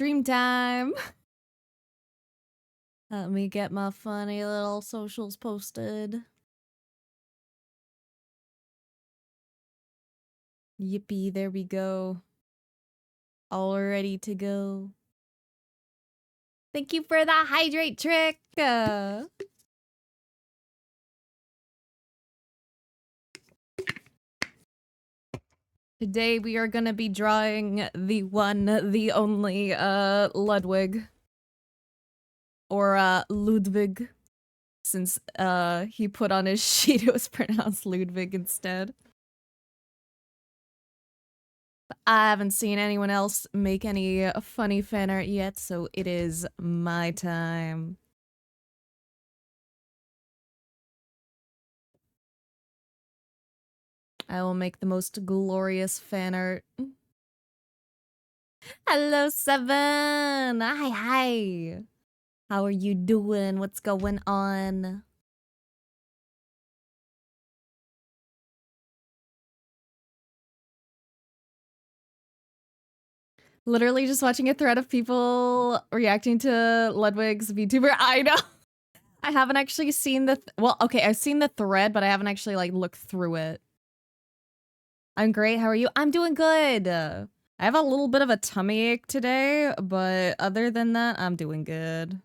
Dream time. Let me get my funny little socials posted. Yippee, there we go. All ready to go. Thank you for the hydrate trick. Today we are gonna be drawing the one, the only, Ludwig. Or, Ludwig. Since, he put on his sheet it was pronounced Ludwig instead. I haven't seen anyone else make any funny fan art yet, so it is my time. I will make the most glorious fan art. Hello, Seven! Hi. How are you doing? What's going on? Literally just watching a thread of people reacting to Ludwig's VTuber. I know! I haven't actually seen the... well, okay, I've seen the thread, but I haven't actually, like, looked through it. I'm great, how are you? I'm doing good! I have a little bit of a tummy ache today, but other than that, I'm doing good.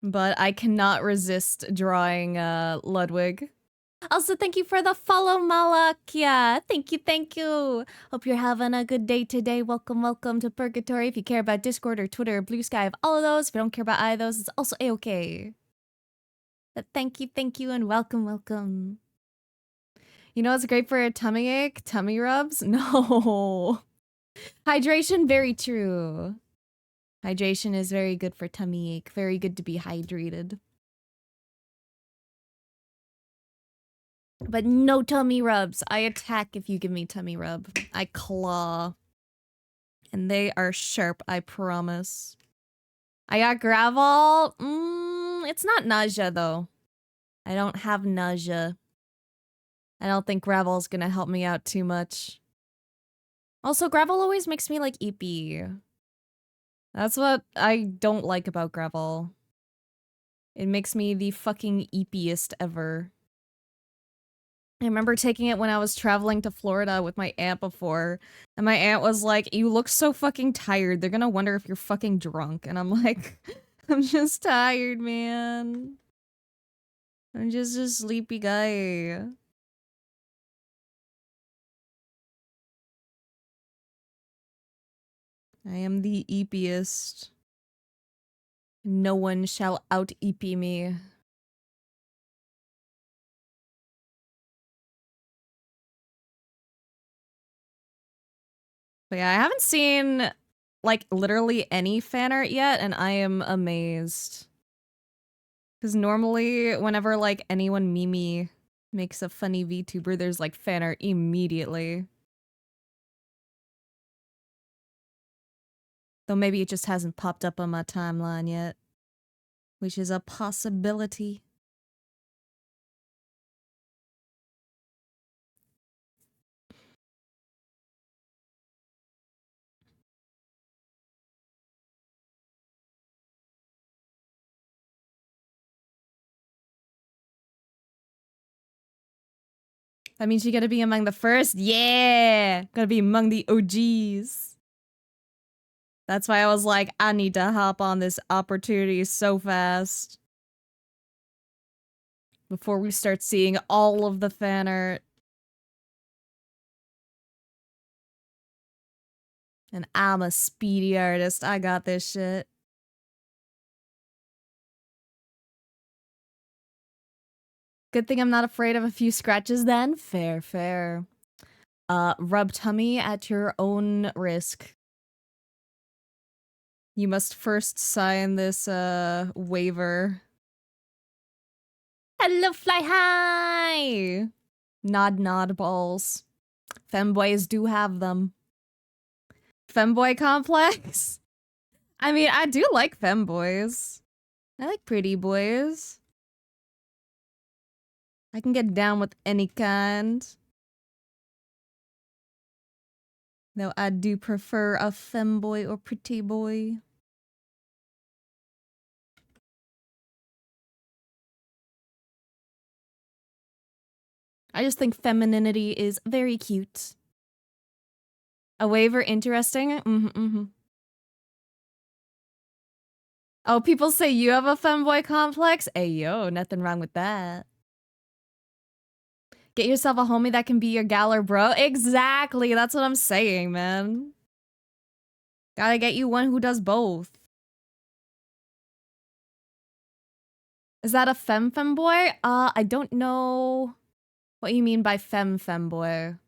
But I cannot resist drawing Ludwig. Also, thank you for the follow, Malakia. Thank you. Hope you're having a good day today. Welcome to Purgatory. If you care about Discord or Twitter or Blue Sky, I have all of those. If you don't care about either of those, it's also a-okay. But thank you, and welcome. You know what's great for a tummy ache? Tummy rubs? No. Hydration, very true. Hydration is very good for tummy ache. Very good to be hydrated. But no tummy rubs. I attack if you give me tummy rub. I claw. And they are sharp, I promise. I got gravel. It's not nausea, though. I don't have nausea. I don't think gravel's gonna help me out too much. Also, gravel always makes me, like, eepy. That's what I don't like about gravel. It makes me the fucking eepiest ever. I remember taking it when I was traveling to Florida with my aunt before, and my aunt was like, "You look so fucking tired. They're gonna wonder if you're fucking drunk." And I'm like, I'm just tired, man. I'm just a sleepy guy. I am the eepiest. No one shall out-eepy me. But yeah, I haven't seen, like, literally any fan art yet, and I am amazed. Because normally, whenever, like, anyone Mimi makes a funny VTuber, there's, like, fan art immediately. Though maybe it just hasn't popped up on my timeline yet. Which is a possibility. That means you gotta be among the first? Yeah! Gotta be among the OGs. That's why I was like, I need to hop on this opportunity so fast. Before we start seeing all of the fan art. And I'm a speedy artist. I got this shit. Good thing I'm not afraid of a few scratches then. Fair. Rub tummy at your own risk. You must first sign this, waiver. Hello, Fly High! Nod balls. Femboys do have them. Femboy complex? I mean, I do like femboys. I like pretty boys. I can get down with any kind. Though I do prefer a femboy or pretty boy. I just think femininity is very cute. A waiver interesting? Oh, people say you have a femboy complex? Hey, yo, nothing wrong with that. Get yourself a homie that can be your gal or bro. Exactly, that's what I'm saying, man. Gotta get you one who does both. Is that a femboy? I don't know what you mean by femboy.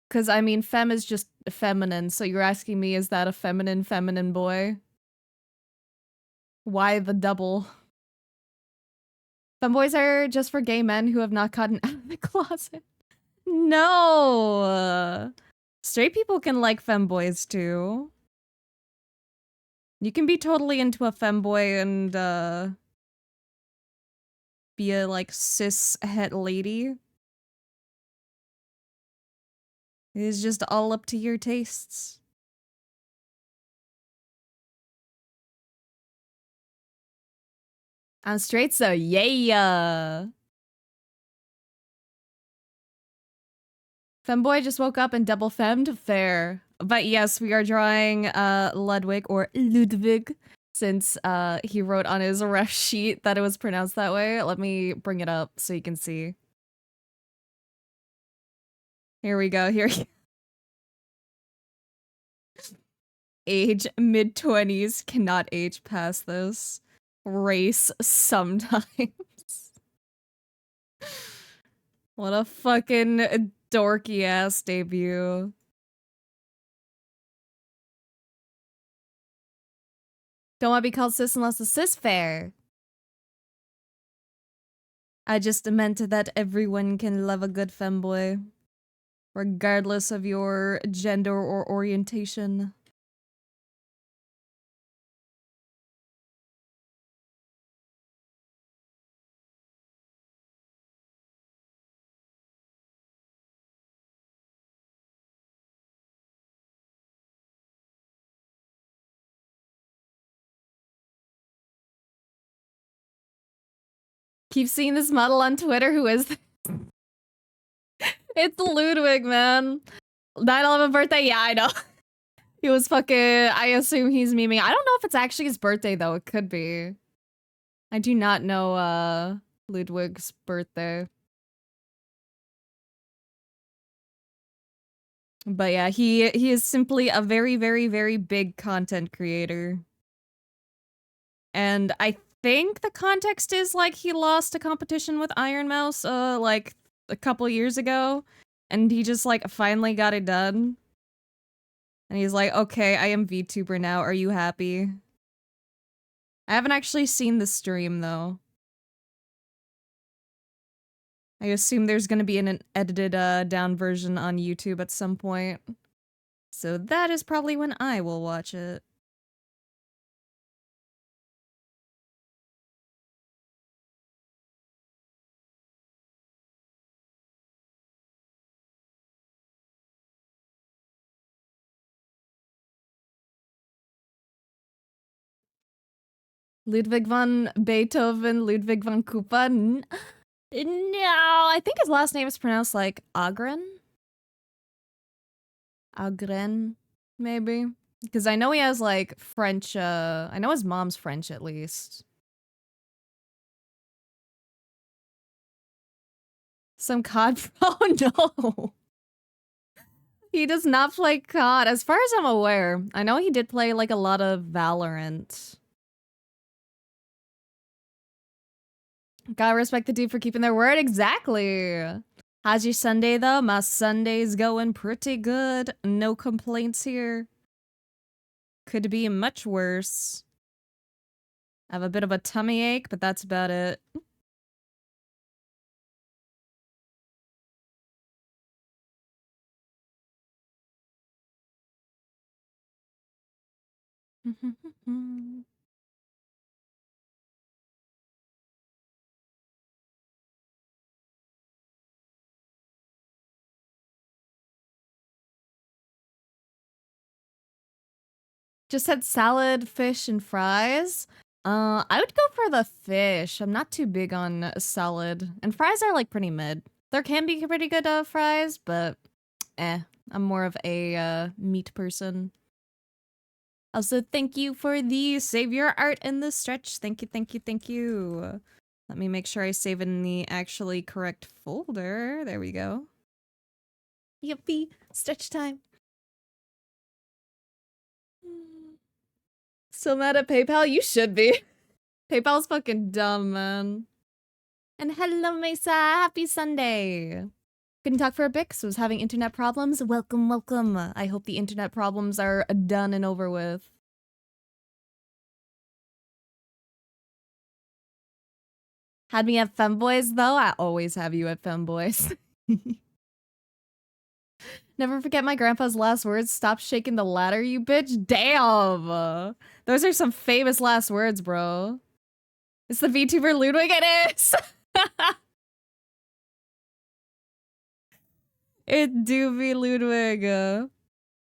Because, I mean, fem is just feminine, so you're asking me, is that a feminine boy? Why the double? Femboys are just for gay men who have not gotten out of the closet. No! Straight people can like femboys, too. You can be totally into a femboy and, be a, like, cis-het lady. It's just all up to your tastes. I'm straight, so yeah! Femboy just woke up and double femmed? Fair. But yes, we are drawing Ludwig, or Ludwig, since he wrote on his ref sheet that it was pronounced that way. Let me bring it up so you can see. Here we go, here. Age mid-20s, cannot age past this. Race sometimes. What a fucking dorky ass debut. Don't want to be called cis unless it's cis fair. I just meant that everyone can love a good femboy, regardless of your gender or orientation. Keep seeing this model on Twitter. Who is this? It's Ludwig, man. 9/11 birthday? Yeah, I know. He was fucking... I assume he's memeing. I don't know if it's actually his birthday, though. It could be. I do not know, Ludwig's birthday. But yeah, he is simply a very, very, very big content creator. And I think the context is, like, he lost a competition with Iron Mouse, like, a couple years ago. And he just, like, finally got it done. And he's like, okay, I am VTuber now. Are you happy? I haven't actually seen the stream, though. I assume there's gonna be an edited, down version on YouTube at some point. So that is probably when I will watch it. Ludwig von Beethoven, Ludwig von Koopa. No, I think his last name is pronounced like Ahgren. Ahgren, maybe. Because I know he has like French, I know his mom's French at least. Some COD pro? No. He does not play COD, as far as I'm aware. I know he did play like a lot of Valorant. Gotta respect the dude for keeping their word. Exactly. How's your Sunday, though? My Sunday's going pretty good. No complaints here. Could be much worse. I have a bit of a tummy ache, but that's about it. Just had salad, fish, and fries. I would go for the fish. I'm not too big on salad. And fries are like pretty mid. There can be pretty good fries, but I'm more of a meat person. Also, thank you for the save your art in the stretch. Thank you, thank you, thank you. Let me make sure I save in the actually correct folder. There we go. Yippee, stretch time. Still mad at PayPal? You should be. PayPal's fucking dumb, man. And hello, Mesa. Happy Sunday. Couldn't talk for a bit, so was having internet problems. Welcome, welcome. I hope the internet problems are done and over with. Had me at Femboys, though. I always have you at Femboys. Never forget my grandpa's last words. Stop shaking the ladder, you bitch. Damn. Those are some famous last words, bro. It's the VTuber Ludwig. It is. It do be Ludwig.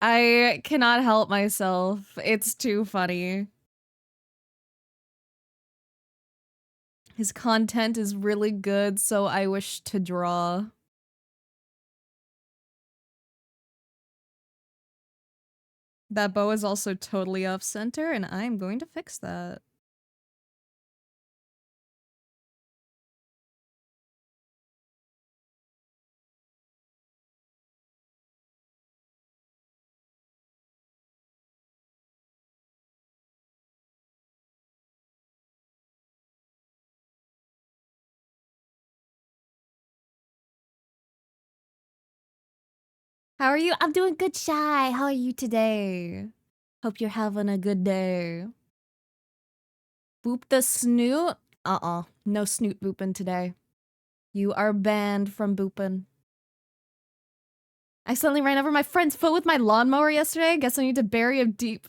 I cannot help myself. It's too funny. His content is really good, so I wish to draw. That bow is also totally off center, and I'm going to fix that. How are you? I'm doing good, Shy. How are you today? Hope you're having a good day. Boop the snoot? No snoot booping today. You are banned from booping. I suddenly ran over my friend's foot with my lawnmower yesterday. Guess I need to bury him deep.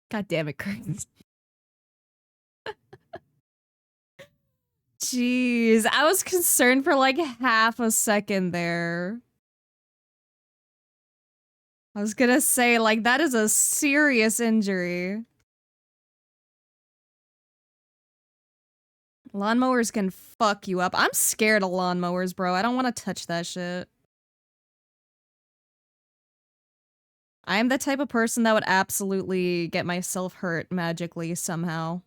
God damn it, Chris. Jeez, I was concerned for like half a second there. I was gonna say, like, that is a serious injury. Lawnmowers can fuck you up. I'm scared of lawnmowers, bro. I don't want to touch that shit. I am the type of person that would absolutely get myself hurt magically somehow.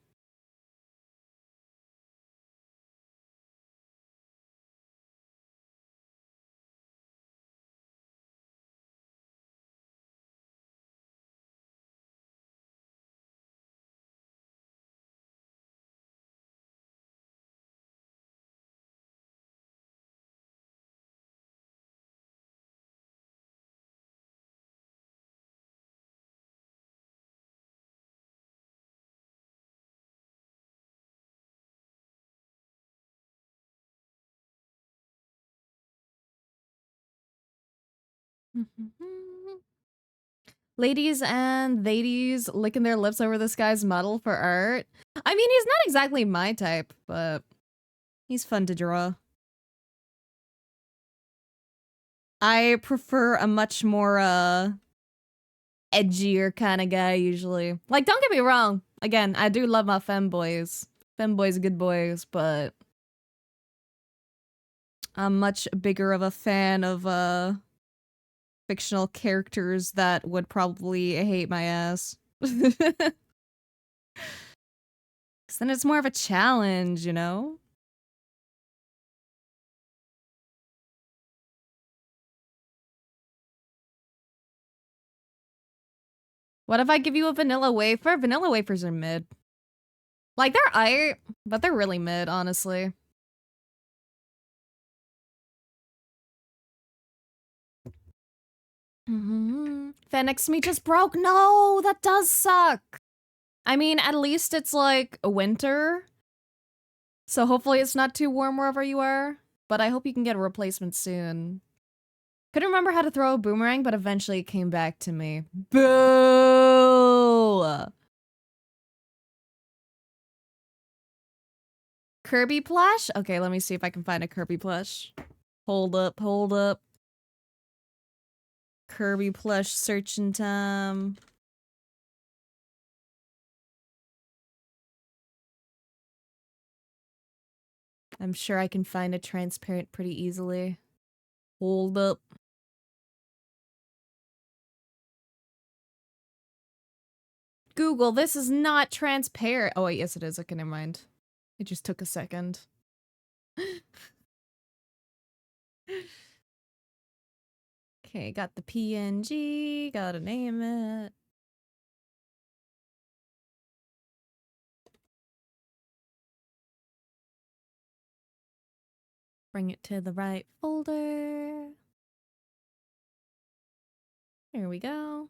Ladies and ladies licking their lips over this guy's model for art. I mean, he's not exactly my type, but he's fun to draw. I prefer a much more, edgier kind of guy, usually. Like, don't get me wrong. Again, I do love my femboys. Femboys are good boys, but I'm much bigger of a fan of, fictional characters that would probably hate my ass. 'Cause then it's more of a challenge, you know? What if I give you a vanilla wafer? Vanilla wafers are mid. Like, they're aight, but they're really mid, honestly. Fan next to me just broke. No, that does suck. I mean, at least it's like a winter. So hopefully it's not too warm wherever you are. But I hope you can get a replacement soon. Couldn't remember how to throw a boomerang, but eventually it came back to me. Boo! Kirby plush? Okay, let me see if I can find a Kirby plush. Hold up, hold up. Kirby plush searching time. I'm sure I can find a transparent pretty easily. Hold up. Google, this is not transparent. Oh, wait, yes it is. Okay, never mind. It just took a second. Okay, got the PNG, gotta name it. Bring it to the right folder. Here we go.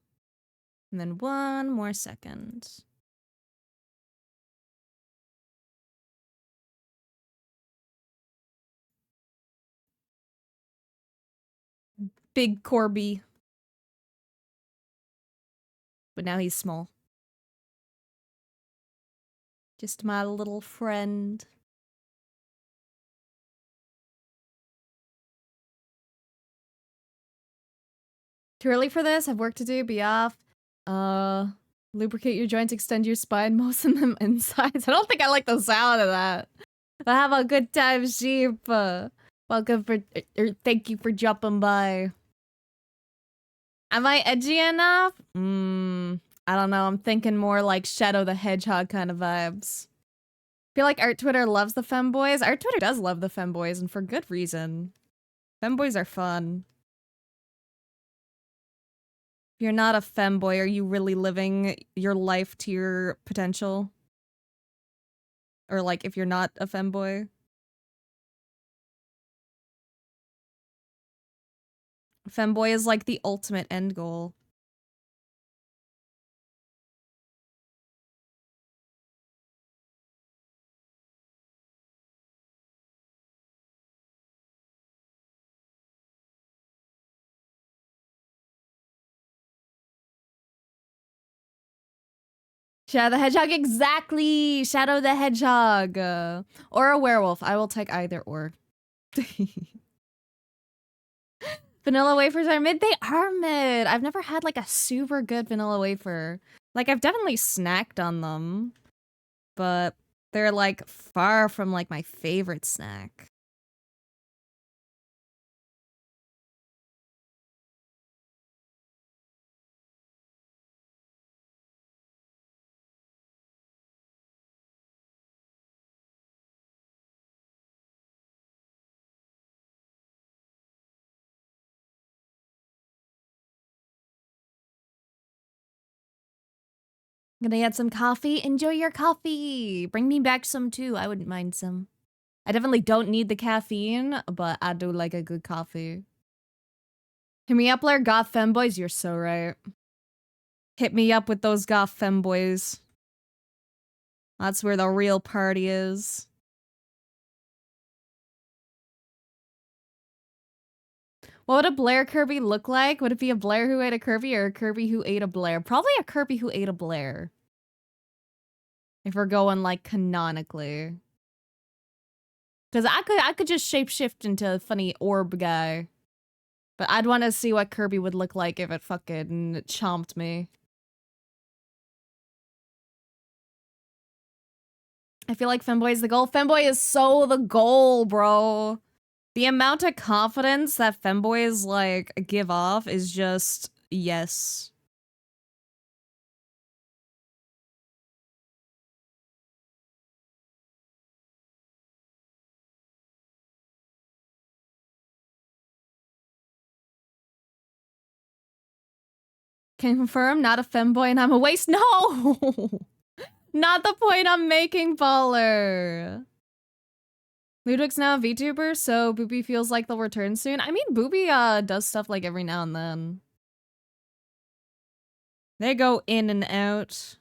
And then one more second. Big Corby. But now he's small. Just my little friend. Too early for this? Have work to do? Be off. Lubricate your joints, extend your spine, moisten them insides. I don't think I like the sound of that. But have a good time, sheep. Welcome for, thank you for dropping by. Am I edgy enough? I don't know. I'm thinking more like Shadow the Hedgehog kind of vibes. I feel like Art Twitter loves the femboys. Art Twitter does love the femboys, and for good reason. Femboys are fun. If you're not a femboy, are you really living your life to your potential? Or like, if you're not a femboy? Femboy is like the ultimate end goal. Shadow the Hedgehog, exactly! Shadow the Hedgehog! Or a werewolf. I will take either or. Vanilla wafers are mid? They are mid! I've never had like a super good vanilla wafer. Like, I've definitely snacked on them. But they're like far from like my favorite snack. I'm gonna get some coffee. Enjoy your coffee. Bring me back some too. I wouldn't mind some. I definitely don't need the caffeine, but I do like a good coffee. Hit me up, Blaire. Goth femboys. You're so right. Hit me up with those goth femboys. That's where the real party is. What would a Blaire Kirby look like? Would it be a Blaire who ate a Kirby or a Kirby who ate a Blaire? Probably a Kirby who ate a Blaire. If we're going like canonically. Because I could just shapeshift into a funny orb guy. But I'd want to see what Kirby would look like if it fucking chomped me. I feel like Femboy is the goal. Femboy is so the goal, bro. The amount of confidence that Femboys, like, give off is just, yes. Can confirm, not a femboy and I'm a waste. No! Not the point I'm making, Baller. Ludwig's now a VTuber, so Booby feels like they'll return soon. I mean, Booby does stuff like every now and then. They go in and out.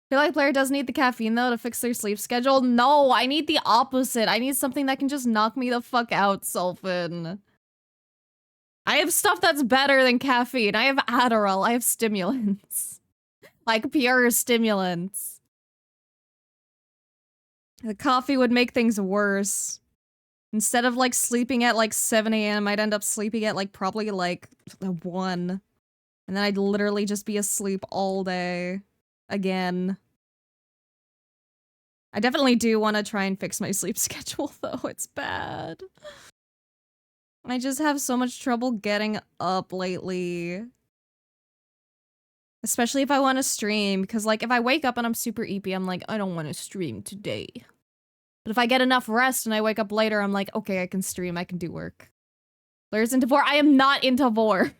I feel like Blaire does need the caffeine though to fix their sleep schedule. No, I need the opposite. I need something that can just knock me the fuck out, Sulfin. I have stuff that's better than caffeine. I have Adderall. I have stimulants. Like pure stimulants. The coffee would make things worse. Instead of like sleeping at like 7 a.m., I'd end up sleeping at like probably like 1. And then I'd literally just be asleep all day. Again. I definitely do want to try and fix my sleep schedule though, it's bad. I just have so much trouble getting up lately. Especially if I want to stream, because like if I wake up and I'm super eepy, I'm like, I don't want to stream today. But if I get enough rest and I wake up later, I'm like, okay, I can stream, I can do work. Blaire's into vor. I am not into vor.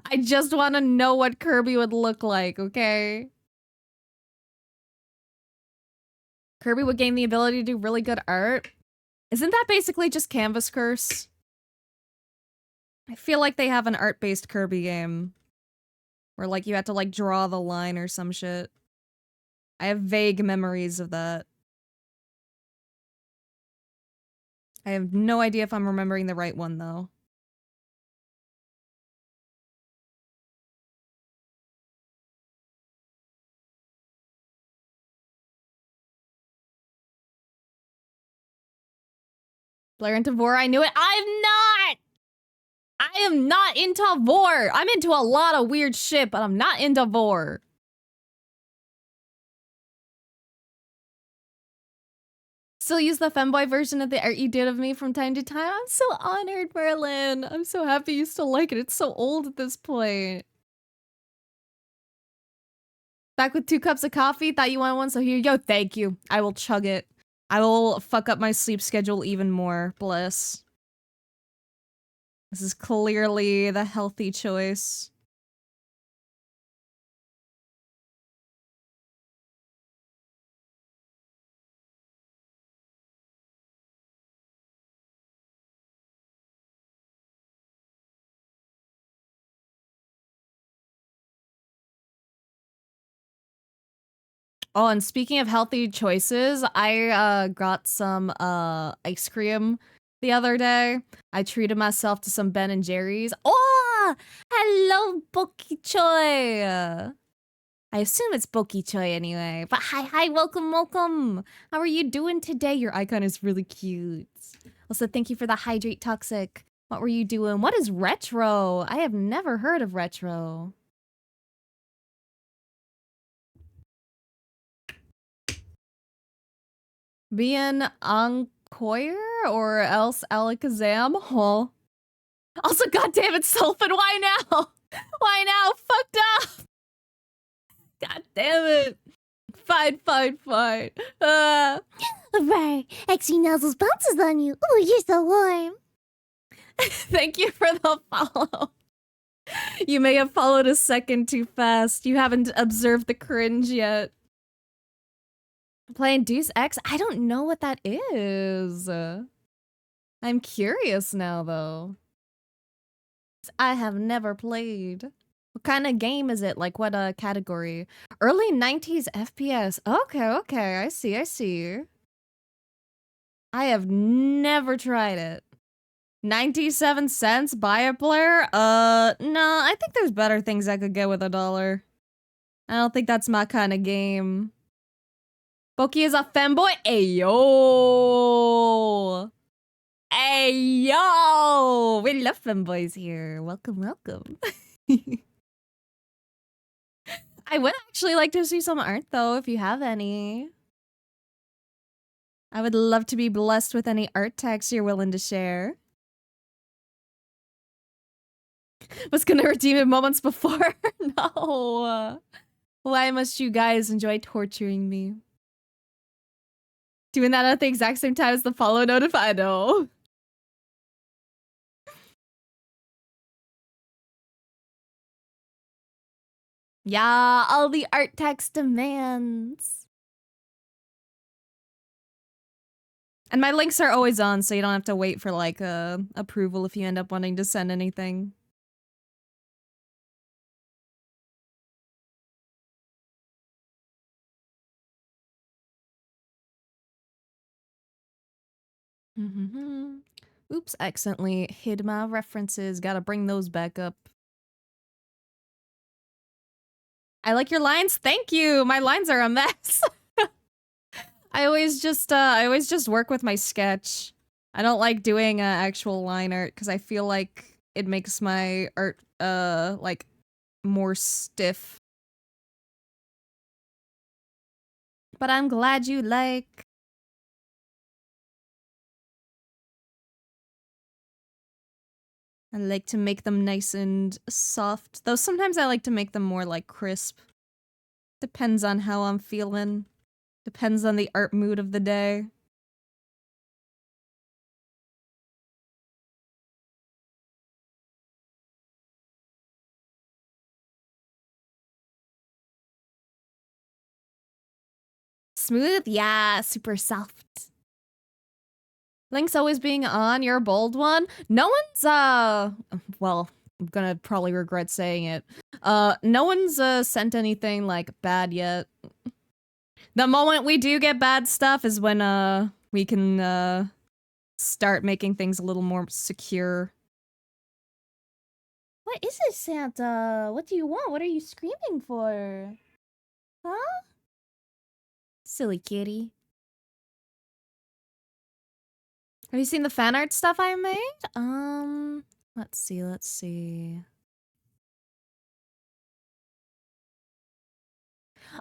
I just want to know what Kirby would look like, okay? Kirby would gain the ability to do really good art. Isn't that basically just Canvas Curse? I feel like they have an art-based Kirby game. Where like you had to like draw the line or some shit. I have vague memories of that. I have no idea if I'm remembering the right one though. Blaire into vor, I knew it. I'm not! I am not into vor! I'm into a lot of weird shit, but I'm not into vor. Still use the femboy version of the art you did of me from time to time. I'm so honored, Merlin. I'm so happy you still like it. It's so old at this point. Back with 2 cups of coffee. Thought you wanted one, so here you go. Thank you. I will chug it. I will fuck up my sleep schedule even more. Bliss. This is clearly the healthy choice. Oh, and speaking of healthy choices, I got some ice cream the other day. I treated myself to some Ben and Jerry's. Oh, hello, Boki Choi. I assume it's Boki Choi anyway. But hi, welcome, welcome. How are you doing today? Your icon is really cute. Also, thank you for the hydrate toxic. What were you doing? What is retro? I have never heard of retro. Bien Ancoir or else Alakazam? Huh? Also, goddammit, Sulfin, why now? Why now? Fucked up! God damn it. Fine. Right. Exy Nuzzles bounces on you. Ooh, you're so warm. Thank you for the follow. You may have followed a second too fast. You haven't observed the cringe yet. Playing Deus Ex? I don't know what that is. I'm curious now, though. I have never played. What kind of game is it? Like, what category? Early 90s FPS. Okay. I see. I have never tried it. 97 cents? Buy it, Blaire? No, I think there's better things I could get with $1. I don't think that's my kind of game. Boki is a femboy? Ayo! Ayo! We love femboys here. Welcome. I would actually like to see some art, though, if you have any. I would love to be blessed with any art tags you're willing to share. Was gonna redeem it moments before? No. Why must you guys enjoy torturing me? Doing that at the exact same time as the follow notify? No. Yeah, all the art text demands. And my links are always on, so you don't have to wait for like approval if you end up wanting to send anything. Oops, accidentally hid my references. Gotta bring those back up. I like your lines. Thank you. My lines are a mess. I always just work with my sketch. I don't like doing actual line art because I feel like it makes my art like more stiff. But I'm glad you like. I like to make them nice and soft. Though sometimes I like to make them more like crisp. Depends on how I'm feeling. Depends on the art mood of the day. Smooth? Yeah, super soft. Link's always being on, you're a bold one. No one's, well, I'm gonna probably regret saying it. No one's, sent anything, like, bad yet. The moment we do get bad stuff is when, we can, start making things a little more secure. What is this, Santa? What do you want? What are you screaming for? Huh? Silly kitty. Have you seen the fan art stuff I made? Let's see.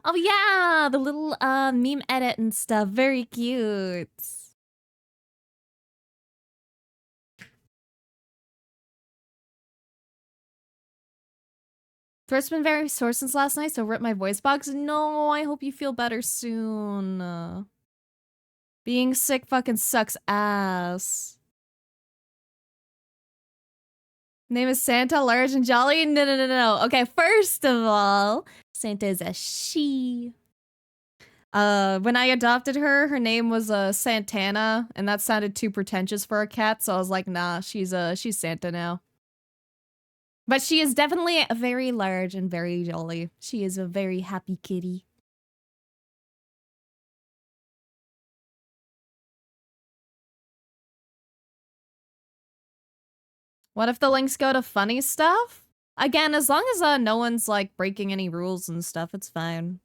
Oh yeah, the little meme edit and stuff. Very cute. Throat's been very sore since last night, so ripped my voice box. No, I hope you feel better soon. Being sick fucking sucks ass. Name is Santa, large and jolly? No. Okay, first of all, Santa is a she. When I adopted her, her name was Santana, and that sounded too pretentious for a cat, so I was like, nah, she's Santa now. But she is definitely very large and very jolly. She is a very happy kitty. What if the links go to funny stuff? Again, as long as no one's like breaking any rules and stuff, it's fine.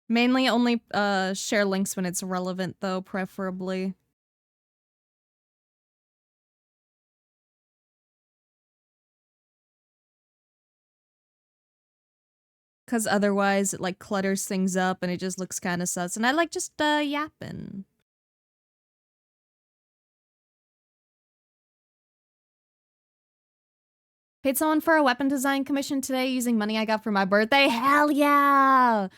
Mainly only share links when it's relevant though, preferably. Cause otherwise it like clutters things up and it just looks kind of sus. And I like just yapping. Paid someone for a weapon design commission today using money I got for my birthday. Hell yeah!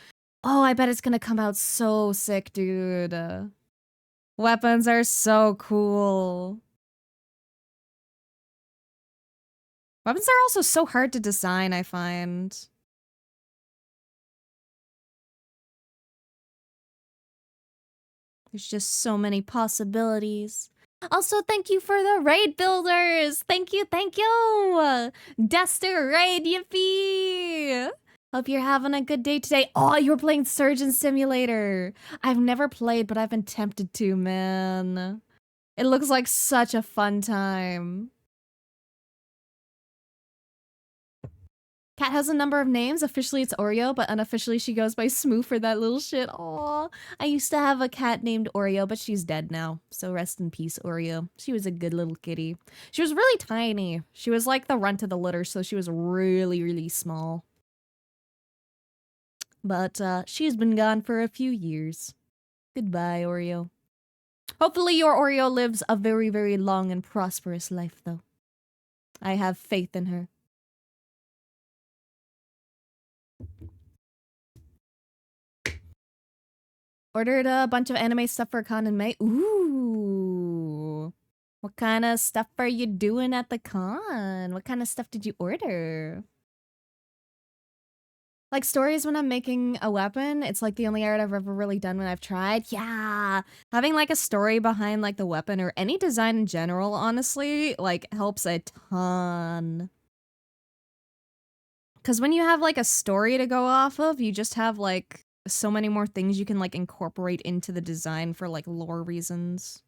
Oh, I bet it's gonna come out so sick, dude. Weapons are so cool. Weapons are also so hard to design, I find. There's just so many possibilities. Also, thank you for the raid builders! Thank you! Duster Raid, yippee! Hope you're having a good day today. Oh, you were playing Surgeon Simulator. I've never played, but I've been tempted to, man. It looks like such a fun time. Cat has a number of names. Officially, it's Oreo, but unofficially, she goes by Smooth for that little shit. Aw. I used to have a cat named Oreo, but she's dead now. So rest in peace, Oreo. She was a good little kitty. She was really tiny. She was like the runt of the litter, so she was really, really small. But she's been gone for a few years. Goodbye, Oreo. Hopefully your Oreo lives a very, very long and prosperous life, though. I have faith in her. Ordered a bunch of anime stuff for a con in May. Ooh. What kind of stuff are you doing at the con? What kind of stuff did you order? Like stories when I'm making a weapon, it's like the only art I've ever really done when I've tried. Yeah. Having like a story behind like the weapon or any design in general, honestly, like helps a ton. Because when you have like a story to go off of, you just have like so many more things you can like incorporate into the design for like lore reasons.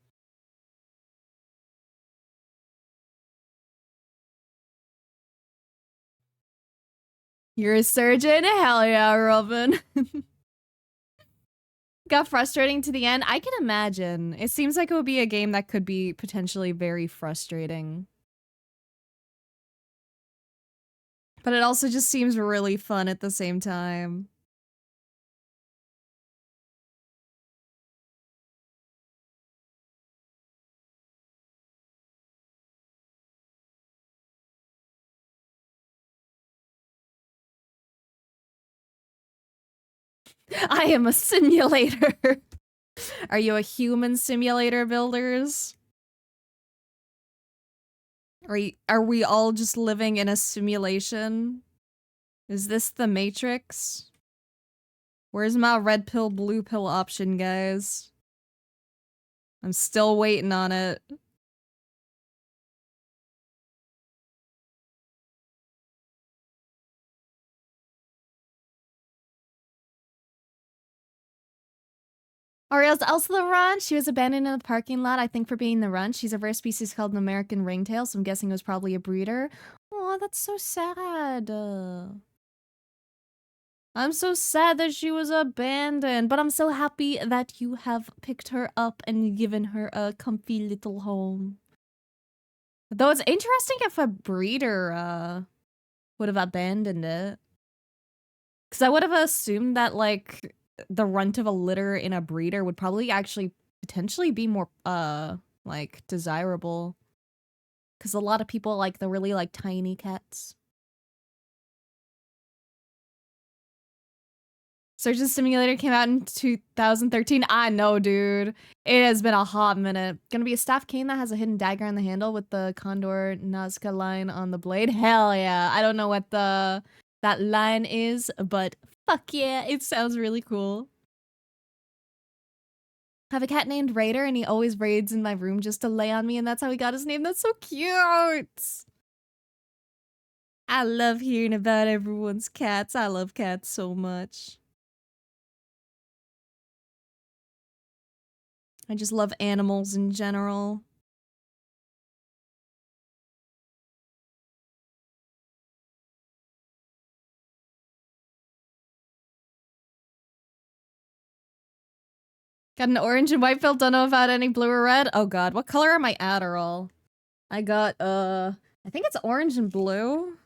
You're a surgeon? Hell yeah, Robin. got frustrating to the end. I can imagine. It seems like it would be a game that could be potentially very frustrating. But it also just seems really fun at the same time. I am a simulator. Are you a human simulator, builders? Are we all just living in a simulation? Is this the Matrix? Where's my red pill, blue pill option, guys? I'm still waiting on it. Ariel's also the runt. She was abandoned in the parking lot, I think, for being the runt. She's a rare species called an American ringtail, so I'm guessing it was probably a breeder. Oh, that's so sad. I'm so sad that she was abandoned, but I'm so happy that you have picked her up and given her a comfy little home. Though it's interesting if a breeder would have abandoned it. Because I would have assumed that, like, the runt of a litter in a breeder would probably actually potentially be more, like, desirable. Because a lot of people like the really, like, tiny cats. Surgeon Simulator came out in 2013. I know, dude. It has been a hot minute. Gonna be a staff cane that has a hidden dagger on the handle with the Condor Nazca line on the blade. Hell yeah. I don't know what that line is, but fuck yeah, it sounds really cool. I have a cat named Raider, and he always raids in my room just to lay on me, and that's how he got his name. That's so cute. I love hearing about everyone's cats. I love cats so much. I just love animals in general. Got an orange and white pill. Don't know about any blue or red. Oh god, what color are my Adderall? I got, I think it's orange and blue.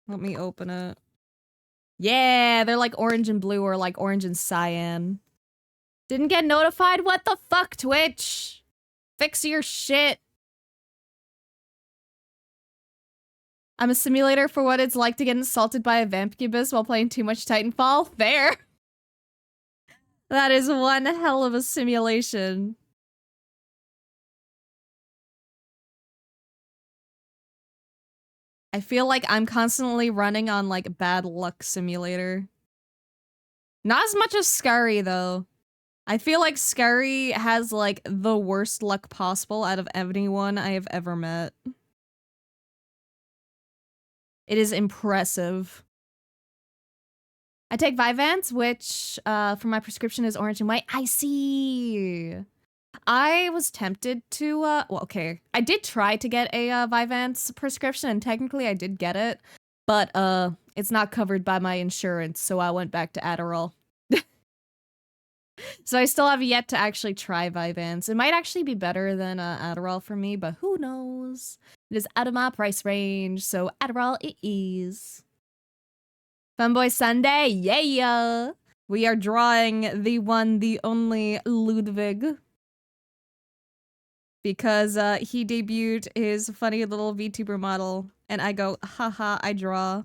Let me open it. Yeah, they're like orange and blue or like orange and cyan. Didn't get notified? What the fuck, Twitch? Fix your shit. I'm a simulator for what it's like to get assaulted by a vampicubus while playing too much Titanfall. Fair. That is one hell of a simulation. I feel like I'm constantly running on, like, bad luck simulator. Not as much as Scurry, though. I feel like Scurry has, like, the worst luck possible out of anyone I have ever met. It is impressive. I take Vyvanse, which, for my prescription is orange and white. I see! I was tempted to, well, okay. I did try to get a Vyvanse prescription, and technically I did get it, but it's not covered by my insurance, so I went back to Adderall. So I still have yet to actually try Vyvanse. It might actually be better than Adderall for me, but who knows? It is out of my price range, so Adderall it is. Femboy Sunday, yeah! We are drawing the one, the only Ludwig. Because he debuted his funny little VTuber model, and I go, haha, I draw.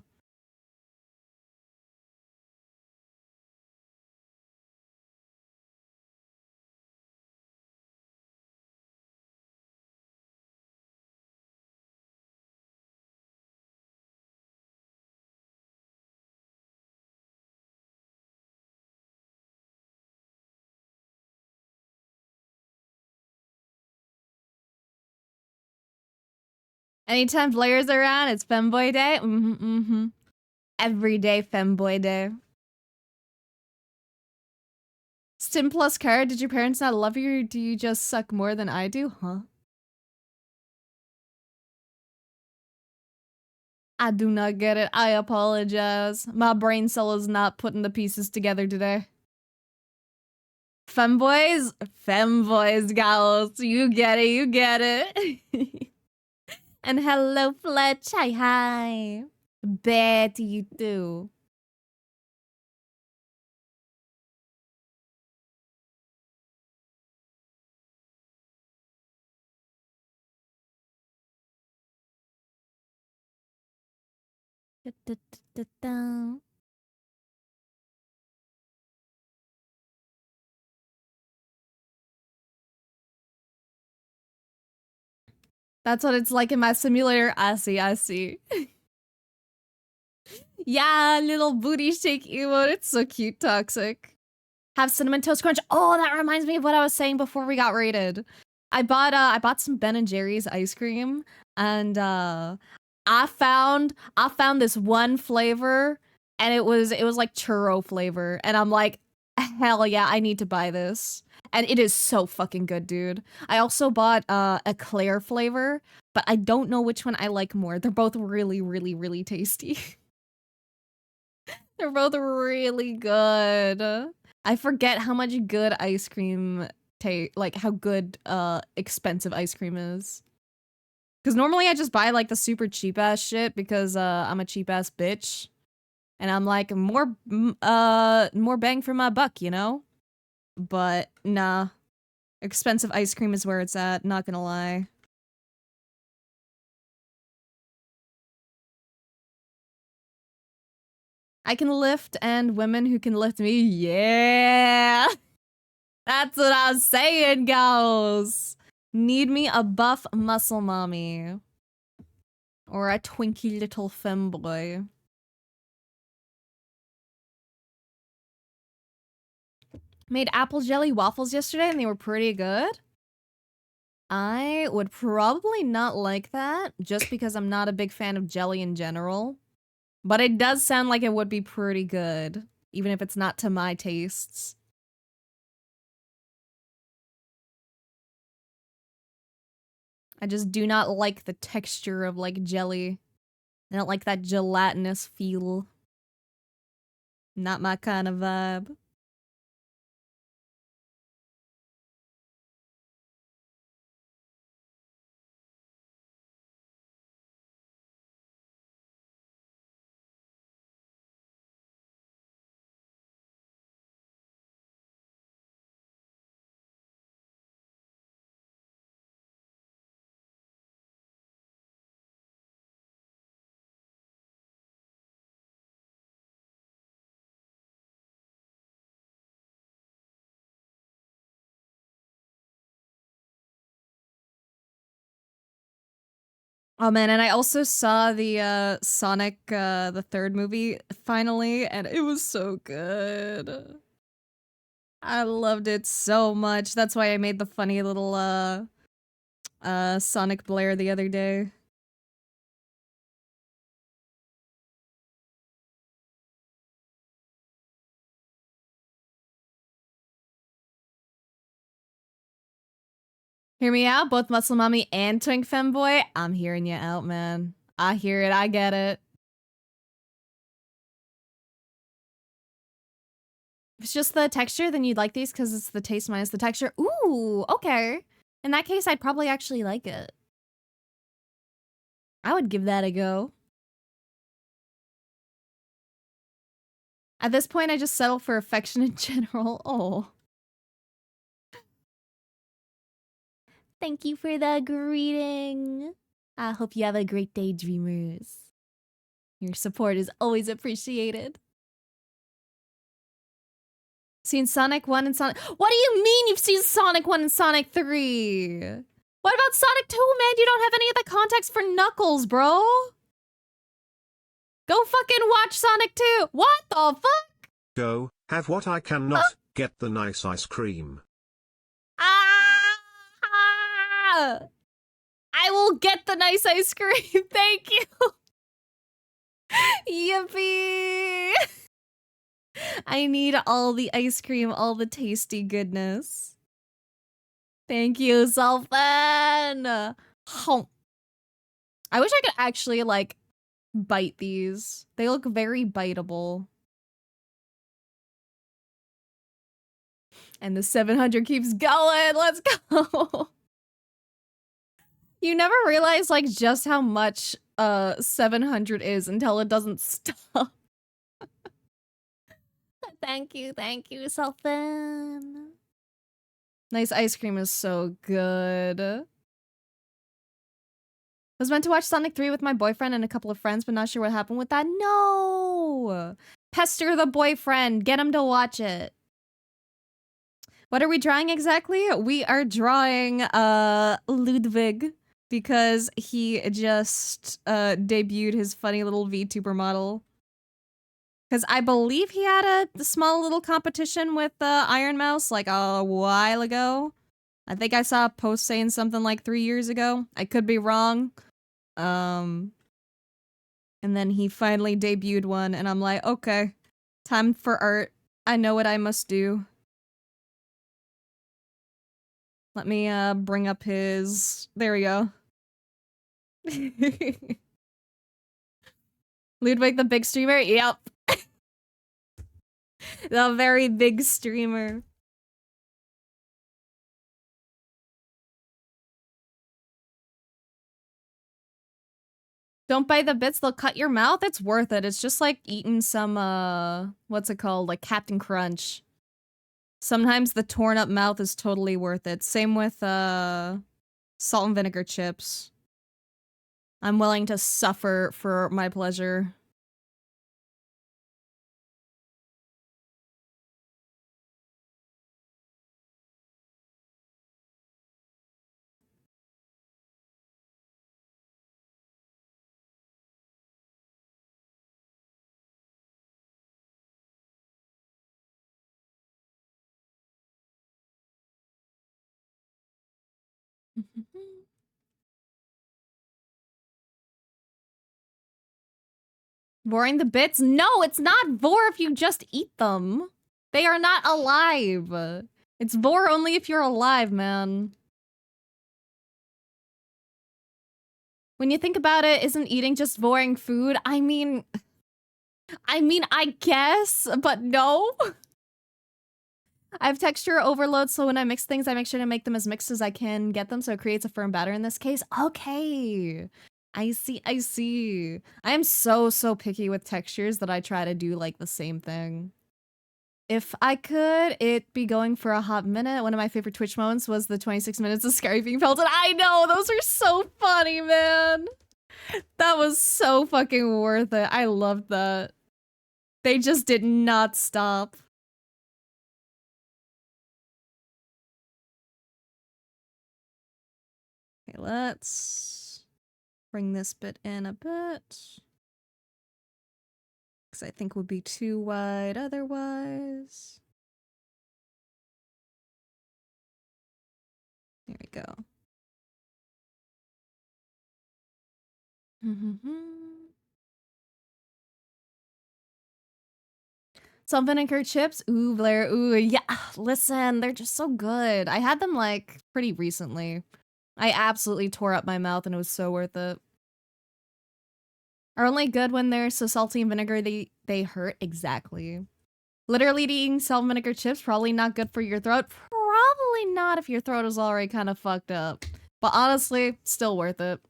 Anytime Blaire's around, it's Femboy Day. Every day, Femboy Day. Stim plus card, did your parents not love you, or do you just suck more than I do? Huh? I do not get it. I apologize. My brain cell is not putting the pieces together today. Femboys? Femboys, gals. You get it, you get it. And hello, Fletch. Hi, hi. Bet you do. Da-da-da-da-da. That's what it's like in my simulator. I see, I see. Yeah, little booty shake emote. It's so cute, toxic. Have cinnamon toast crunch. Oh, that reminds me of what I was saying before we got raided. I bought some Ben and Jerry's ice cream, and I found this one flavor, and it was like churro flavor, and I'm like, hell yeah, I need to buy this. And it is so fucking good, dude. I also bought a Claire flavor, but I don't know which one I like more. They're both really, really, really tasty. They're both really good. I forget how much good ice cream like how good expensive ice cream is. Cause normally I just buy like the super cheap ass shit because I'm a cheap ass bitch. And I'm like more bang for my buck, you know? But nah. Expensive ice cream is where it's at, not gonna lie. I can lift and women who can lift me, yeah! That's what I was saying, girls! Need me a buff muscle mommy. Or a twinky little femboy. Made apple jelly waffles yesterday and they were pretty good. I would probably not like that just because I'm not a big fan of jelly in general. But it does sound like it would be pretty good, even if it's not to my tastes. I just do not like the texture of like jelly. I don't like that gelatinous feel. Not my kind of vibe. Oh man, and I also saw the Sonic the third movie finally, and it was so good. I loved it so much. That's why I made the funny little Sonic Blaire the other day. Hear me out, both Muscle Mommy and Twink Femboy. I'm hearing you out, man. I hear it, I get it. If it's just the texture, then you'd like these because it's the taste minus the texture. Ooh, okay. In that case, I'd probably actually like it. I would give that a go. At this point, I just settle for affection in general. Oh. Thank you for the greeting. I hope you have a great day, dreamers. Your support is always appreciated. Seen Sonic 1 and Sonic... What do you mean you've seen Sonic 1 and Sonic 3? What about Sonic 2, man? You don't have any of the context for Knuckles, bro. Go fucking watch Sonic 2. What the fuck? Go, have what I cannot, get the nice ice cream. Ah! I will get the nice ice cream. Thank you. Yippee. I need all the ice cream, all the tasty goodness. Thank you, Sulfan. I wish I could actually, like, bite these. They look very biteable. And the 700 keeps going. Let's go. You never realize like just how much 700 is until it doesn't stop. Thank you, Sultan. Nice ice cream is so good. I was meant to watch Sonic 3 with my boyfriend and a couple of friends, but not sure what happened with that. No! Pester the boyfriend. Get him to watch it. What are we drawing exactly? We are drawing Ludwig because he just debuted his funny little VTuber model. Because I believe he had a small little competition with Iron Mouse like a while ago. I think I saw a post saying something like 3 years ago. I could be wrong. And then he finally debuted one, and I'm like, okay, time for art. I know what I must do. Let me bring up his... There we go. Ludwig the big streamer? Yep. The very big streamer. Don't buy the bits, they'll cut your mouth. It's worth it. It's just like eating some, what's it called? Like Captain Crunch. Sometimes the torn up mouth is totally worth it. Same with, salt and vinegar chips. I'm willing to suffer for my pleasure. Voring the bits? No, it's not vor if you just eat them. They are not alive. It's vor only if you're alive, man. When you think about it, isn't eating just voring food? I mean, I guess, but no. I have texture overload, so when I mix things, I make sure to make them as mixed as I can get them, so it creates a firm batter in this case. Okay. I see. I am so picky with textures that I try to do, like, the same thing. If I could, it'd be going for a hot minute. One of my favorite Twitch moments was the 26 minutes of Scary being pelted. I know! Those are so funny, man! That was so fucking worth it. I loved that. They just did not stop. Okay, let's bring this bit in a bit. Because I think would be too wide otherwise. There we go. Some vinegar chips. Ooh, Blaire. Ooh, yeah. Listen, they're just so good. I had them, like, pretty recently. I absolutely tore up my mouth and it was so worth it. Are only good when they're so salty and vinegar they hurt. Exactly. Literally eating salt and vinegar chips, probably not good for your throat. Probably not if your throat is already kind of fucked up. But honestly, still worth it.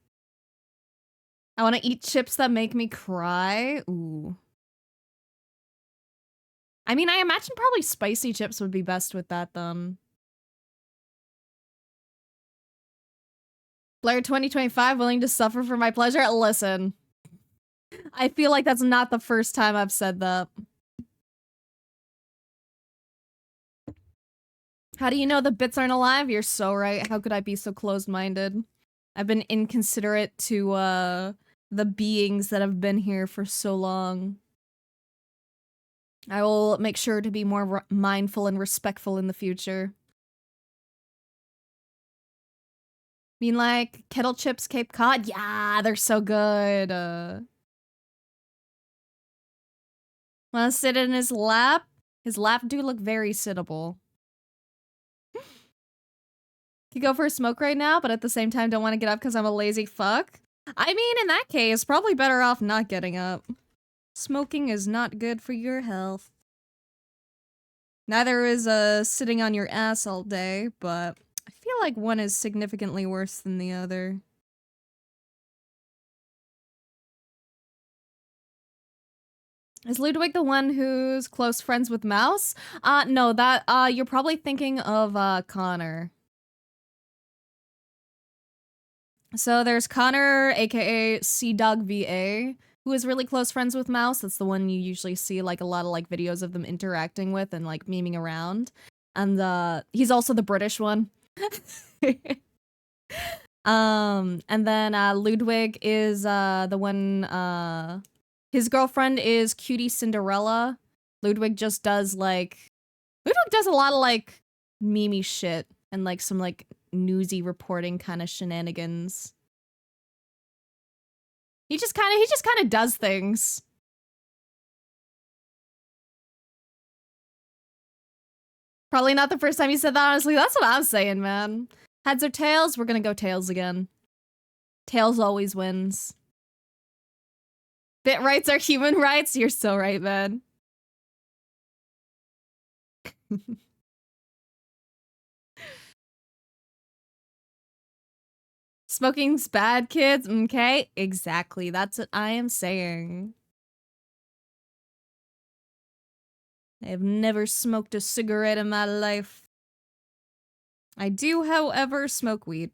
I want to eat chips that make me cry. Ooh. I mean, I imagine probably spicy chips would be best with that, then. Blaire 2025, willing to suffer for my pleasure? Listen. I feel like that's not the first time I've said that. How do you know the bits aren't alive? You're so right. How could I be so closed-minded? I've been inconsiderate to, the beings that have been here for so long. I will make sure to be more mindful and respectful in the future. Mean like kettle chips Cape Cod? Yeah, they're so good. Wanna sit in his lap? His lap do look very sittable. Could go for a smoke right now, but at the same time don't want to get up because I'm a lazy fuck. I mean, in that case, probably better off not getting up. Smoking is not good for your health. Neither is sitting on your ass all day, but I feel like one is significantly worse than the other. Is Ludwig the one who's close friends with Mouse? No, that, you're probably thinking of, Connor. So there's Connor, aka Sea-Dog VA, who is really close friends with Mouse. That's the one you usually see, like, a lot of, like, videos of them interacting with and, like, memeing around. And, he's also the British one. And then, Ludwig is, the one, his girlfriend is Cutie Cinderella. Ludwig just does, like... Ludwig does a lot of, like, memey shit and, like, some, like, newsy reporting kind of shenanigans. He just kind of does things. Probably not the first time you said that, honestly. That's what I'm saying, man. Heads or tails? We're gonna go tails again. Tails always wins. Bit rights are human rights? You're so right, man. Smoking's bad, kids. Okay, exactly. That's what I am saying. I have never smoked a cigarette in my life. I do, however, smoke weed.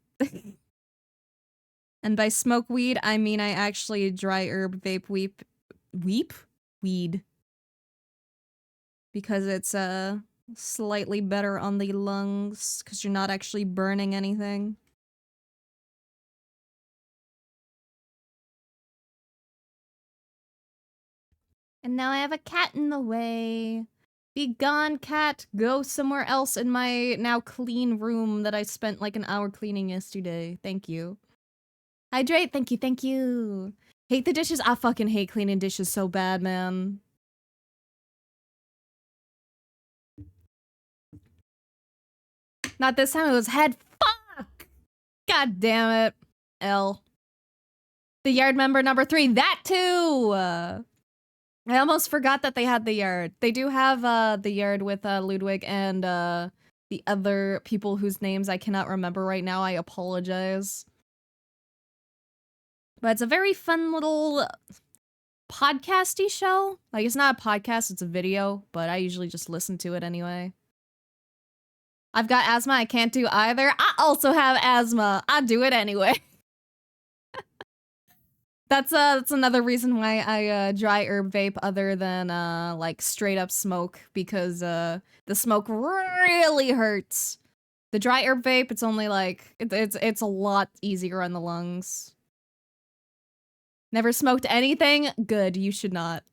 And by smoke weed, I mean I actually dry herb vape weed. Because it's, slightly better on the lungs, because you're not actually burning anything. And now I have a cat in the way. Be gone, cat. Go somewhere else in my now clean room that I spent like an hour cleaning yesterday. Thank you. Hydrate. Thank you. Thank you. Hate the dishes. I fucking hate cleaning dishes so bad, man. Not this time. It was head. Fuck. God damn it. L. The yard member number 3. That too. I almost forgot that they had the yard. They do have the yard with Ludwig and the other people whose names I cannot remember right now. I apologize. But it's a very fun little podcasty show. Like, it's not a podcast, it's a video, but I usually just listen to it anyway. I've got asthma, I can't do either. I also have asthma. I do it anyway. That's another reason why I dry herb vape other than like straight up smoke, because the smoke really hurts. The dry herb vape, it's only like it's a lot easier on the lungs. Never smoked anything? Good, you should not.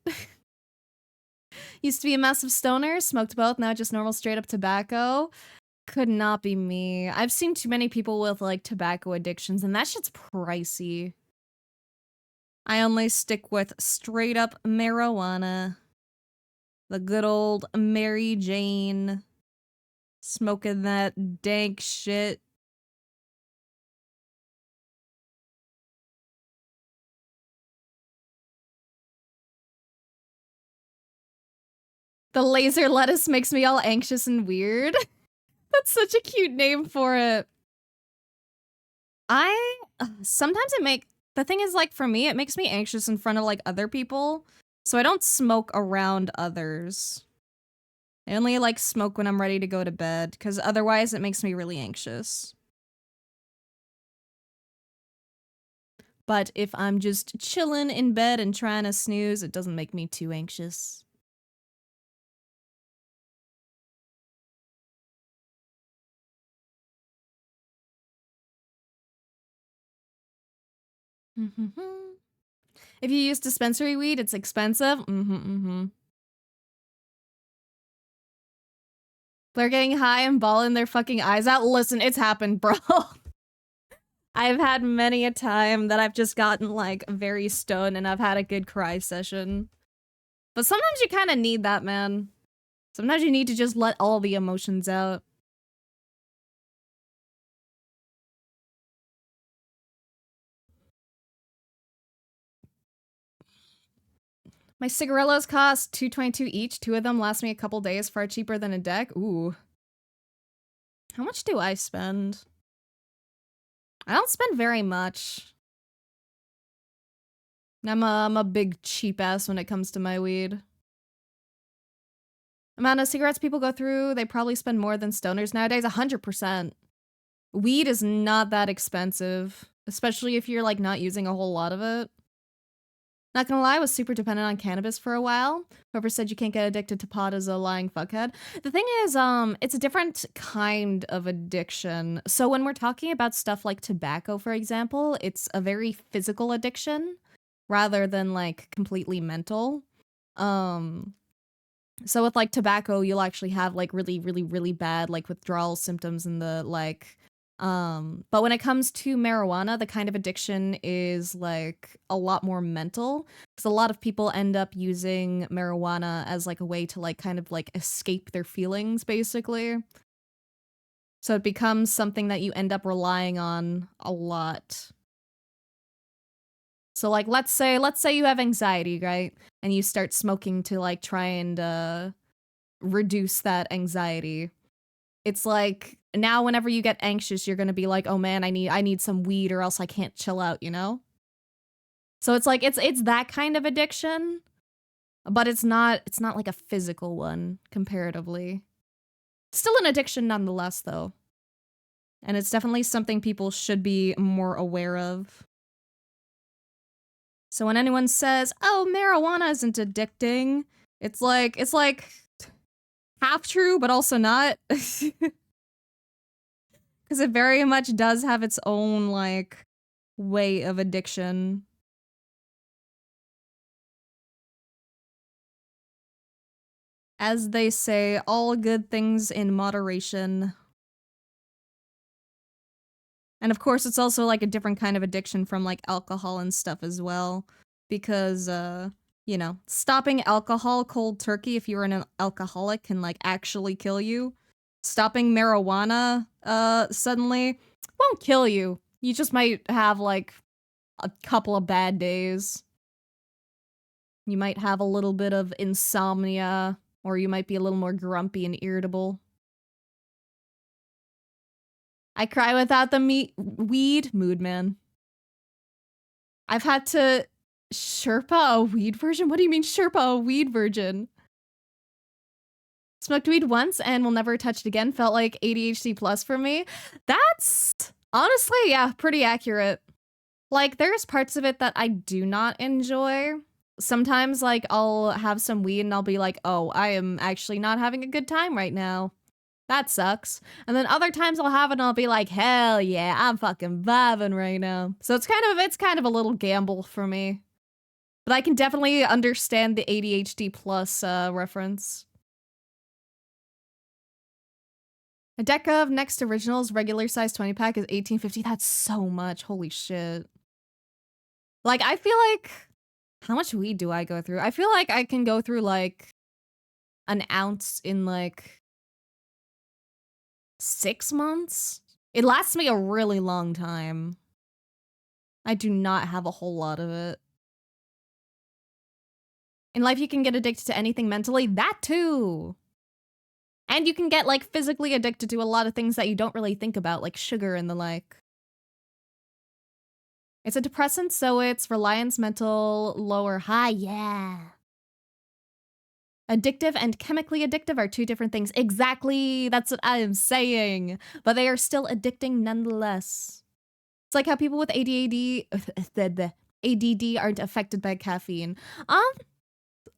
Used to be a massive stoner, smoked both, now just normal straight up tobacco. Could not be me. I've seen too many people with like tobacco addictions, and that shit's pricey. I only stick with straight up marijuana. The good old Mary Jane. Smoking that dank shit. The laser lettuce makes me all anxious and weird. That's such a cute name for it. Sometimes the thing is, like, for me, it makes me anxious in front of, like, other people. So I don't smoke around others. I only, like, smoke when I'm ready to go to bed, because otherwise it makes me really anxious. But if I'm just chilling in bed and trying to snooze, it doesn't make me too anxious. If you use dispensary weed, it's expensive. They're getting high and bawling their fucking eyes out. Listen, it's happened, bro. I've had many a time that I've just gotten, like, very stoned and I've had a good cry session. But sometimes you kind of need that, man. Sometimes you need to just let all the emotions out. My cigarillos cost $2.22 each. 2 of them last me a couple days, far cheaper than a deck. Ooh. How much do I spend? I don't spend very much. I'm a big cheap ass when it comes to my weed. Amount of cigarettes people go through, they probably spend more than stoners nowadays. 100%. Weed is not that expensive, especially if you're like not using a whole lot of it. Not gonna lie, I was super dependent on cannabis for a while. Whoever said you can't get addicted to pot is a lying fuckhead. The thing is, it's a different kind of addiction. So when we're talking about stuff like tobacco, for example, it's a very physical addiction rather than like completely mental. So with like tobacco, you'll actually have like really bad like withdrawal symptoms and the like. But when it comes to marijuana, the kind of addiction is like a lot more mental, because a lot of people end up using marijuana as like a way to like kind of like escape their feelings, basically. So it becomes something that you end up relying on a lot. So like let's say you have anxiety, right? And you start smoking to like try and reduce that anxiety. It's like now whenever you get anxious, you're going to be like, "Oh man, I need some weed or else I can't chill out," you know? So it's like it's that kind of addiction, but it's not like a physical one comparatively. Still an addiction nonetheless though. And it's definitely something people should be more aware of. So when anyone says, "Oh, marijuana isn't addicting," it's like half true, but also not. Because it very much does have its own, like, way of addiction. As they say, all good things in moderation. And of course, it's also, like, a different kind of addiction from, like, alcohol and stuff as well. Because, you know, stopping alcohol cold turkey if you're an alcoholic can, like, actually kill you. Stopping marijuana, suddenly won't kill you. You just might have, like, a couple of bad days. You might have a little bit of insomnia, or you might be a little more grumpy and irritable. I cry without the weed, mood man. I've had to Sherpa a weed version? What do you mean Sherpa a weed version? Smoked weed once and will never touch it again. Felt like ADHD plus for me. That's honestly, yeah, pretty accurate. Like, there's parts of it that I do not enjoy. Sometimes, like, I'll have some weed and I'll be like, oh, I am actually not having a good time right now. That sucks. And then other times I'll have it and I'll be like, hell yeah, I'm fucking vibing right now. So it's kind of a little gamble for me. But I can definitely understand the ADHD plus reference. A deck of Next Originals regular size 20-pack is $18.50. That's so much. Holy shit. Like, I feel like... How much weed do I go through? I feel like I can go through, like, an ounce in, like, 6 months? It lasts me a really long time. I do not have a whole lot of it. In life, you can get addicted to anything mentally. That too! And you can get, like, physically addicted to a lot of things that you don't really think about, like sugar and the like. It's a depressant, so it's reliance, mental, low or high. Yeah. Addictive and chemically addictive are two different things. Exactly, that's what I am saying. But they are still addicting nonetheless. It's like how people with ADD aren't affected by caffeine.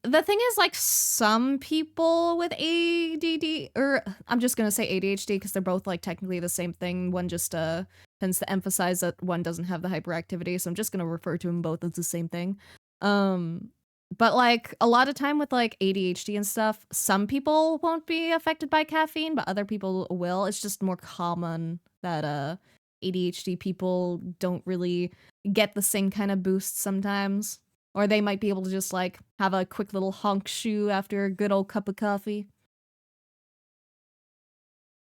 The thing is, like, some people with ADD, or I'm just gonna say ADHD because they're both, like, technically the same thing. One just, tends to emphasize that one doesn't have the hyperactivity, so I'm just gonna refer to them both as the same thing. But, like, a lot of time with, like, ADHD and stuff, some people won't be affected by caffeine, but other people will. It's just more common that, ADHD people don't really get the same kind of boost sometimes. Or they might be able to just, like, have a quick little honk shoe after a good old cup of coffee.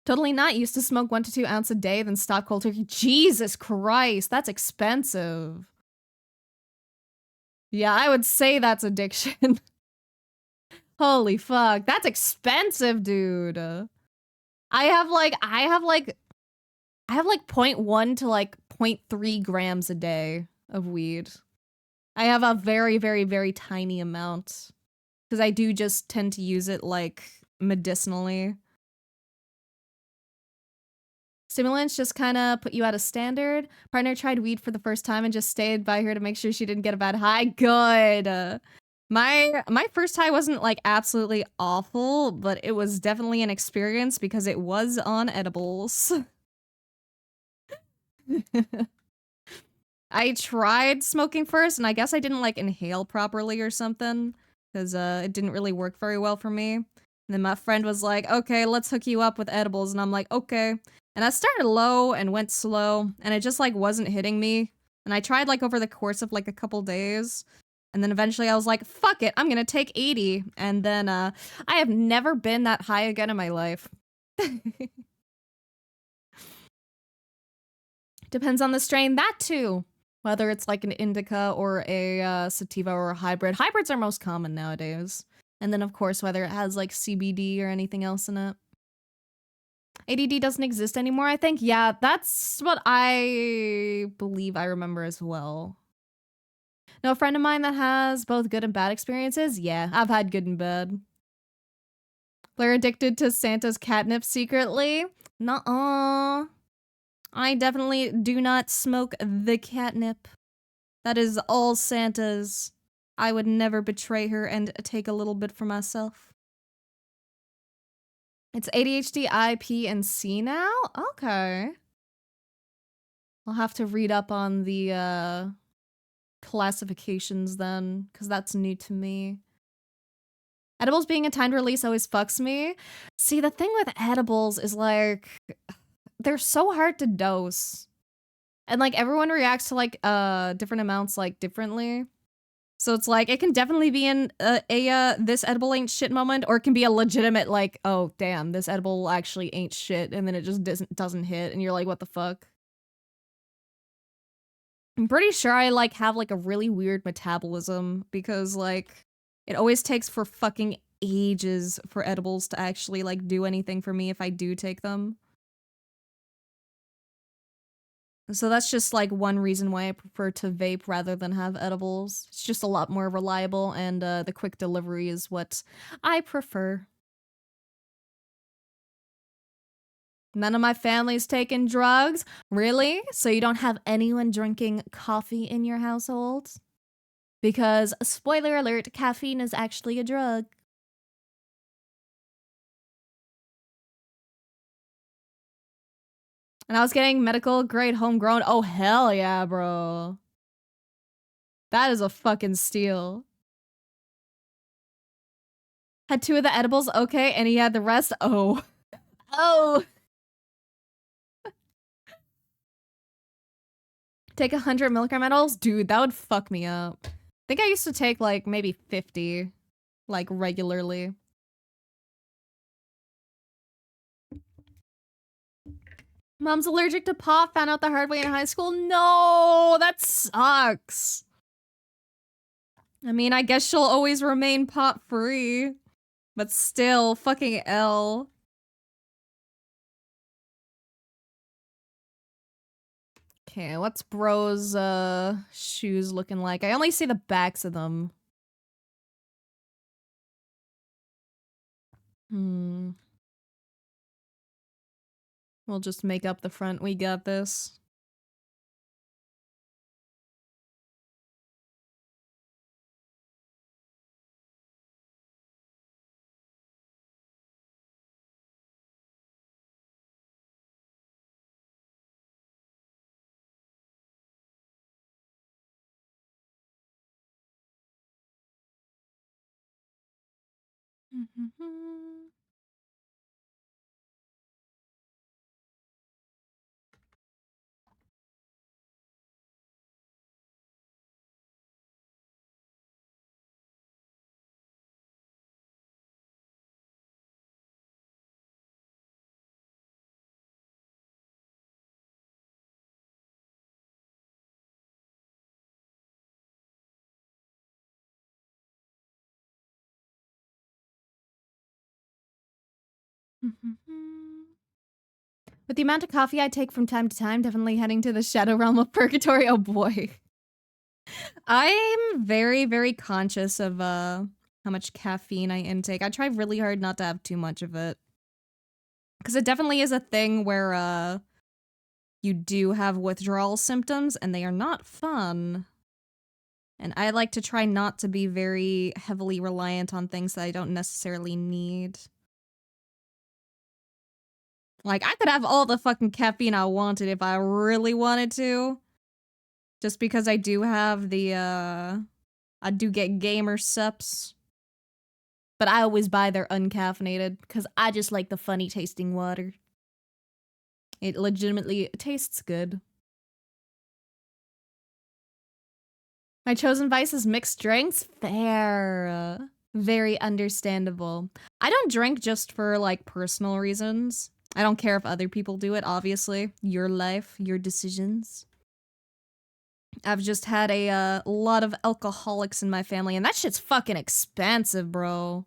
Totally not. Used to smoke 1 to 2 ounces a day, then stop cold turkey. Jesus Christ, that's expensive. Yeah, I would say that's addiction. Holy fuck, that's expensive, dude. I have like 0.1 to like 0.3 grams a day of weed. I have a very, very, very tiny amount. Because I do just tend to use it like medicinally. Stimulants just kind of put you at a standard. Partner tried weed for the first time and just stayed by her to make sure she didn't get a bad high. Good. My first high wasn't like absolutely awful, but it was definitely an experience because it was on edibles. I tried smoking first, and I guess I didn't like inhale properly or something, because it didn't really work very well for me. And then my friend was like, okay, let's hook you up with edibles, and I'm like, okay. And I started low and went slow, and it just like wasn't hitting me. And I tried like over the course of like a couple days, and then eventually I was like, fuck it, I'm gonna take 80. And then I have never been that high again in my life. Depends on the strain, that too. Whether it's like an indica or a sativa or a hybrid. Hybrids are most common nowadays. And then, of course, whether it has like CBD or anything else in it. ADD doesn't exist anymore, I think. Yeah, that's what I believe I remember as well. No, a friend of mine that has both good and bad experiences? Yeah, I've had good and bad. Blaire addicted to Santa's catnip secretly? Nuh-uh. I definitely do not smoke the catnip. That is all Santa's. I would never betray her and take a little bit for myself. It's ADHD, I, P, and C now? Okay. I'll have to read up on the classifications then, because that's new to me. Edibles being a timed release always fucks me. See, the thing with edibles is like, they're so hard to dose. And like everyone reacts to like different amounts like differently. So it's like, it can definitely be in a this edible ain't shit moment, or it can be a legitimate like, oh damn, this edible actually ain't shit, and then it just doesn't hit, and you're like, what the fuck? I'm pretty sure I like have like a really weird metabolism, because like, it always takes for fucking ages for edibles to actually like do anything for me if I do take them. So that's just like one reason why I prefer to vape rather than have edibles. It's just a lot more reliable, and the quick delivery is what I prefer. None of my family's taking drugs? Really? So you don't have anyone drinking coffee in your household? Because, spoiler alert, caffeine is actually a drug. And I was getting medical grade homegrown. Oh, hell yeah, bro. That is a fucking steal. Had 2 of the edibles, okay, and he had the rest. Oh. Oh. Take 100 milligram edibles? Dude, that would fuck me up. I think I used to take like maybe 50, like regularly. Mom's allergic to pot, found out the hard way in high school. No, that sucks. I mean, I guess she'll always remain pot free, but still, fucking L. Okay, what's bro's shoes looking like? I only see the backs of them. We'll just make up the front. We got this. With the amount of coffee I take from time to time, definitely heading to the shadow realm of purgatory. Oh boy. I'm very, very conscious of how much caffeine I intake. I try really hard not to have too much of it. Because it definitely is a thing where you do have withdrawal symptoms and they are not fun. And I like to try not to be very heavily reliant on things that I don't necessarily need. Like, I could have all the fucking caffeine I wanted if I really wanted to. Just because I do have the, I do get gamer sups. But I always buy their uncaffeinated, because I just like the funny tasting water. It legitimately tastes good. My chosen vice is mixed drinks? Fair. Very understandable. I don't drink just for, like, personal reasons. I don't care if other people do it, obviously. Your life, your decisions. I've just had a lot of alcoholics in my family, and that shit's fucking expensive, bro.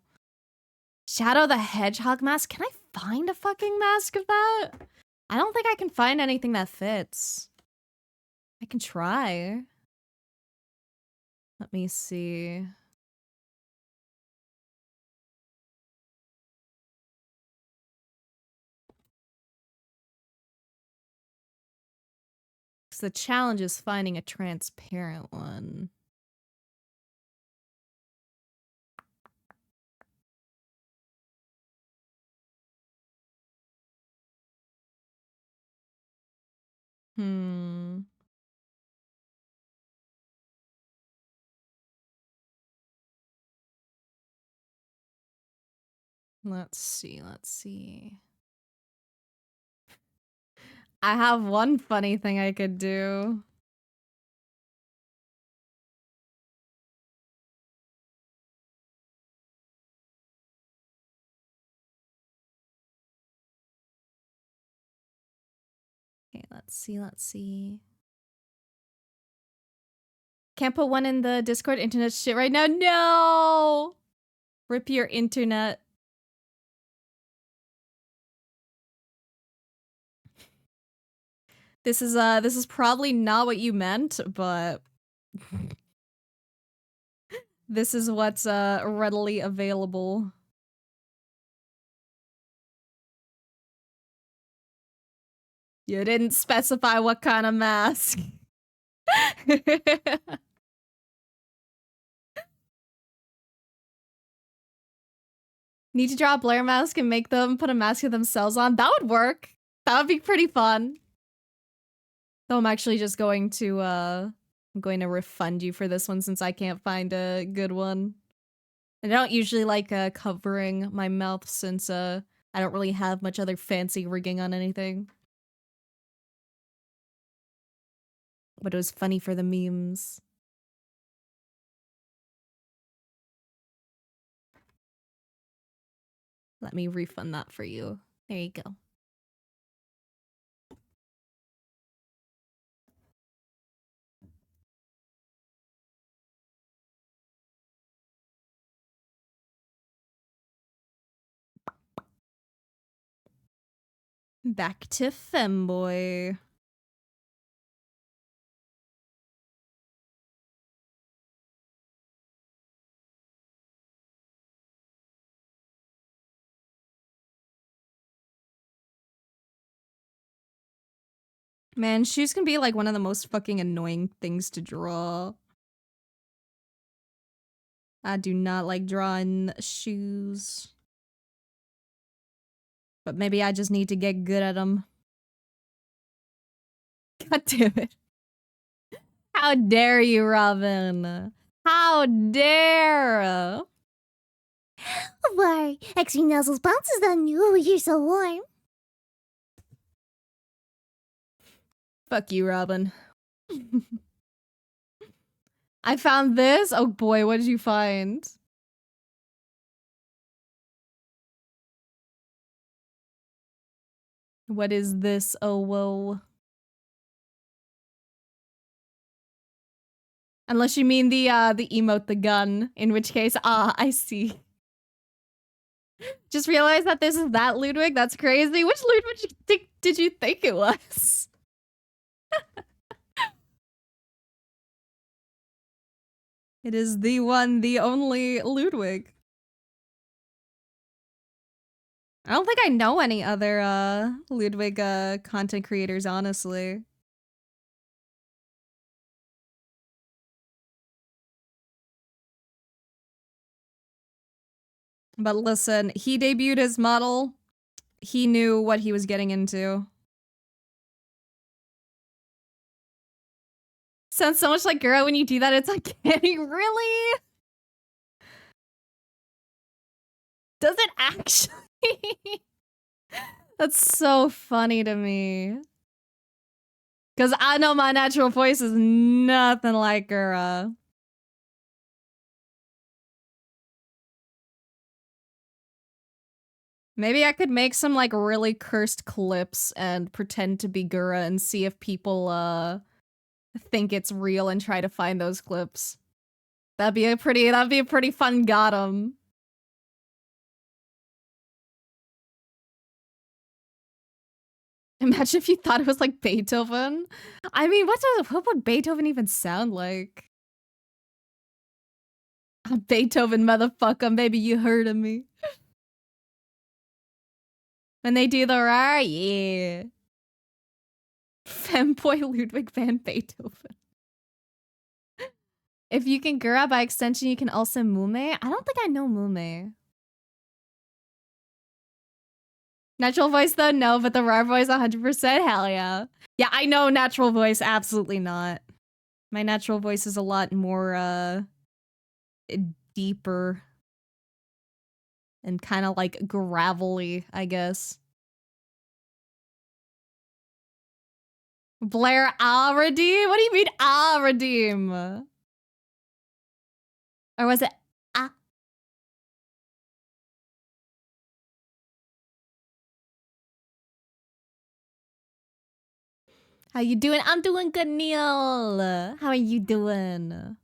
Shadow the Hedgehog mask? Can I find a fucking mask of that? I don't think I can find anything that fits. I can try. Let me see. Because the challenge is finding a transparent one. Let's see. I have one funny thing I could do. Okay, let's see. Can't put one in the Discord internet shit right now. No! Rip your internet. This is probably not what you meant, but this is what's readily available. You didn't specify what kind of mask. Need to draw a Blaire mask and make them put a mask of themselves on? That would work. That would be pretty fun. Though I'm actually just going to, I'm going to refund you for this one since I can't find a good one. I don't usually like covering my mouth since I don't really have much other fancy rigging on anything. But it was funny for the memes. Let me refund that for you. There you go. Back to Femboy. Man, shoes can be like one of the most fucking annoying things to draw. I do not like drawing shoes. But maybe I just need to get good at them. God damn it. How dare you, Robin? How dare! Why, extra nozzles bounces on you. Oh, you're so warm. Fuck you, Robin. I found this? Oh boy, what did you find? What is this? Oh, whoa. Unless you mean the emote, the gun, in which case, I see. Just realized that this is that Ludwig. That's crazy. Which Ludwig did you think it was? It is the one, the only Ludwig. I don't think I know any other Ludwig content creators, honestly. But listen, he debuted his model. He knew what he was getting into. Sounds so much like Gura when you do that. It's like, really? Does it actually? That's so funny to me. Because I know my natural voice is nothing like Gura. Maybe I could make some like really cursed clips and pretend to be Gura and see if people think it's real and try to find those clips. That'd be a pretty fun got 'em. Imagine if you thought it was like Beethoven. I mean, what would Beethoven even sound like? Beethoven, motherfucker, maybe you heard of me. When they do the rar, yeah. Femboy Ludwig van Beethoven. If you can Gura by extension, you can also Mume. I don't think I know Mume. Natural voice though, no, but the rar voice 100%, hell yeah. Yeah, I know natural voice, absolutely not. My natural voice is a lot more deeper and kind of like gravelly, I guess. Blaire Ahgren? What do you mean Ahgren? Or was it ah? How you doing? I'm doing good, Neil. How are you doing?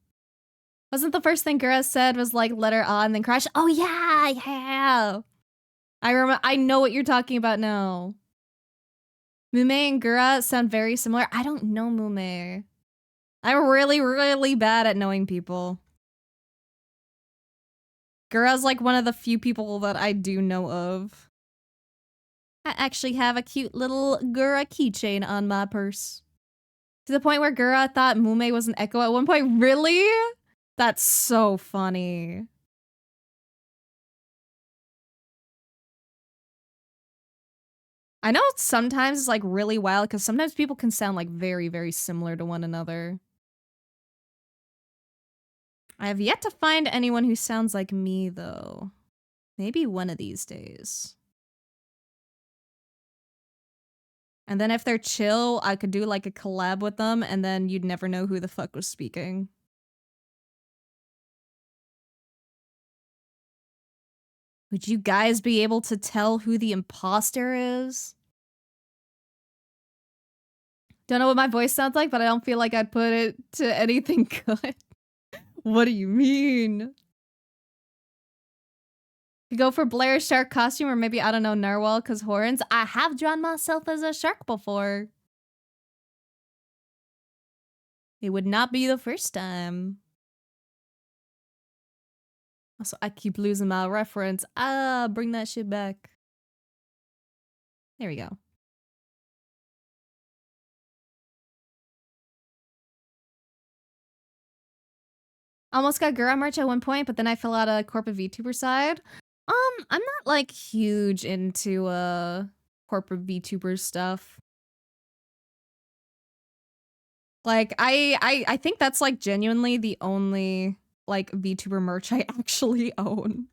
Wasn't the first thing Gura said was like letter A and then crash? Oh yeah, yeah. I know what you're talking about now. Mume and Gura sound very similar. I don't know Mume. I'm really, really bad at knowing people. Gura's like one of the few people that I do know of. I actually have a cute little Gura keychain on my purse. To the point where Gura thought Mume was an echo at one point. Really? That's so funny. I know sometimes it's like really wild because sometimes people can sound like very, very similar to one another. I have yet to find anyone who sounds like me though. Maybe one of these days. And then if they're chill, I could do like a collab with them and then you'd never know who the fuck was speaking. Would you guys be able to tell who the imposter is? Don't know what my voice sounds like, but I don't feel like I'd put it to anything good. What do you mean? You go for Blaire's shark costume or maybe, I don't know, narwhal because horns. I have drawn myself as a shark before. It would not be the first time. Also, I keep losing my reference. Bring that shit back. There we go. Almost got Gura merch at one point, but then I fell out of corporate VTuber side. I'm not like huge into corporate VTuber stuff. Like I think that's like genuinely the only like VTuber merch I actually own.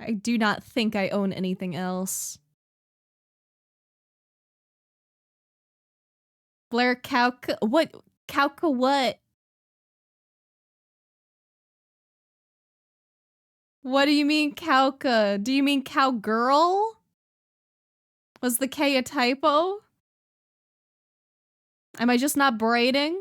I do not think I own anything else. Blaire Kauka, what? Kauka what? What do you mean Kauka? Do you mean cowgirl? Was the K a typo? Am I just not braiding?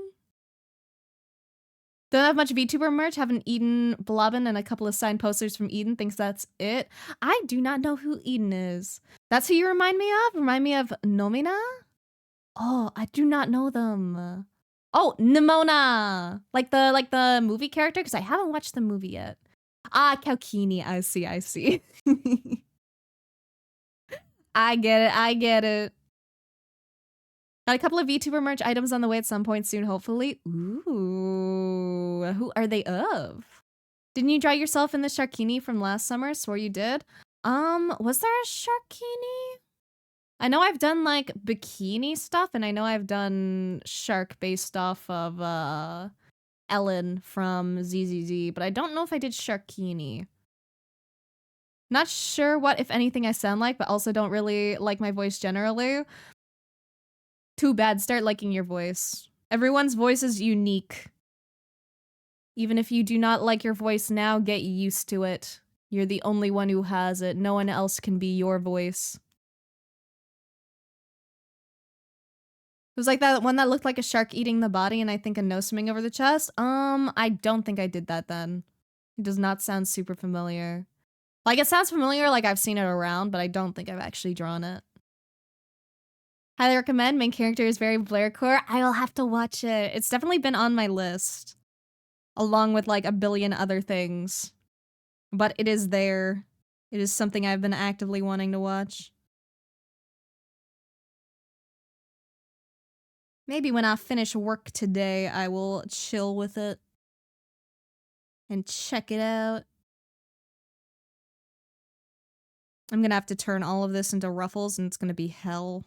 Don't have much VTuber merch. Haven't Eden Blobbin and a couple of signed posters from Eden. Thinks that's it. I do not know who Eden is. That's who you remind me of? Remind me of Nomina? Oh, I do not know them. Oh, Nimona! Like the movie character? Because I haven't watched the movie yet. Ah, Kaukini. I see. I get it. Got a couple of VTuber merch items on the way at some point soon, hopefully. Ooh, who are they of? Didn't you dry yourself in the Sharkini from last summer? Swore you did. Was there a Sharkini? I know I've done like bikini stuff, and I know I've done shark based off of Ellen from ZZZ, but I don't know if I did Sharkini. Not sure what, if anything, I sound like, but also don't really like my voice generally. Too bad, start liking your voice. Everyone's voice is unique. Even if you do not like your voice now, get used to it. You're the only one who has it. No one else can be your voice. It was like that one that looked like a shark eating the body and I think a nose swimming over the chest. I don't think I did that then. It does not sound super familiar. Like, it sounds familiar, like I've seen it around, but I don't think I've actually drawn it. Highly recommend. Main character is very Blaire core. I'll have to watch it. It's definitely been on my list. Along with like a billion other things. But it is there. It is something I've been actively wanting to watch. Maybe when I finish work today, I will chill with it. And check it out. I'm gonna have to turn all of this into ruffles and it's gonna be hell.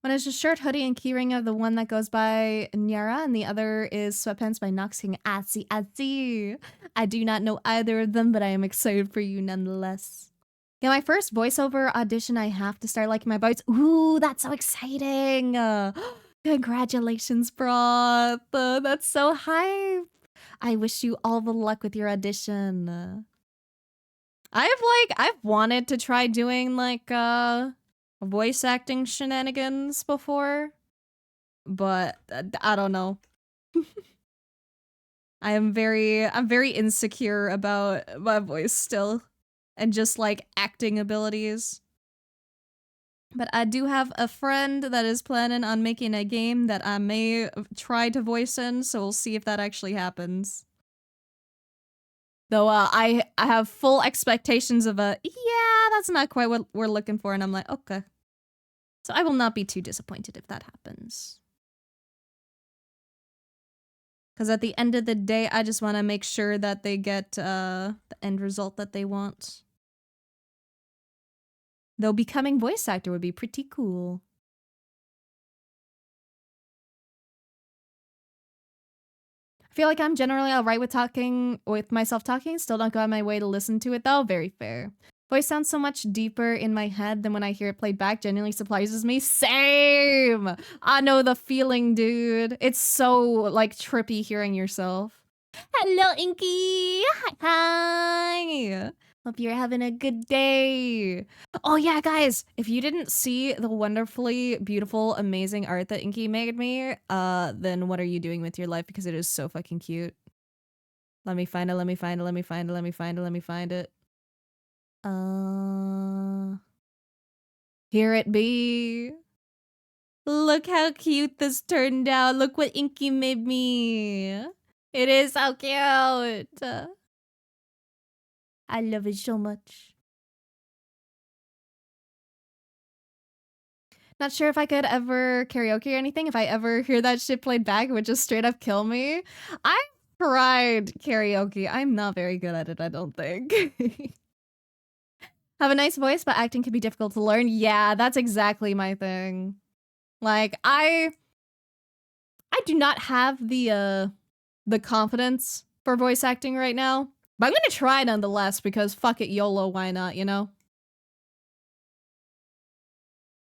One is a shirt, hoodie, and keyring of the one that goes by Nyara, and the other is sweatpants by Noxing Atsi Atsi. I do not know either of them, but I am excited for you nonetheless. Yeah, my first voiceover audition, I have to start liking my voice. Ooh, that's so exciting! Congratulations, Broth. That's so hype. I wish you all the luck with your audition. I've wanted to try doing like voice acting shenanigans before, but I don't know. I'm very insecure about my voice still and just like acting abilities. But I do have a friend that is planning on making a game that I may try to voice in, so we'll see if that actually happens. Though I have full expectations of yeah, that's not quite what we're looking for, and I'm like, okay. So I will not be too disappointed if that happens. Because at the end of the day, I just want to make sure that they get the end result that they want. Though becoming voice actor would be pretty cool. I feel like I'm generally alright with myself talking. Still don't go out of my way to listen to it though. Very fair. Voice sounds so much deeper in my head than when I hear it played back. Genuinely surprises me. Same! I know the feeling, dude. It's so, like, trippy hearing yourself. Hello, Inky! Hi! Hope you're having a good day. Oh yeah, guys, if you didn't see the wonderfully beautiful, amazing art that Inky made me, then what are you doing with your life? Because it is so fucking cute. Let me find it, let me find it, let me find it, let me find it, let me find it. Here it be. Look how cute this turned out. Look what Inky made me. It is so cute. I love it so much. Not sure if I could ever karaoke or anything. If I ever hear that shit played back, it would just straight up kill me. I've tried karaoke. I'm not very good at it, I don't think. Have a nice voice, but acting can be difficult to learn. Yeah, that's exactly my thing. Like, I do not have the confidence for voice acting right now. But I'm gonna try nonetheless, because fuck it, YOLO, why not, you know?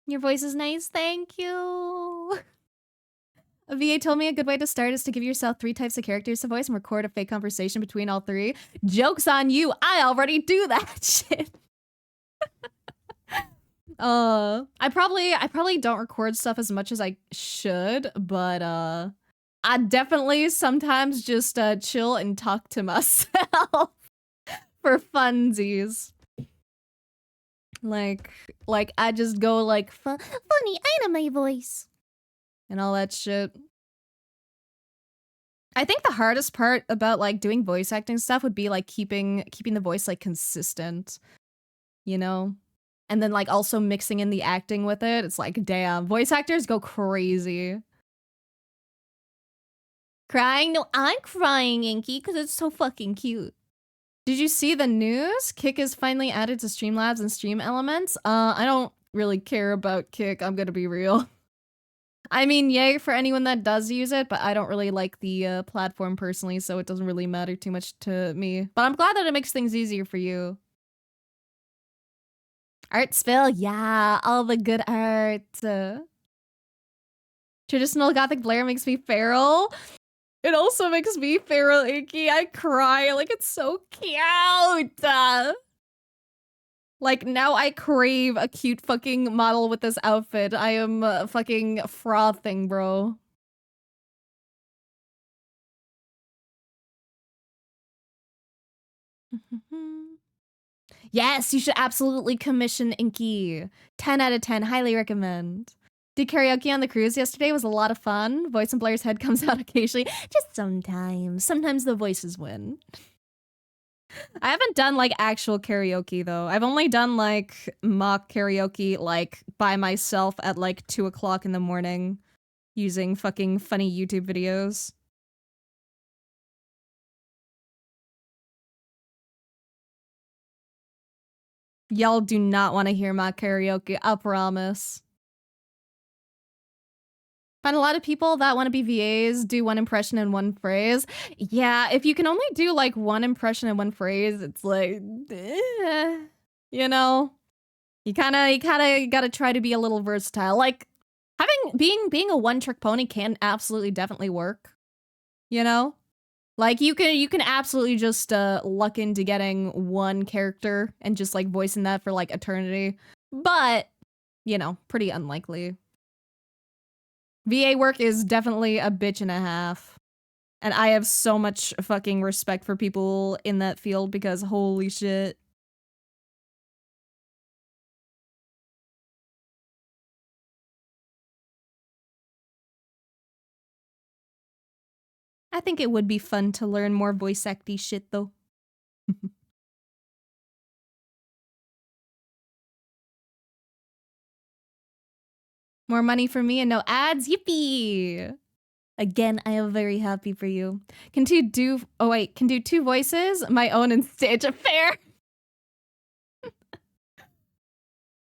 Your voice is nice. Thank you. A VA told me a good way to start is to give yourself 3 types of characters to voice and record a fake conversation between all 3. Joke's on you. I already do that shit. I probably don't record stuff as much as I should, but I definitely sometimes just chill and talk to myself for funsies. Like I just go like funny, I know my voice and all that shit. I think the hardest part about like doing voice acting stuff would be like keeping the voice like consistent, you know? And then like also mixing in the acting with it. It's like, damn, voice actors go crazy. Crying? No, I'm crying, Inky, because it's so fucking cute. Did you see the news? Kick is finally added to Streamlabs and Stream Elements. I don't really care about Kick, I'm gonna be real. I mean, yay for anyone that does use it, but I don't really like the platform personally, so it doesn't really matter too much to me. But I'm glad that it makes things easier for you. Art spill, yeah, all the good art. Traditional Gothic Blaire makes me feral. It also makes me feral, Inky. I cry, like it's so cute. Like now I crave a cute fucking model with this outfit. I am fucking frothing, bro. Yes, you should absolutely commission Inky. 10 out of 10, highly recommend. Did karaoke on the cruise yesterday, was a lot of fun. Voice in Blaire's head comes out occasionally. Just sometimes. Sometimes the voices win. I haven't done like actual karaoke though. I've only done like mock karaoke like by myself at like 2 o'clock in the morning using fucking funny YouTube videos. Y'all do not want to hear mock karaoke, I promise. Find a lot of people that want to be VAs do 1 impression and 1 phrase. Yeah, if you can only do like 1 impression and 1 phrase, it's like, you know, you kind of gotta try to be a little versatile. Like being a 1-trick pony can absolutely definitely work, you know? Like you can absolutely just luck into getting 1 character and just like voicing that for like eternity. But, you know, pretty unlikely. VA work is definitely a bitch and a half. And I have so much fucking respect for people in that field because holy shit. I think it would be fun to learn more voice acty shit though. More money for me and no ads, yippee! Again, I am very happy for you. Can do 2 voices? My own and stage affair.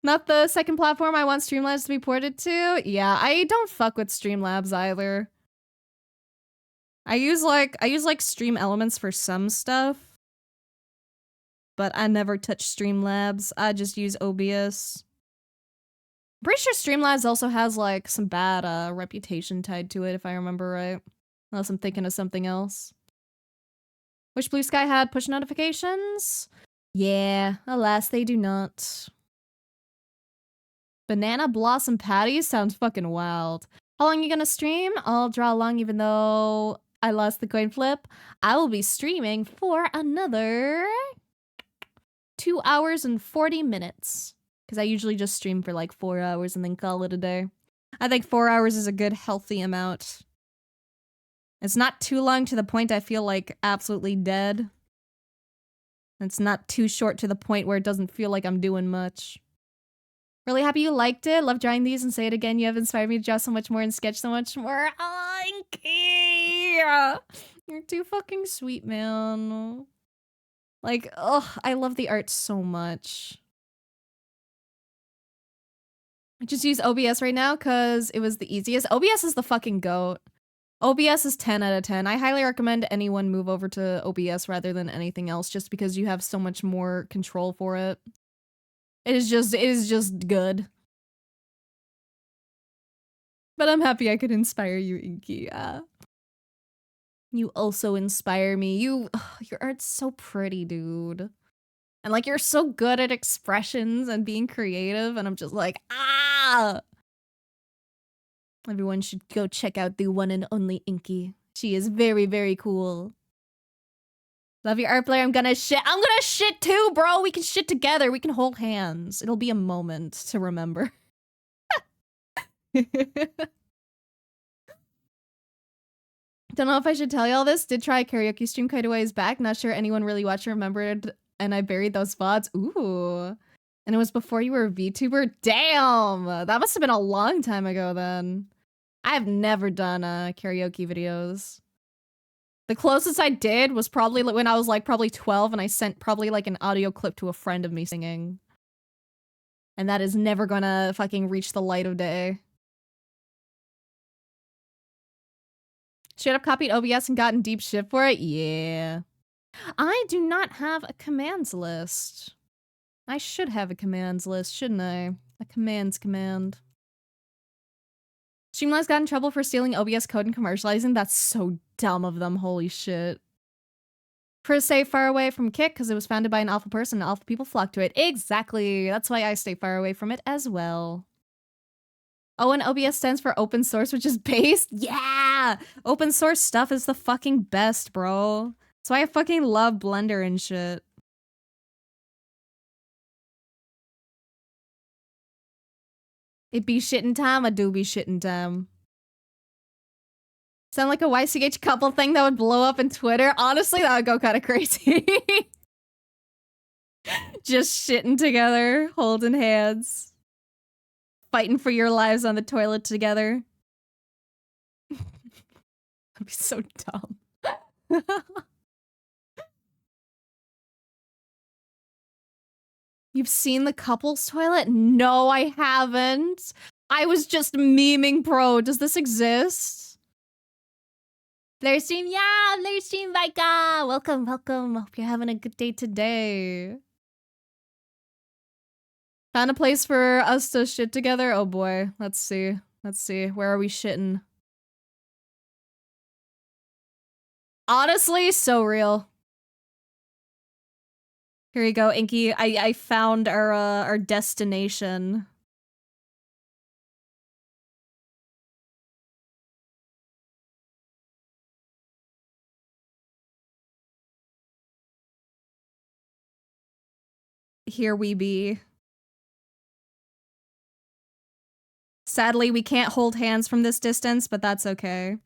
Not the second platform I want Streamlabs to be ported to? Yeah, I don't fuck with Streamlabs either. I use like Stream Elements for some stuff. But I never touch Streamlabs. I just use OBS. I'm pretty sure Streamlabs also has like some bad reputation tied to it if I remember right. Unless I'm thinking of something else. Wish Blue Sky had push notifications? Yeah, alas they do not. Banana Blossom Patties sounds fucking wild. How long are you gonna stream? I'll draw along even though I lost the coin flip. I will be streaming for another 2 hours and 40 minutes. Because I usually just stream for like 4 hours and then call it a day. I think 4 hours is a good healthy amount. It's not too long to the point I feel like absolutely dead. It's not too short to the point where it doesn't feel like I'm doing much. Really happy you liked it. Love drawing these and say it again. You have inspired me to draw so much more and sketch so much more. Oh, Inky! You're too fucking sweet, man. Like, ugh, I love the art so much. I just use OBS right now because it was the easiest. OBS is the fucking GOAT. OBS is 10 out of 10. I highly recommend anyone move over to OBS rather than anything else just because you have so much more control for it. It is just good. But I'm happy I could inspire you, Inky. You also inspire me. Your art's so pretty, dude. And like, you're so good at expressions and being creative, and I'm just like, ah! Everyone should go check out the one and only Inky. She is very, very cool. Love your art, Blaire. I'm gonna shit too, bro. We can shit together. We can hold hands. It'll be a moment to remember. Don't know if I should tell you all this. Did try a karaoke stream quite a ways back. Not sure anyone really watched or remembered. And I buried those VODs. Ooh. And it was before you were a VTuber? Damn! That must have been a long time ago then. I have never done karaoke videos. The closest I did was probably when I was like probably 12 and I sent probably like an audio clip to a friend of me singing. And that is never gonna fucking reach the light of day. Straight up copied OBS and gotten deep shit for it? Yeah. I do not have a commands list. I should have a commands list, shouldn't I? A commands command. Streamlabs got in trouble for stealing OBS code and commercializing. That's so dumb of them, holy shit. Chris stay far away from Kick because it was founded by an awful person and awful people flock to it. Exactly. That's why I stay far away from it as well. Oh, and OBS stands for open source, which is based? Yeah! Open source stuff is the fucking best, bro. That's why I fucking love Blender and shit. It be shitting time, I do be shitting time. Sound like a YCH couple thing that would blow up in Twitter? Honestly, that would go kind of crazy. Just shitting together, holding hands. Fighting for your lives on the toilet together. That'd be so dumb. You've seen the couple's toilet? No, I haven't. I was just memeing, bro. Does this exist? Blaire stream, yeah, Blaire stream, Vika. Welcome, welcome. Hope you're having a good day today. Found a place for us to shit together? Oh boy, let's see. Let's see, where are we shitting? Honestly, so real. Here you go, Inky. I found our destination. Here we be. Sadly, we can't hold hands from this distance, but that's okay.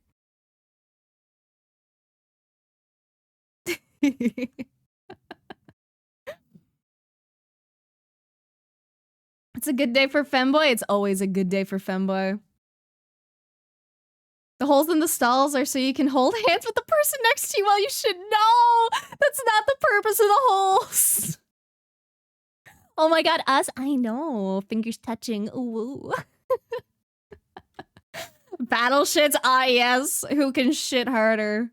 It's a good day for Femboy. It's always a good day for Femboy. The holes in the stalls are so you can hold hands with the person next to you while you should know. That's not the purpose of the holes. Oh my god, us? I know. Fingers touching. Ooh. Battle shits? Ah, yes. Who can shit harder?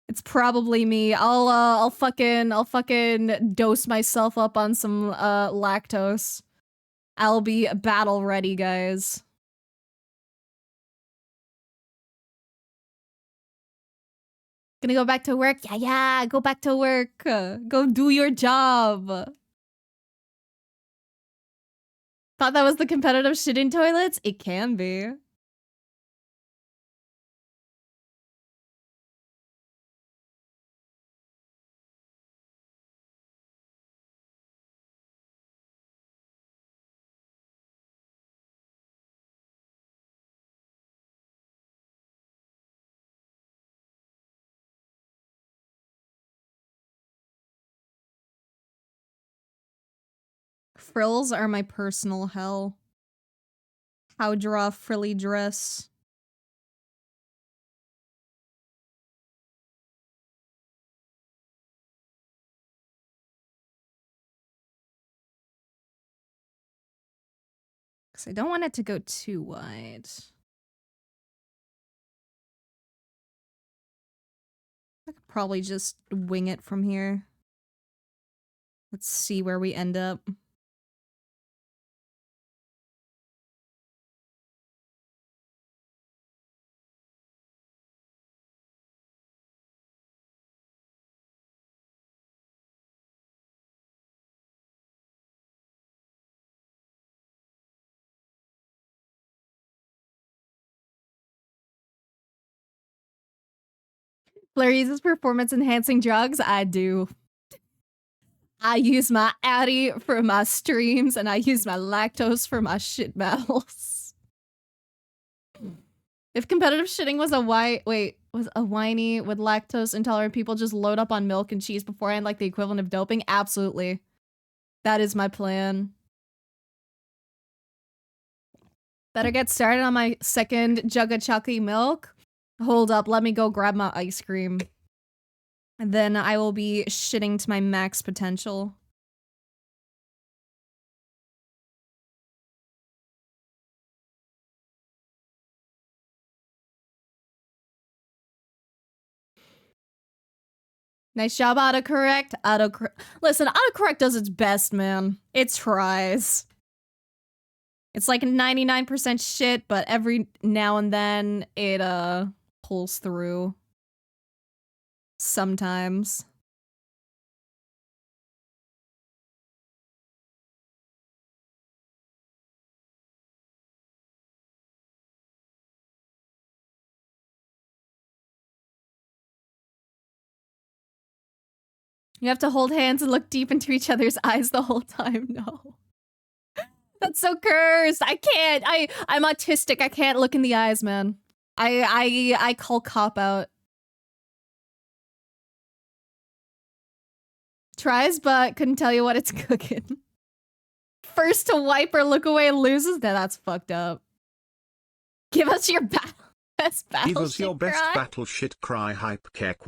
It's probably me. I'll fucking dose myself up on some lactose. I'll be battle ready, guys. Gonna go back to work? Yeah, go back to work. Go do your job. Thought that was the competitive shitting toilets? It can be. Frills are my personal hell. How draw frilly dress. Because I don't want it to go too wide. I could probably just wing it from here. Let's see where we end up. Blaire uses performance-enhancing drugs? I do. I use my Addy for my streams, and I use my lactose for my shit battles. If competitive shitting was was a whiny with lactose intolerant people just load up on milk and cheese beforehand like the equivalent of doping? Absolutely. That is my plan. Better get started on my second jug of chalky milk. Hold up, let me go grab my ice cream. And then I will be shitting to my max potential. Nice job, autocorrect. Listen, autocorrect does its best, man. It tries. It's like 99% shit, but every now and then it pulls through. Sometimes. You have to hold hands and look deep into each other's eyes the whole time. No. That's so cursed. I can't. I'm autistic. I can't look in the eyes, man. I call cop out. Tries, but couldn't tell you what it's cooking. First to wipe or look away loses? No, that's fucked up. Give us your best battle Give us shit your best cry. battle shit cry hype kek.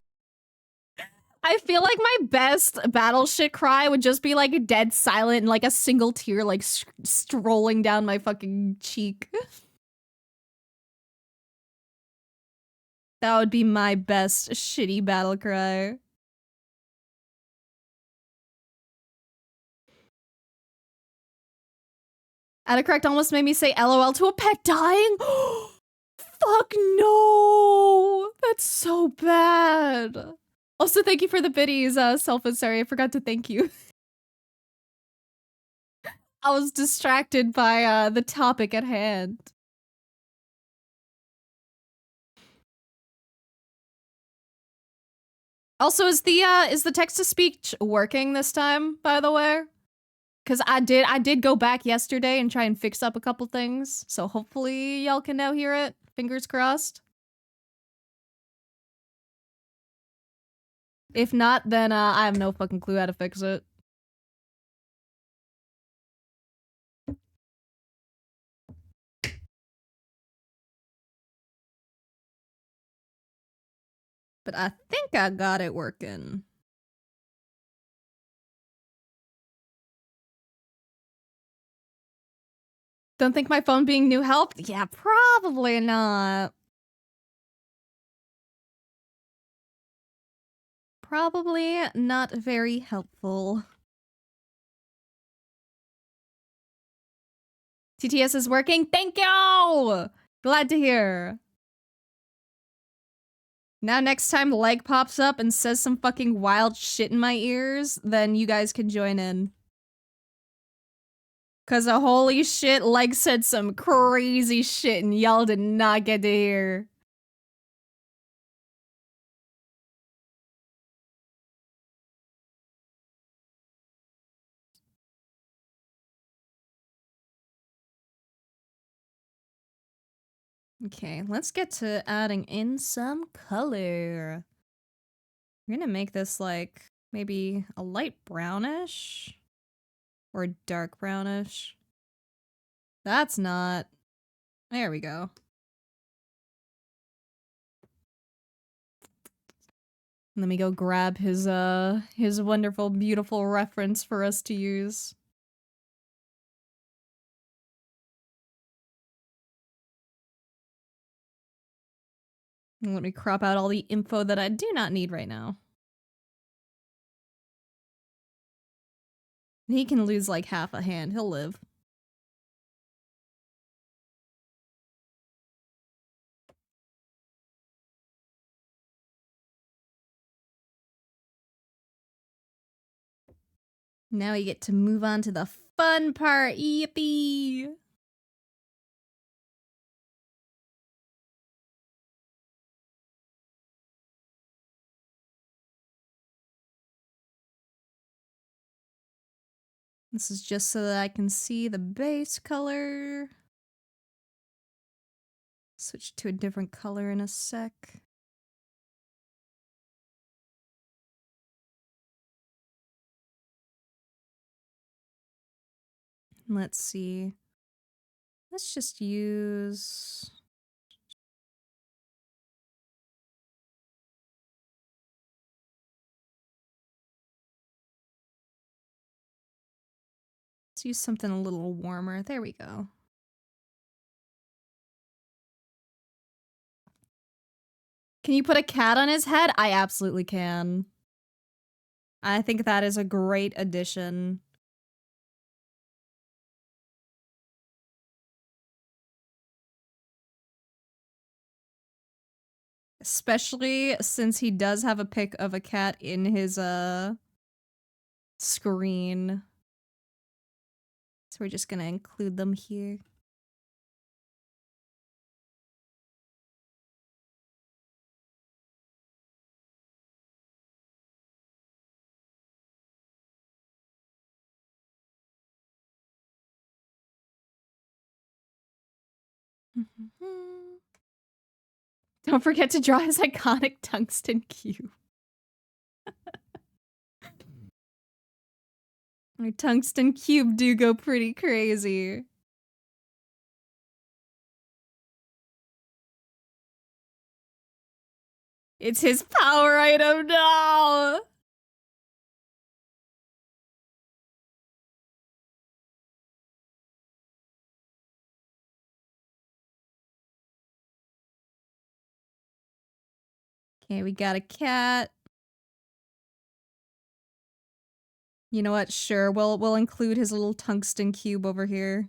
I feel like my best battle shit cry would just be like dead silent and like a single tear like strolling down my fucking cheek. That would be my best shitty battle cry. Autocorrect almost made me say LOL to a pet dying. Fuck no! That's so bad. Also, thank you for the biddies, Selfa. Sorry, I forgot to thank you. I was distracted by the topic at hand. Also, is the text-to-speech working this time, by the way? Because I did go back yesterday and try and fix up a couple things, so hopefully y'all can now hear it. Fingers crossed. If not, then I have no fucking clue how to fix it. But I think I got it working. Don't think my phone being new helped? Yeah, probably not. Probably not very helpful. TTS is working? Thank you! Glad to hear. Now next time Leg pops up and says some fucking wild shit in my ears, then you guys can join in. Cause holy shit, Leg said some crazy shit and y'all did not get to hear. Okay, let's get to adding in some color. We're gonna make this like maybe a light brownish or dark brownish. That's not. There we go. Let me go grab his wonderful, beautiful reference for us to use. And let me crop out all the info that I do not need right now. He can lose like half a hand. He'll live. Now we get to move on to the fun part. Yippee! This is just so that I can see the base color. Switch to a different color in a sec. Let's see. Let's just use... Let's use something a little warmer. There we go. Can you put a cat on his head? I absolutely can. I think that is a great addition. Especially since he does have a pic of a cat in his screen. So we're just gonna include them here. Don't forget to draw his iconic tungsten cube. My tungsten cube do go pretty crazy. It's his power item now! Okay, we got a cat. You know what? Sure, we'll include his little tungsten cube over here.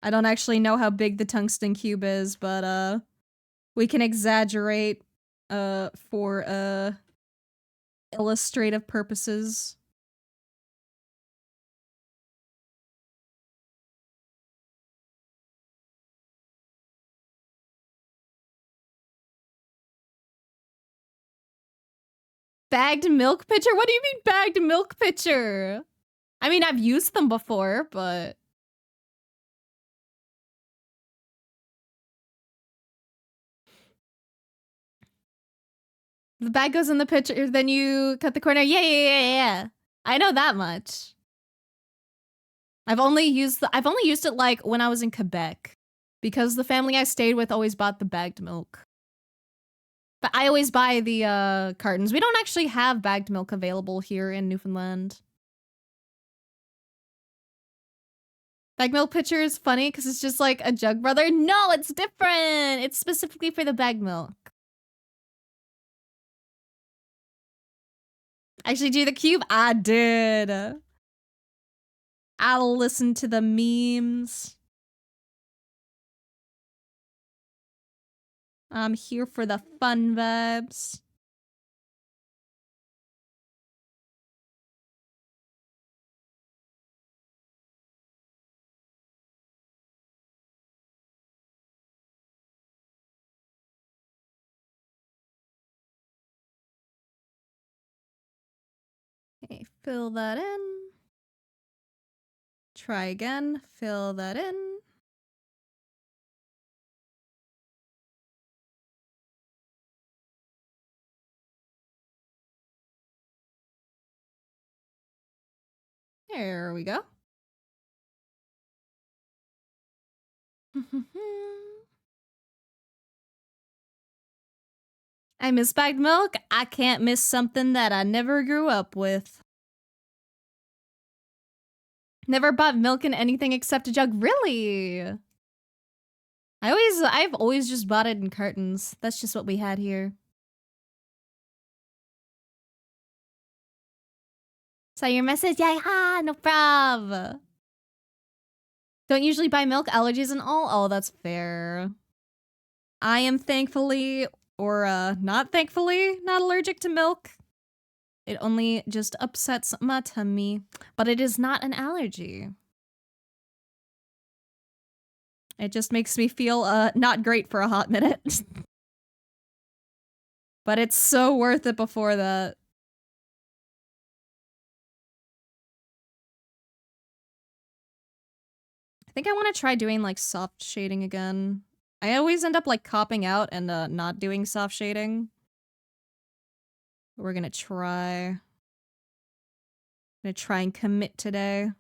I don't actually know how big the tungsten cube is, but we can exaggerate for illustrative purposes. Bagged milk pitcher? What do you mean bagged milk pitcher? I mean, I've used them before, but... The bag goes in the pitcher, then you cut the corner. Yeah. I know that much. I've only used it like when I was in Quebec, because the family I stayed with always bought the bagged milk. But I always buy the cartons. We don't actually have bagged milk available here in Newfoundland. Bagged milk pitcher is funny because it's just like a jug brother. No, it's different. It's specifically for the bagged milk. Actually do the cube? I did. I'll listen to the memes. I'm here for the fun vibes. Okay, fill that in. Try again, fill that in. There we go. I miss bagged milk. I can't miss something that I never grew up with. Never bought milk in anything except a jug. Really? I've always just bought it in cartons. That's just what we had here. Saw your message? Yeah, no prob. Don't usually buy milk, allergies and all? Oh, that's fair. I am thankfully, or not thankfully, not allergic to milk. It only just upsets my tummy, but it is not an allergy. It just makes me feel not great for a hot minute. But it's so worth it before that. I think I want to try doing like soft shading again. I always end up like copping out and not doing soft shading. We're gonna try. Gonna try and commit today.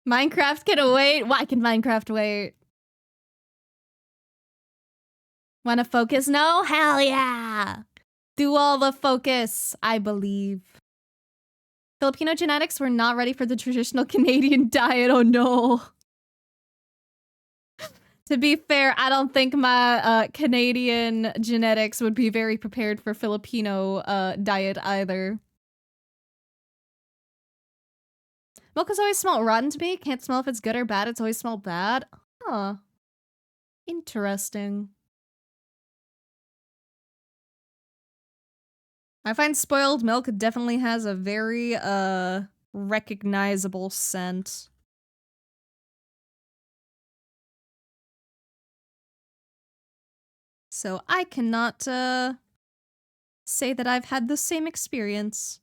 Minecraft can wait. Why can Minecraft wait? Wanna focus? No? Hell yeah! Do all the focus, I believe. Filipino genetics were not ready for the traditional Canadian diet. Oh no. To be fair, I don't think my Canadian genetics would be very prepared for Filipino diet either. Milk has always smelled rotten to me. Can't smell if it's good or bad. It's always smelled bad. Huh. Interesting. I find spoiled milk definitely has a very recognizable scent. So I cannot say that I've had the same experience.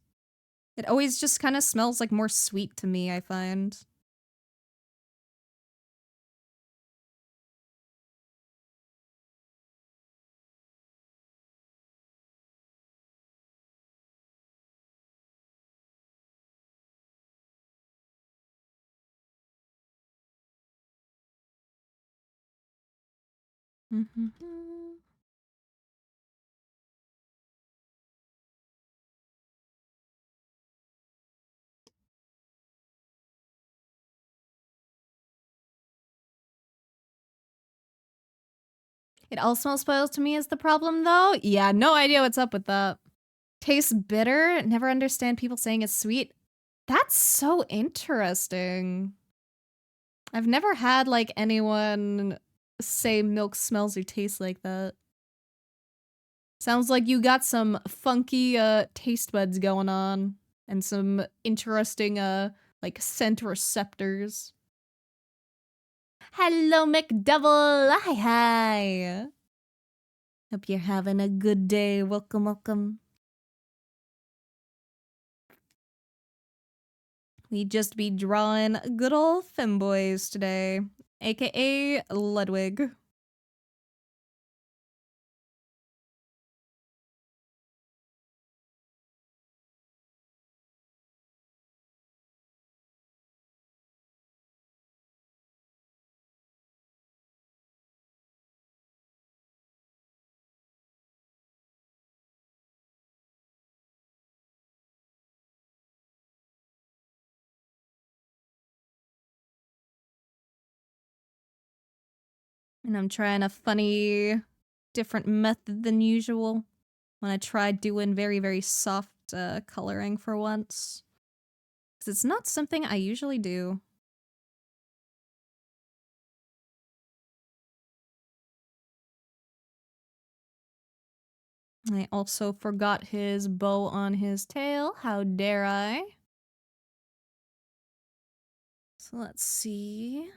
It always just kind of smells like more sweet to me, I find. It all smells spoiled to me is the problem, though? Yeah, no idea what's up with that. Tastes bitter. Never understand people saying it's sweet. That's so interesting. I've never had, like, anyone say milk smells or tastes like that. Sounds like you got some funky, taste buds going on. And some interesting, like, scent receptors. Hello, McDouble! Hi, hi! Hope you're having a good day. Welcome, welcome. We just be drawing good old femboys today, aka Ludwig. And I'm trying a funny, different method than usual. When I tried doing very, very soft coloring for once. Because it's not something I usually do. I also forgot his bow on his tail. How dare I? So let's see.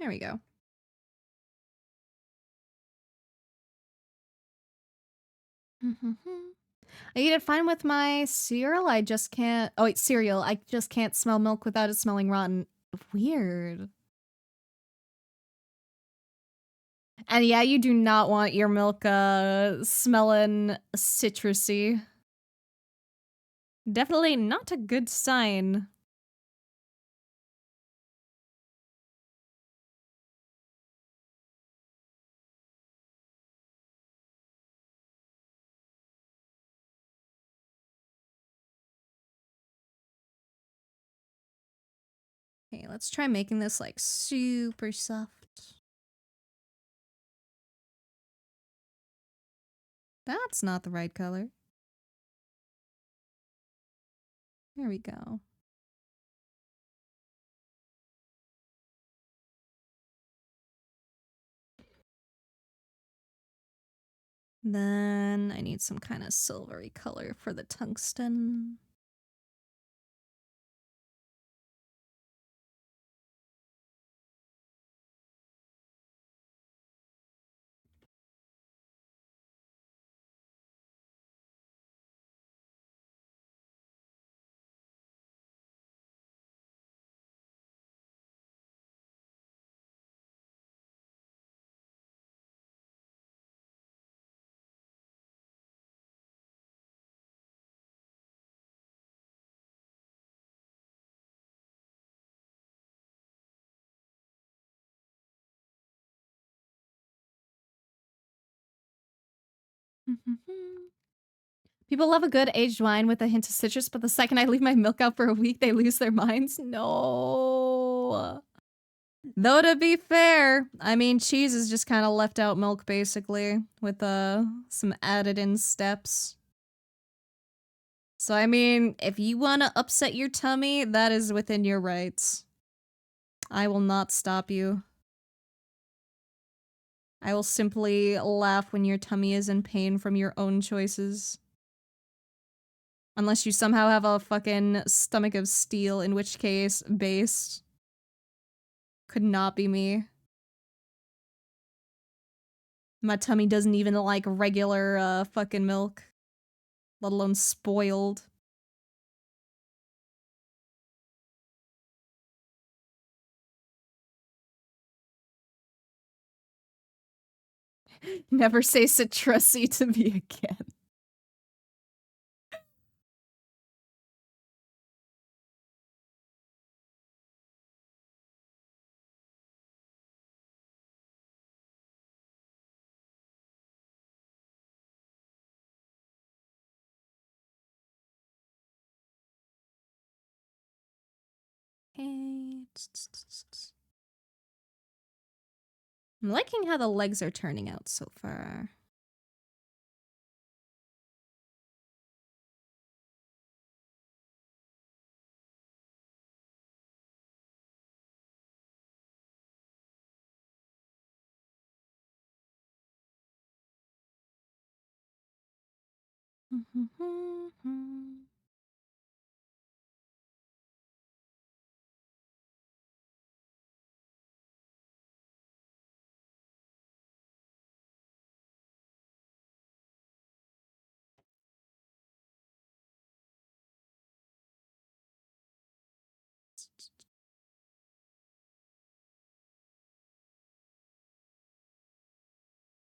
There we go. I eat it fine with my cereal. I just can't. Oh, wait, cereal. I just can't smell milk without it smelling rotten. Weird. And yeah, you do not want your milk smelling citrusy. Definitely not a good sign. let's try making this like super soft. That's not the right color. There we go. Then I need some kind of silvery color for the tungsten. People love a good aged wine with a hint of citrus, but the second I leave my milk out for a week, they lose their minds. No. Though to be fair, I mean, cheese is just kind of left out milk basically with some added in steps. So I mean, if you want to upset your tummy, that is within your rights. I will not stop you. I will simply laugh when your tummy is in pain from your own choices. Unless you somehow have a fucking stomach of steel, in which case, based. Could not be me. My tummy doesn't even like regular, fucking milk. Let alone spoiled. Never say citrusy to me again. Okay. I'm liking how the legs are turning out so far.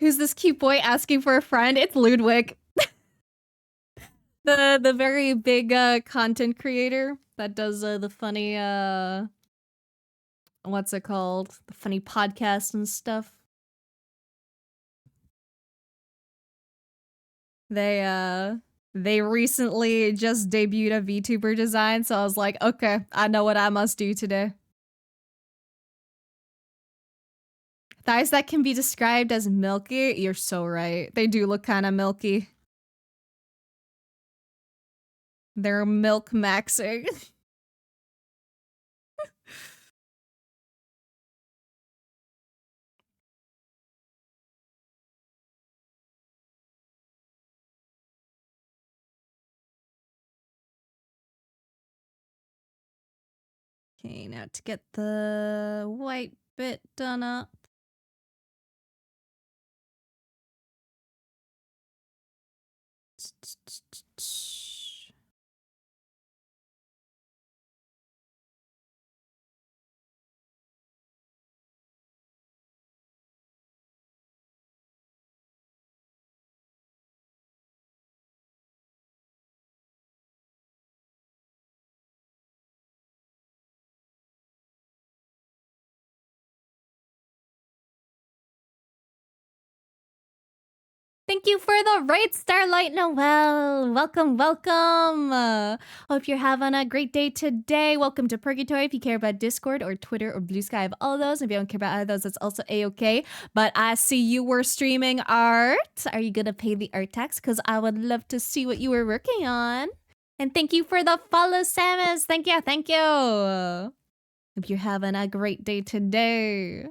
Who's this cute boy asking for a friend? It's Ludwig. The very big content creator that does the funny what's it called? The funny podcast and stuff. They recently just debuted a VTuber design, so I was like, okay, I know what I must do today. Thighs that can be described as milky? You're so right. They do look kind of milky. They're milk maxing. Okay, now to get the white bit done up. thank you for the right Starlight Noel. Welcome, welcome. Hope you're having a great day today. Welcome to Purgatory. If you care about Discord or Twitter or Blue Sky, I have all those. If you don't care about either of those, that's also a-okay. But I see you were streaming art. Are you gonna pay the art tax? Because I would love to see what you were working on. And thank you for the follow, Samus. Thank you, thank you. Hope you're having a great day today.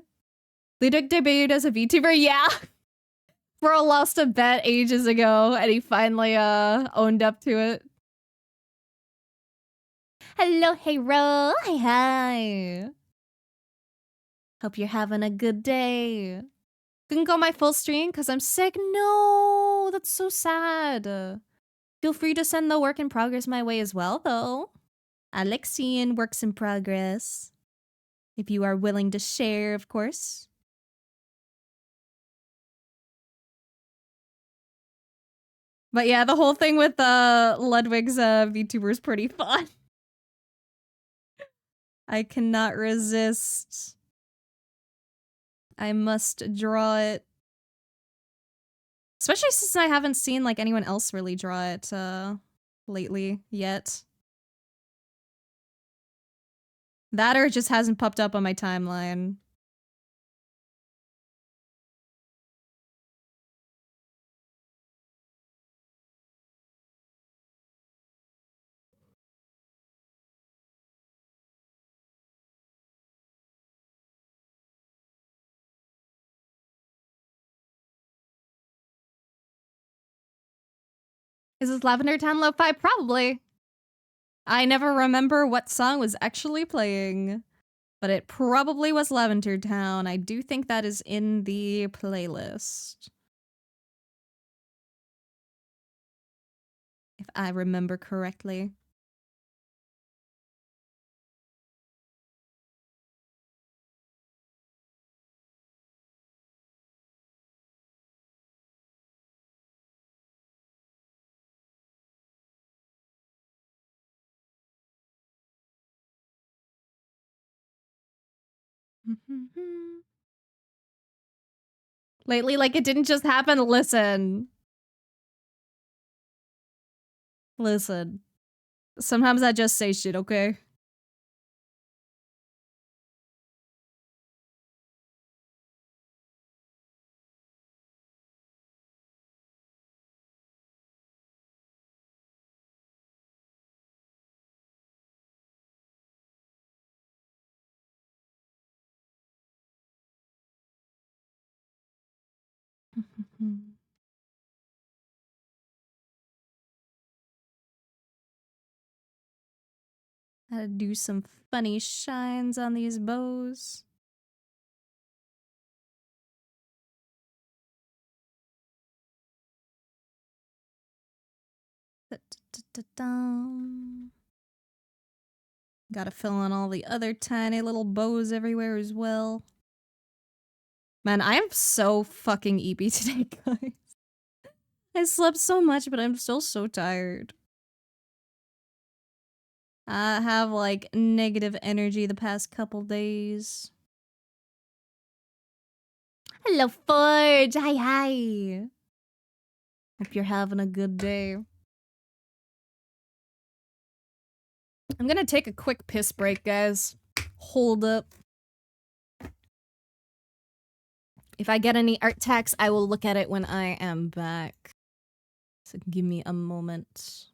Ludwig debuted as a VTuber, yeah. Bro lost a bet ages ago, and he finally owned up to it. Hello, Hero. Hi, hi. Hope you're having a good day. Couldn't go my full stream because I'm sick. No, that's so sad. Feel free to send the work in progress my way as well, though. Alexian works in progress. If you are willing to share, of course. But yeah, the whole thing with Ludwig's VTuber is pretty fun. I cannot resist. I must draw it. Especially since I haven't seen like anyone else really draw it lately yet. That or it just hasn't popped up on my timeline. Is this Lavender Town Lo-Fi? Probably. I never remember what song was actually playing, but it probably was Lavender Town. I do think that is in the playlist. If I remember correctly. Lately, like it didn't just happen. Listen. Listen. Sometimes I just say shit, okay? Gotta do some funny shines on these bows. Gotta fill in all the other tiny little bows everywhere as well. Man, I am so fucking eepy today, guys. I slept so much, but I'm still so tired. I have like negative energy the past couple days. Hello, Forge. Hi, hi. Hope you're having a good day. I'm gonna take a quick piss break, guys. Hold up. If I get any art tax, I will look at it when I am back. So give me a moment.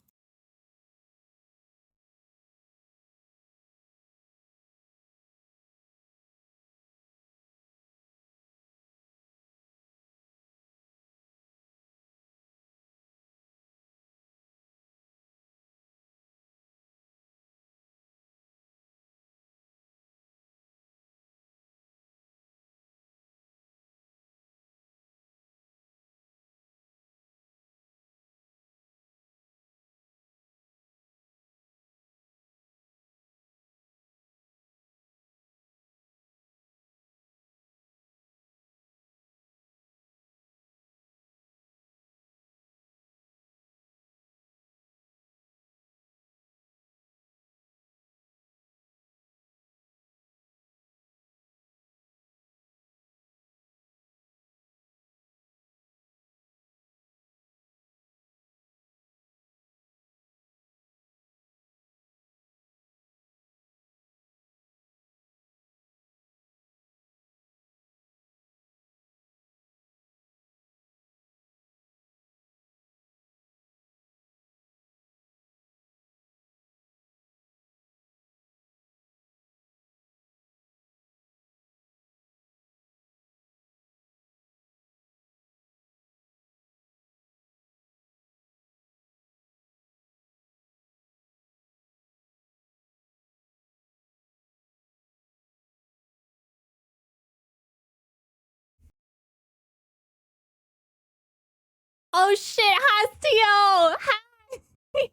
Oh shit, Hastio! Hi!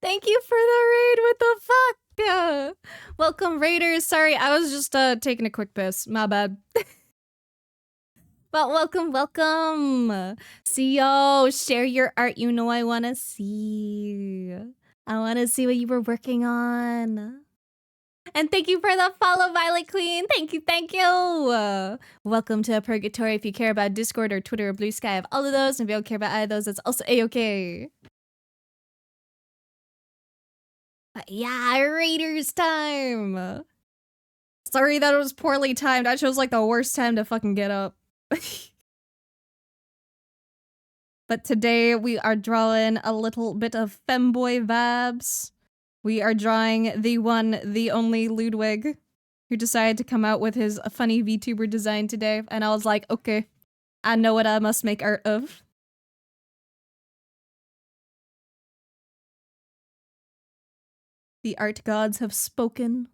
Thank you for the raid, what the fuck? Welcome, raiders. Sorry, I was just taking a quick piss. My bad. But welcome, welcome. CEO, share your art. You know I want to see. I want to see what you were working on. And thank you for the follow, Violet Queen. Thank you, thank you. Welcome to Purgatory. If you care about Discord or Twitter or Blue Sky, I have all of those. And if you don't care about either of those, that's also A-okay. But yeah, Raiders time. Sorry that it was poorly timed. I chose like the worst time to fucking get up. But today we are drawing a little bit of femboy vibes. We are drawing the one, the only Ludwig, who decided to come out with his funny VTuber design today. And I was like, okay, I know what I must make art of. The art gods have spoken.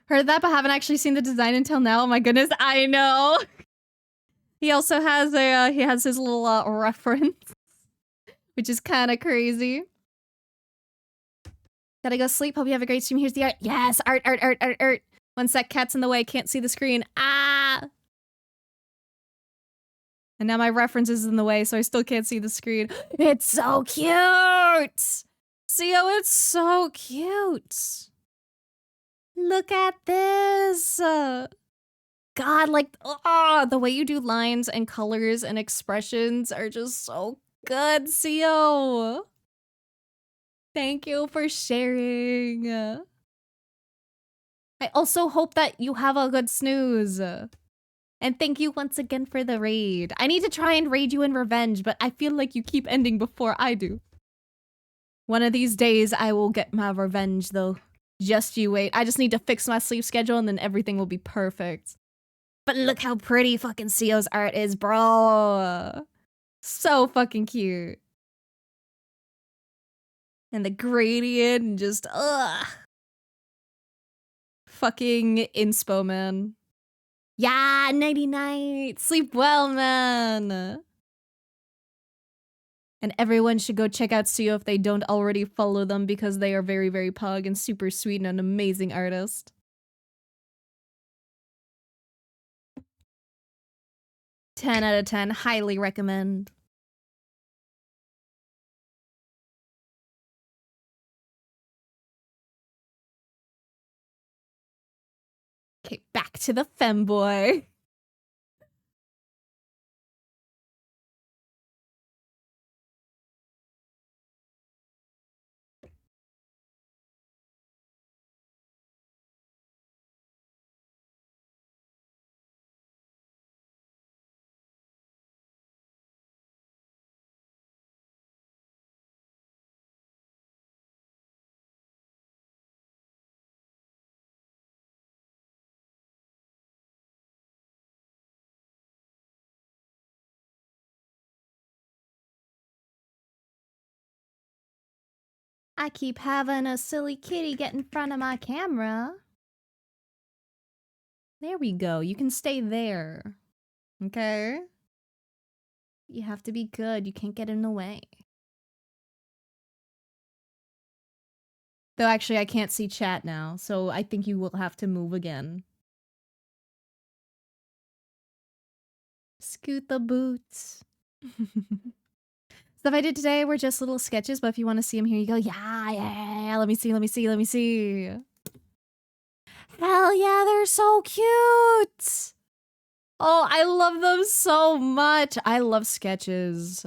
Heard that, but haven't actually seen the design until now. Oh my goodness, I know. He also has a he has his little reference, which is kind of crazy. Gotta go sleep. Hope you have a great stream. Here's the art. Yes, art, art, art, art, art. One sec, cat's in the way. Can't see the screen. Ah. And now my reference is in the way, so I still can't see the screen. It's so cute. See how it's so cute. Look at this. God, like, oh, the way you do lines and colors and expressions are just so good, CO. Thank you for sharing. I also hope that you have a good snooze. And thank you once again for the raid. I need to try and raid you in revenge, but I feel like you keep ending before I do. One of these days, I will get my revenge, though. Just you wait. I just need to fix my sleep schedule and then everything will be perfect. But look how pretty fucking CO's art is, bro. So fucking cute. And the gradient and just, ugh. Fucking inspo, man. Yeah, nighty night. Sleep well, man. And everyone should go check out CO if they don't already follow them because they are very, very pug and super sweet and an amazing artist. Ten out of 10. Highly recommend. Okay, back to the femboy. I keep having a silly kitty get in front of my camera. There we go. You can stay there. Okay? You have to be good. You can't get in the way. Though actually, I can't see chat now, so I think you will have to move again. Scoot the boots. Stuff I did today were just little sketches, but if you want to see them, here you go. Yeah. Let me see, let me see, let me see. Hell yeah, they're so cute. Oh, I love them so much. I love sketches.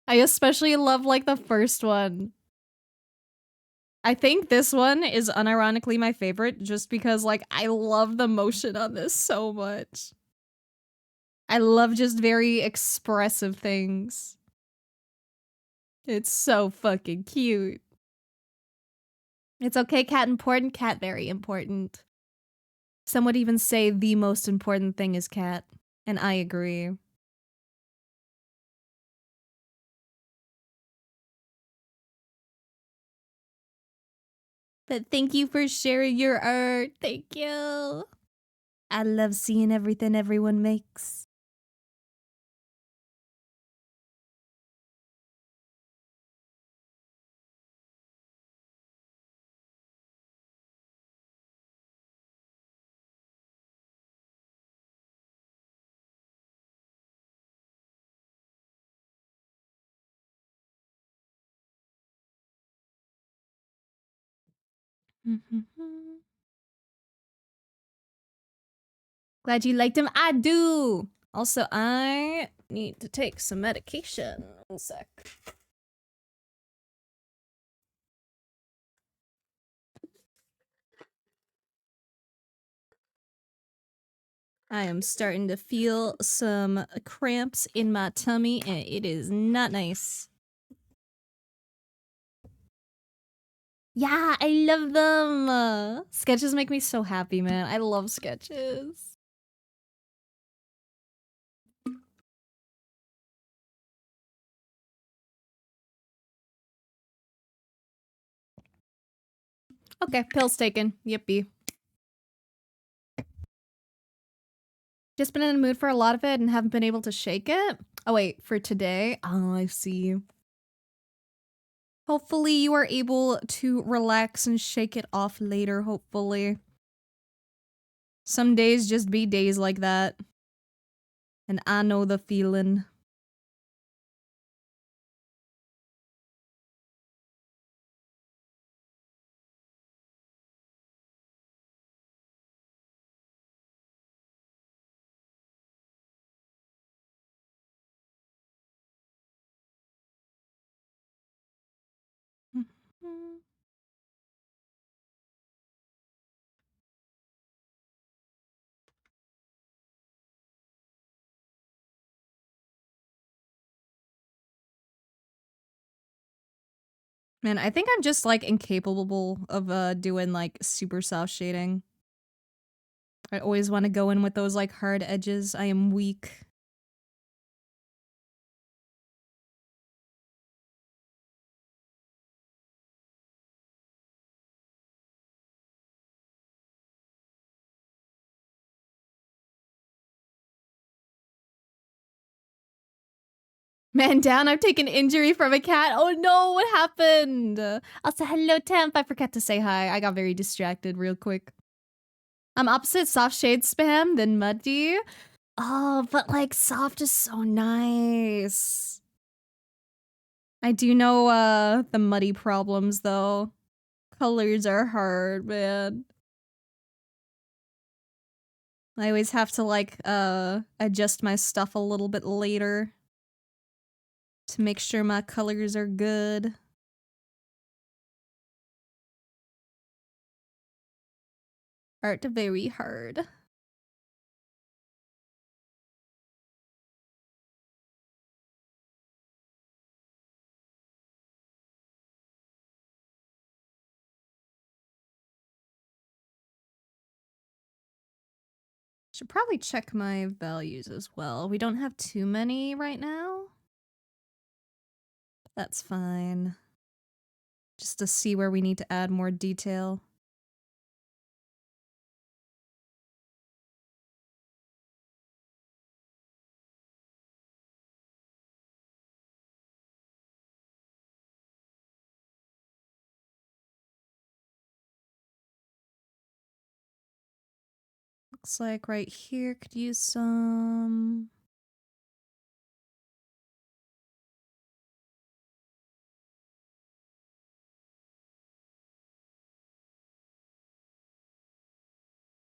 I especially love, like, the first one. I think this one is unironically my favorite just because, like, I love the motion on this so much. I love just very expressive things. It's so fucking cute. It's okay, cat important, cat very important. Some would even say the most important thing is cat, and I agree. But thank you for sharing your art. Thank you. I love seeing everything everyone makes. Glad you liked him. I do. Also, I need to take some medication. 1 sec. I am starting to feel some cramps in my tummy, and it is not nice. Yeah, I love them. Sketches make me so happy, man. I love sketches. Okay, pills taken. Yippee. Just been in the mood for a lot of it and haven't been able to shake it. Oh wait, for today? Oh, I see. Hopefully you are able to relax and shake it off later, hopefully. Some days just be days like that. And I know the feeling. Man, I think I'm just like incapable of doing like super soft shading. I always want to go in with those like hard edges. I am weak. Man down, I've taken injury from a cat. Oh no, what happened? Also, hello Temp. I forgot to say hi. I got very distracted real quick. I'm opposite soft shade spam than muddy. Oh, but like soft is so nice. I do know the muddy problems though. Colors are hard, man. I always have to like adjust my stuff a little bit later to make sure my colors are good. Art very hard. Should probably check my values as well. We don't have too many right now. That's fine. Just to see where we need to add more detail. Looks like right here could use some...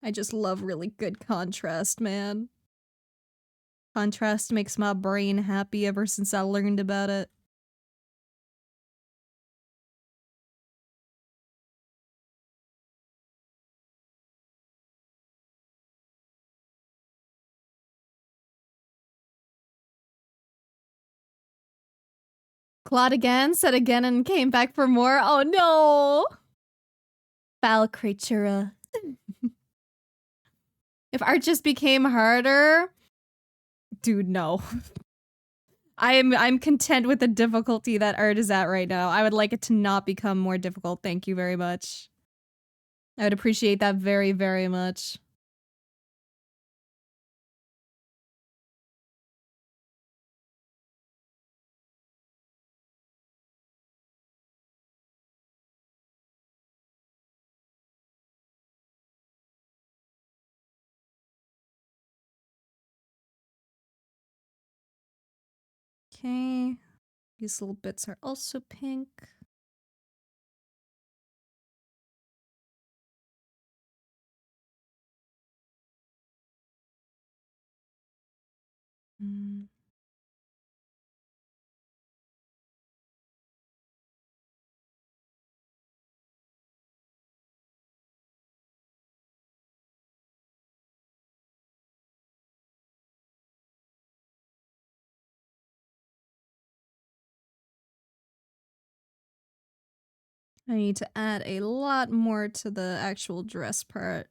I just love really good contrast, man. Contrast makes my brain happy ever since I learned about it. Claude again, said again and came back for more. Oh no! Foul creatura. If art just became harder... Dude, no. I'm content with the difficulty that art is at right now. I would like it to not become more difficult. Thank you very much. I would appreciate that very, very much. Okay. These little bits are also pink. Mm. I need to add a lot more to the actual dress part.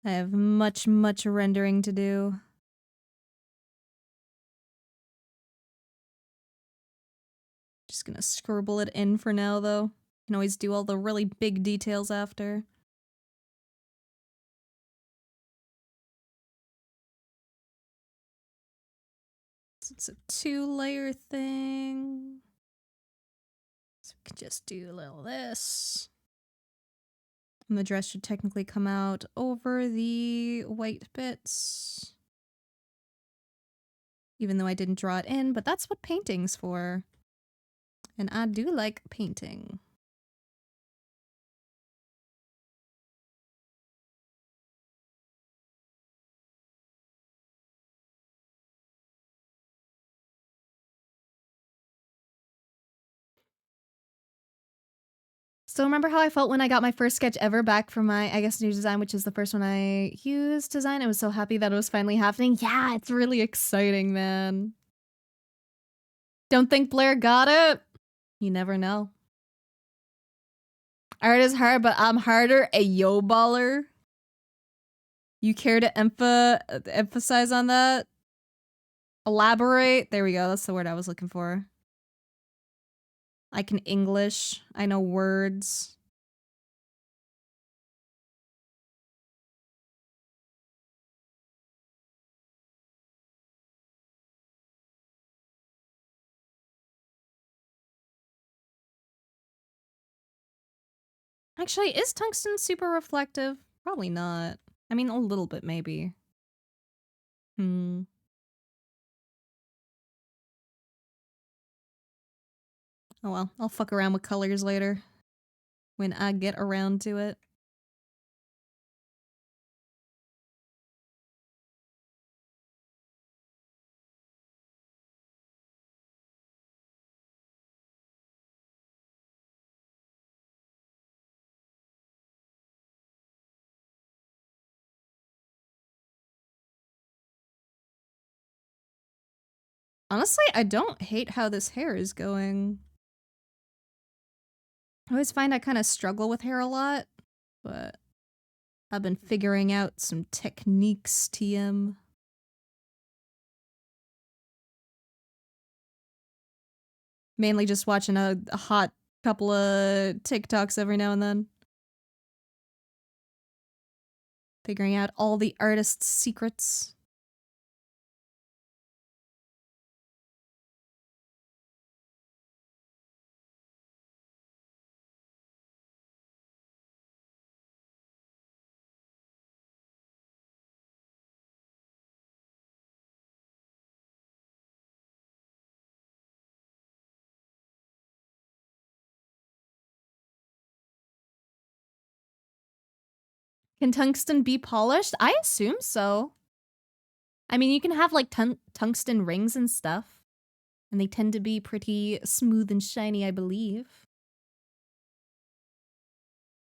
I have much, much rendering to do. Just gonna scribble it in for now, though. Can always do all the really big details after. So it's a 2-layer thing. So we can just do a little this. And the dress should technically come out over the white bits. Even though I didn't draw it in, but that's what painting's for. And I do like painting. Still remember how I felt when I got my first sketch ever back from my, I guess, new design, which is the first one I used design. I was so happy that it was finally happening. Yeah, it's really exciting, man. Don't think Blaire got it? You never know. Art is hard, but I'm harder. A yo baller. You care to emphasize on that? Elaborate? There we go. That's the word I was looking for. I can English. I know words. Actually, is tungsten super reflective? Probably not. I mean, a little bit, maybe. Hmm. Oh well, I'll fuck around with colors later. When I get around to it. Honestly, I don't hate how this hair is going. I always find I kind of struggle with hair a lot, but I've been figuring out some techniques, TM. Mainly just watching a hot couple of TikToks every now and then. Figuring out all the artist's secrets. Can tungsten be polished? I assume so. I mean, you can have like tungsten rings and stuff. And they tend to be pretty smooth and shiny, I believe.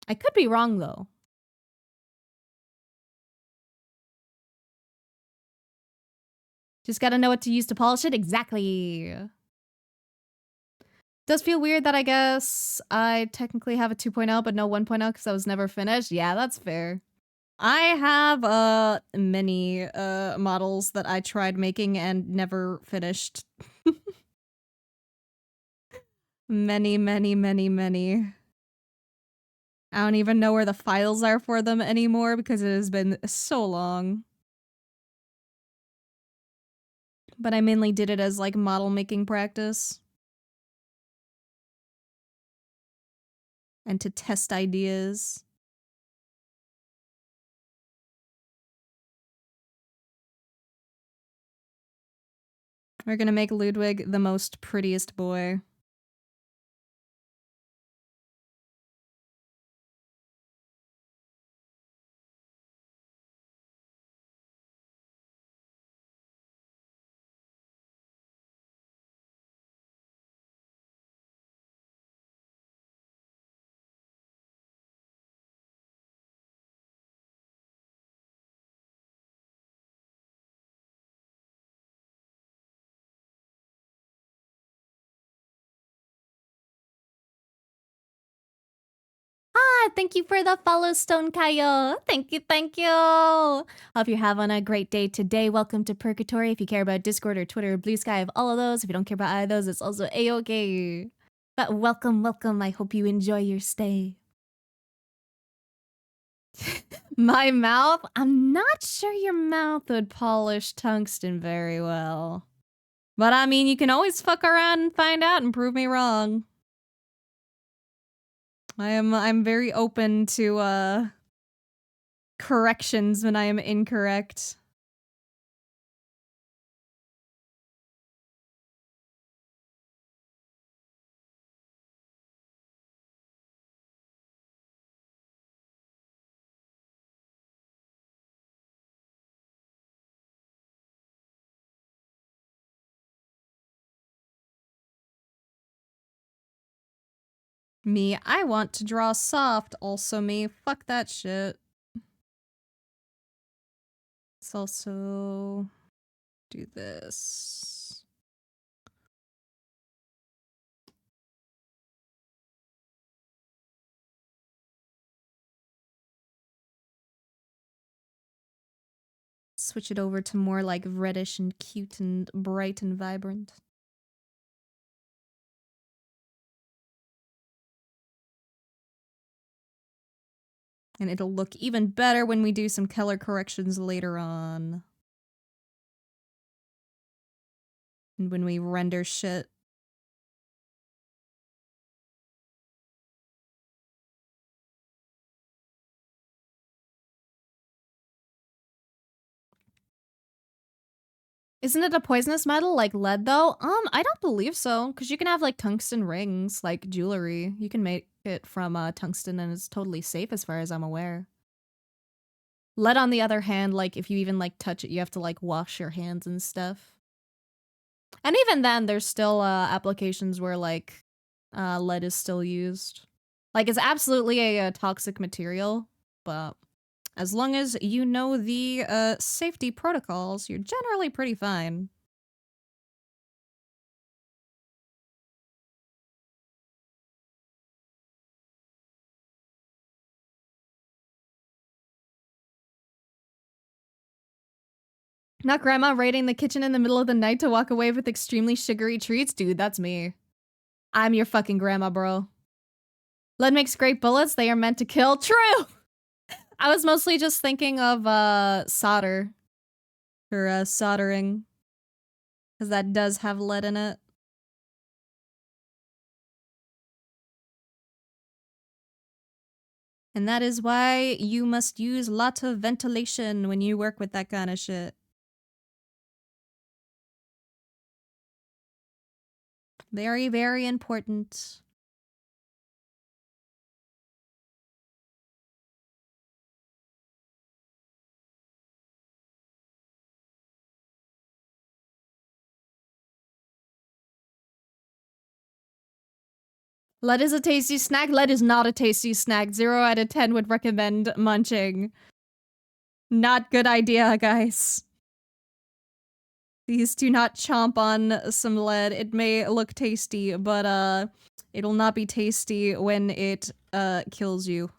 I could be wrong, though. Just gotta know what to use to polish it. Exactly. Does feel weird that I guess I technically have a 2.0, but no 1.0 because I was never finished. Yeah, that's fair. I have many models that I tried making and never finished. Many, many, many, many. I don't even know where the files are for them anymore because it has been so long. But I mainly did it as like model making practice. And to test ideas. We're gonna make Ludwig the most prettiest boy. Thank you for the follow, Stone Kayo. Thank you, thank you. Hope you're having a great day today. Welcome to Purgatory. If you care about Discord or Twitter or Blue Sky, I have all of those. If you don't care about either of those, it's also A-okay. But welcome, welcome. I hope you enjoy your stay. My mouth? I'm not sure your mouth would polish tungsten very well. But I mean, you can always fuck around and find out and prove me wrong. I'm very open to corrections when I am incorrect. Me, I want to draw soft. Also me, fuck that shit. Let's also do this. Switch it over to more like reddish and cute and bright and vibrant. And it'll look even better when we do some color corrections later on. And when we render shit. Isn't it a poisonous metal like lead though? I don't believe so, because you can have like tungsten rings, like jewelry. You can make it from tungsten and it's totally safe as far as I'm aware. Lead on the other hand, like if you even like touch it, you have to like wash your hands and stuff. And even then, there's still applications where like lead is still used. Like it's absolutely a toxic material, but as long as you know the safety protocols, you're generally pretty fine. Not grandma raiding the kitchen in the middle of the night to walk away with extremely sugary treats? Dude, that's me. I'm your fucking grandma, bro. Lead makes great bullets. They are meant to kill. True! I was mostly just thinking of solder. Or soldering. Because that does have lead in it. And that is why you must use lots of ventilation when you work with that kind of shit. Very, very important. Lead is a tasty snack. Lead is not a tasty snack. 0 out of 10 would recommend munching. Not good idea, guys. Please do not chomp on some lead. It may look tasty, but it'll not be tasty when it kills you.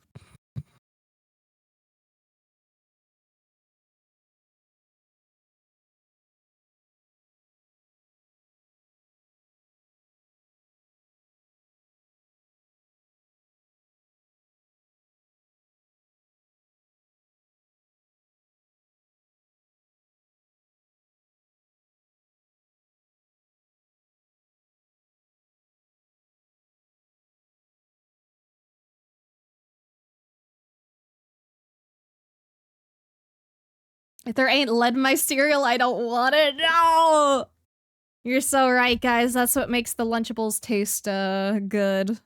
If there ain't lead in my cereal, I don't want it. No! You're so right, guys. That's what makes the Lunchables taste, good.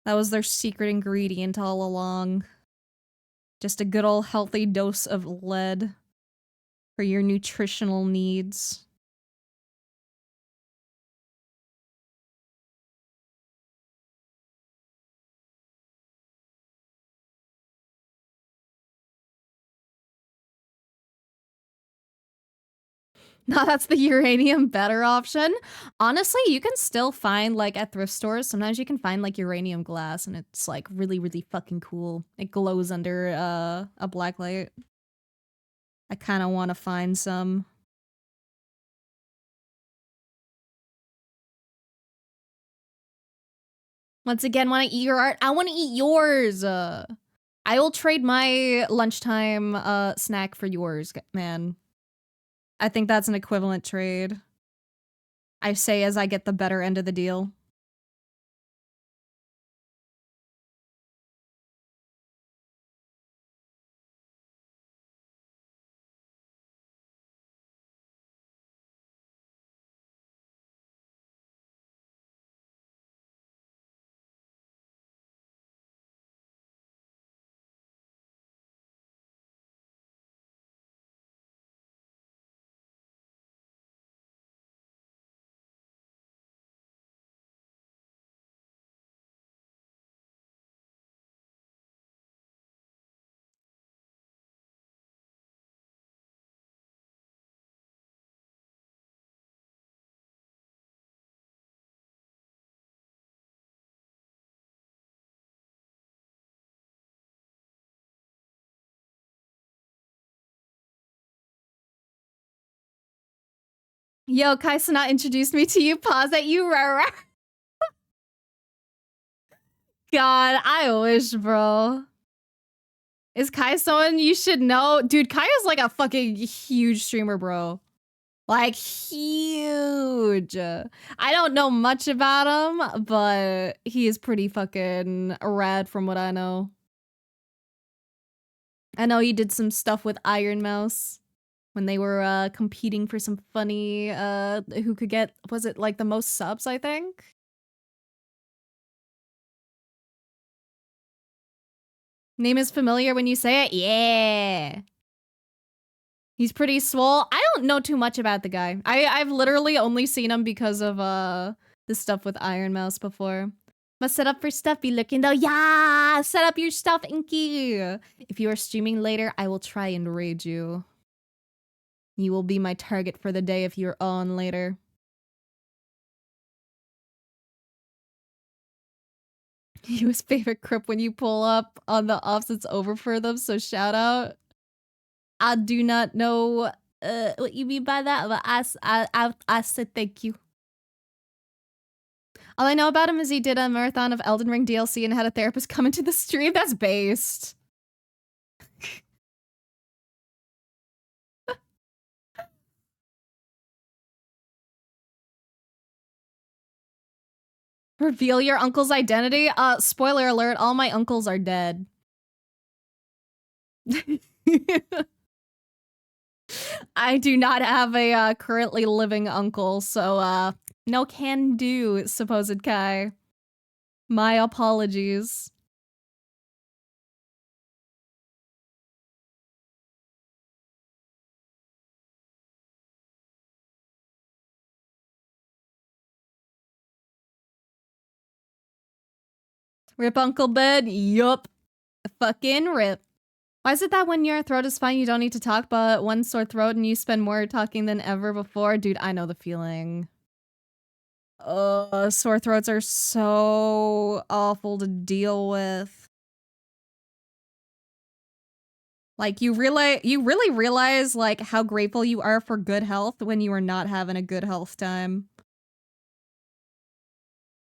That was their secret ingredient all along. Just a good old healthy dose of lead for your nutritional needs. No, that's the uranium better option. Honestly, you can still find, like, at thrift stores, sometimes you can find, like, uranium glass, and it's, like, really, really fucking cool. It glows under, a black light. I kind of want to find some. Once again, want to eat your art? I want to eat yours! I will trade my lunchtime, snack for yours, man. I think that's an equivalent trade. I say as I get the better end of the deal. Yo, Kaisana introduced me to you. Pause at you, Rara. God, I wish, bro. Is Kai someone you should know? Dude, Kai is like a fucking huge streamer, bro. Like, huge. I don't know much about him, but he is pretty fucking rad from what I know. I know he did some stuff with Iron Mouse when they were competing for some funny, who could get, was it like the most subs, I think? Name is familiar when you say it? Yeah. He's pretty swole. I don't know too much about the guy. I've literally only seen him because of the stuff with Iron Mouse before. Must set up for stuff, be looking though. Yeah, set up your stuff, Inky. If you are streaming later, I will try and raid you. You will be my target for the day if you're on later. His favorite crip when you pull up on the ops, it's over for them, so shout out. I do not know what you mean by that, but I said thank you. All I know about him is he did a marathon of Elden Ring DLC and had a therapist come into the stream. That's based. Reveal your uncle's identity? Spoiler alert, all my uncles are dead. I do not have a currently living uncle, so no can do, supposed Kai. My apologies. Rip Uncle Ben? Yup. Fucking rip. Why is it that when your throat is fine, you don't need to talk, but one sore throat and you spend more talking than ever before? Dude, I know the feeling. Sore throats are so awful to deal with. Like, you really realize, like, how grateful you are for good health when you are not having a good health time.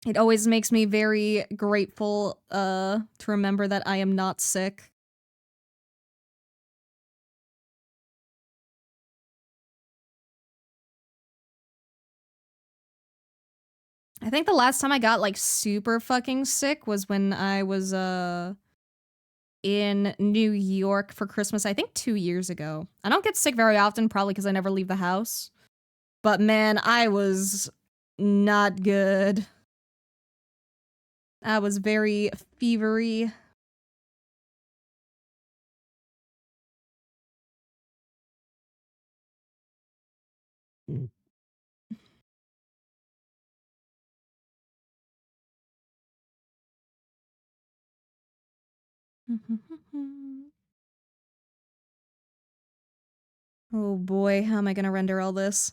It always makes me very grateful, to remember that I am not sick. I think the last time I got, like, super fucking sick was when I was, in New York for Christmas, I think 2 years ago. I don't get sick very often, probably because I never leave the house. But man, I was not good. I was very fevery. Oh boy, how am I gonna render all this?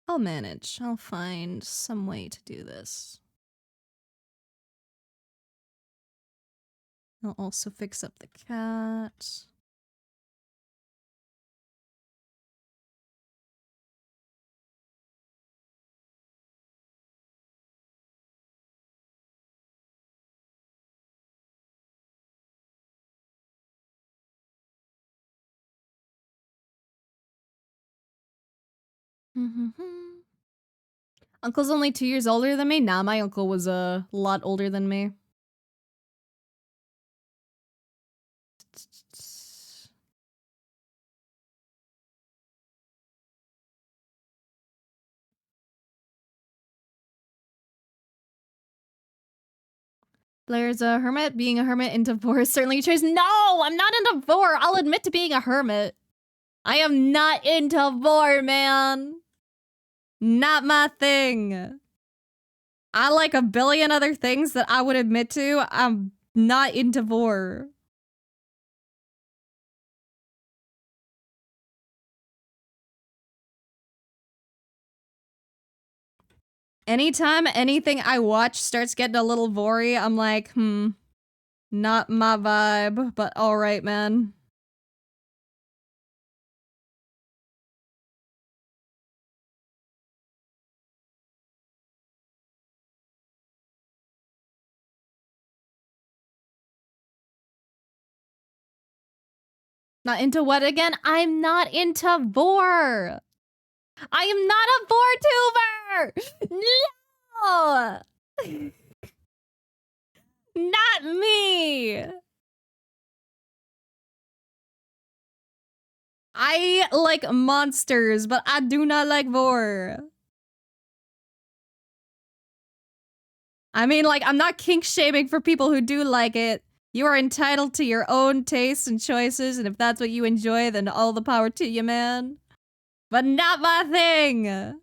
I'll manage. I'll find some way to do this. I'll also fix up the cat. Uncle's only 2 years older than me? Nah, my uncle was a lot older than me. Blaire's a hermit. Being a hermit in Devore is certainly a choice. No, I'm not in Devore. I'll admit to being a hermit. I am not in Devore, man. Not my thing. I like a billion other things that I would admit to. I'm not in Devore. Anytime anything I watch starts getting a little vory, I'm like, not my vibe, but alright, man. Not into what again? I'm not into vor. I am not a VorTuber! No! Not me! I like monsters, but I do not like vor. I mean, like, I'm not kink shaming for people who do like it. You are entitled to your own tastes and choices, and if that's what you enjoy, then all the power to you, man. But not my thing!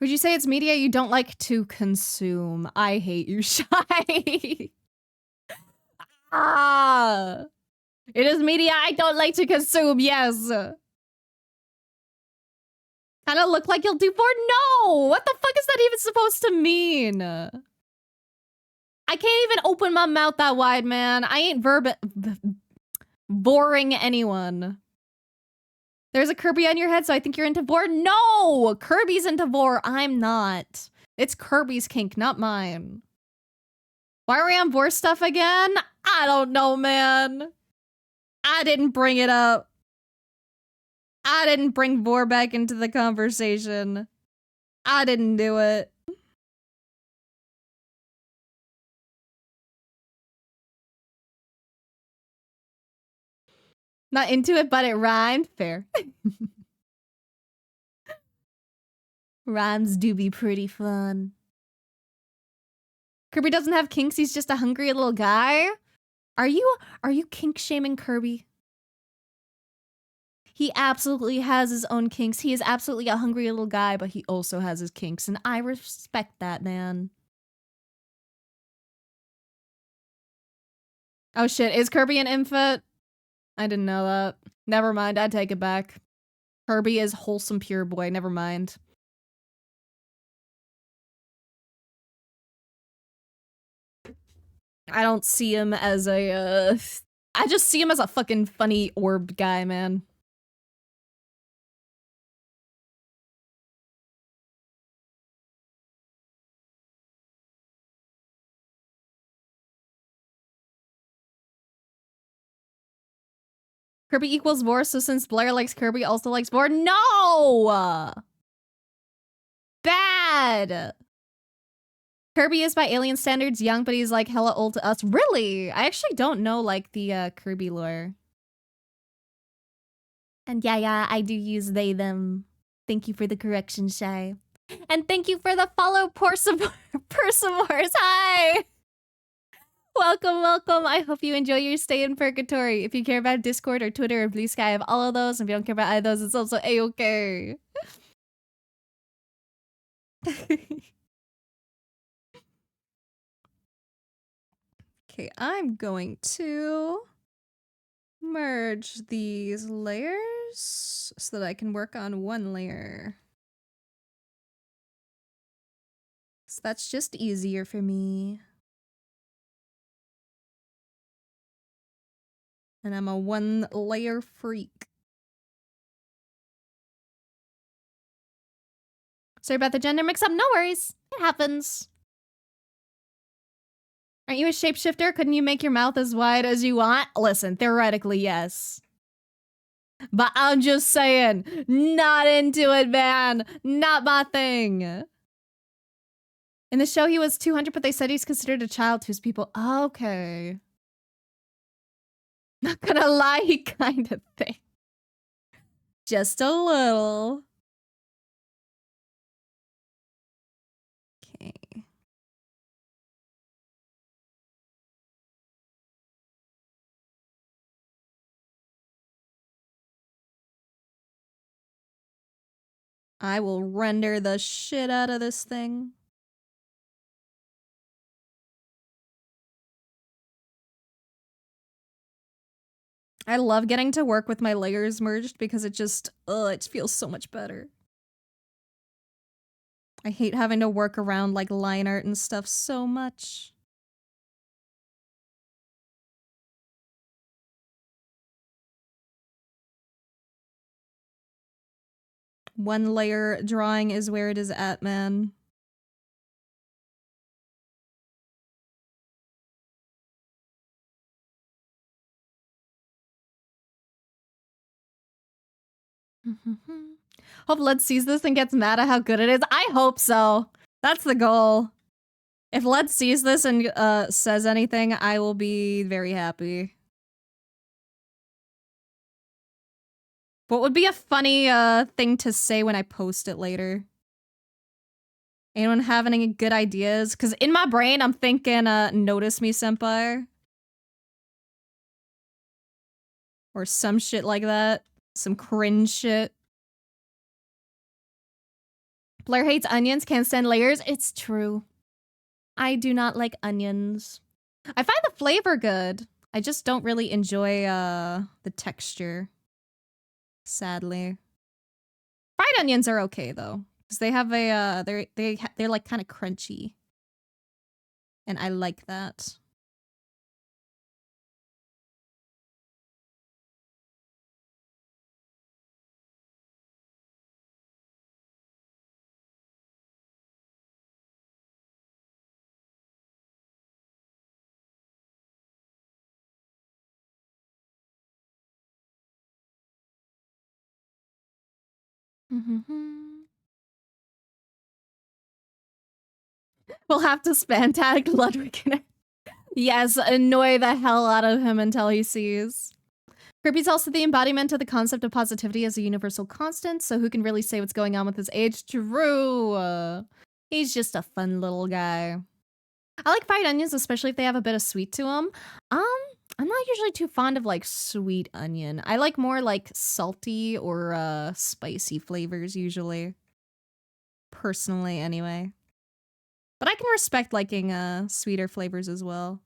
Would you say it's media you don't like to consume? I hate you, Shy. Ah! It is media I don't like to consume, yes. Kinda look like you'll do for no! What the fuck is that even supposed to mean? I can't even open my mouth that wide, man. I ain't boring anyone. There's a Kirby on your head, so I think you're into vor. No! Kirby's into vor. I'm not. It's Kirby's kink, not mine. Why are we on vor stuff again? I don't know, man. I didn't bring it up. I didn't bring vor back into the conversation. I didn't do it. Not into it, but it rhymed. Fair. Rhymes do be pretty fun. Kirby doesn't have kinks, he's just a hungry little guy? Are you kink shaming Kirby? He absolutely has his own kinks. He is absolutely a hungry little guy, but he also has his kinks, and I respect that, man. Oh shit, is Kirby an infant? I didn't know that. Never mind, I take it back. Kirby is wholesome pure boy, never mind. I don't see him as a, I just see him as a fucking funny orb guy, man. Kirby equals Vor, so since Blaire likes Kirby, also likes Vor. No! Bad! Kirby is by alien standards young, but he's like hella old to us. Really? I actually don't know like the Kirby lore. And yeah, I do use they, them. Thank you for the correction, Shy. And thank you for the follow, Perseverance. Hi! Welcome. I hope you enjoy your stay in Purgatory. If you care about Discord or Twitter or Blue Sky, I have all of those. If you don't care about either of those, it's also A-okay. Okay, I'm going to merge these layers so that I can work on one layer. So that's just easier for me. And I'm a one layer freak. Sorry about the gender mix-up. No worries. It happens. Aren't you a shapeshifter? Couldn't you make your mouth as wide as you want? Listen, theoretically, yes. But I'm just saying, not into it, man. Not my thing. In the show, he was 200, but they said he's considered a child to his people. Okay. Not gonna lie, he kind of think. Just a little. Okay. I will render the shit out of this thing. I love getting to work with my layers merged because it just, it feels so much better. I hate having to work around like line art and stuff so much. One layer drawing is where it is at, man. Hope Led sees this and gets mad at how good it is. I hope so. That's the goal. If Led sees this and says anything, I will be very happy. What would be a funny thing to say when I post it later? Anyone have any good ideas? Because in my brain, I'm thinking, notice me, senpai. Or some shit like that. Some cringe shit. Blaire hates onions, can't stand layers. It's true. I do not like onions. I find the flavor good. I just don't really enjoy the texture. Sadly. Fried onions are okay though, because they have a they're like kind of crunchy, and I like that. We'll have to spam tag Ludwig in it. Yes, annoy the hell out of him until he sees. Kirby's also the embodiment of the concept of positivity as a universal constant, so who can really say what's going on with his age? True. He's just a fun little guy. I like fried onions, especially if they have a bit of sweet to them. I'm not usually too fond of like sweet onion. I like more like salty or spicy flavors usually. Personally, anyway. But I can respect liking sweeter flavors as well.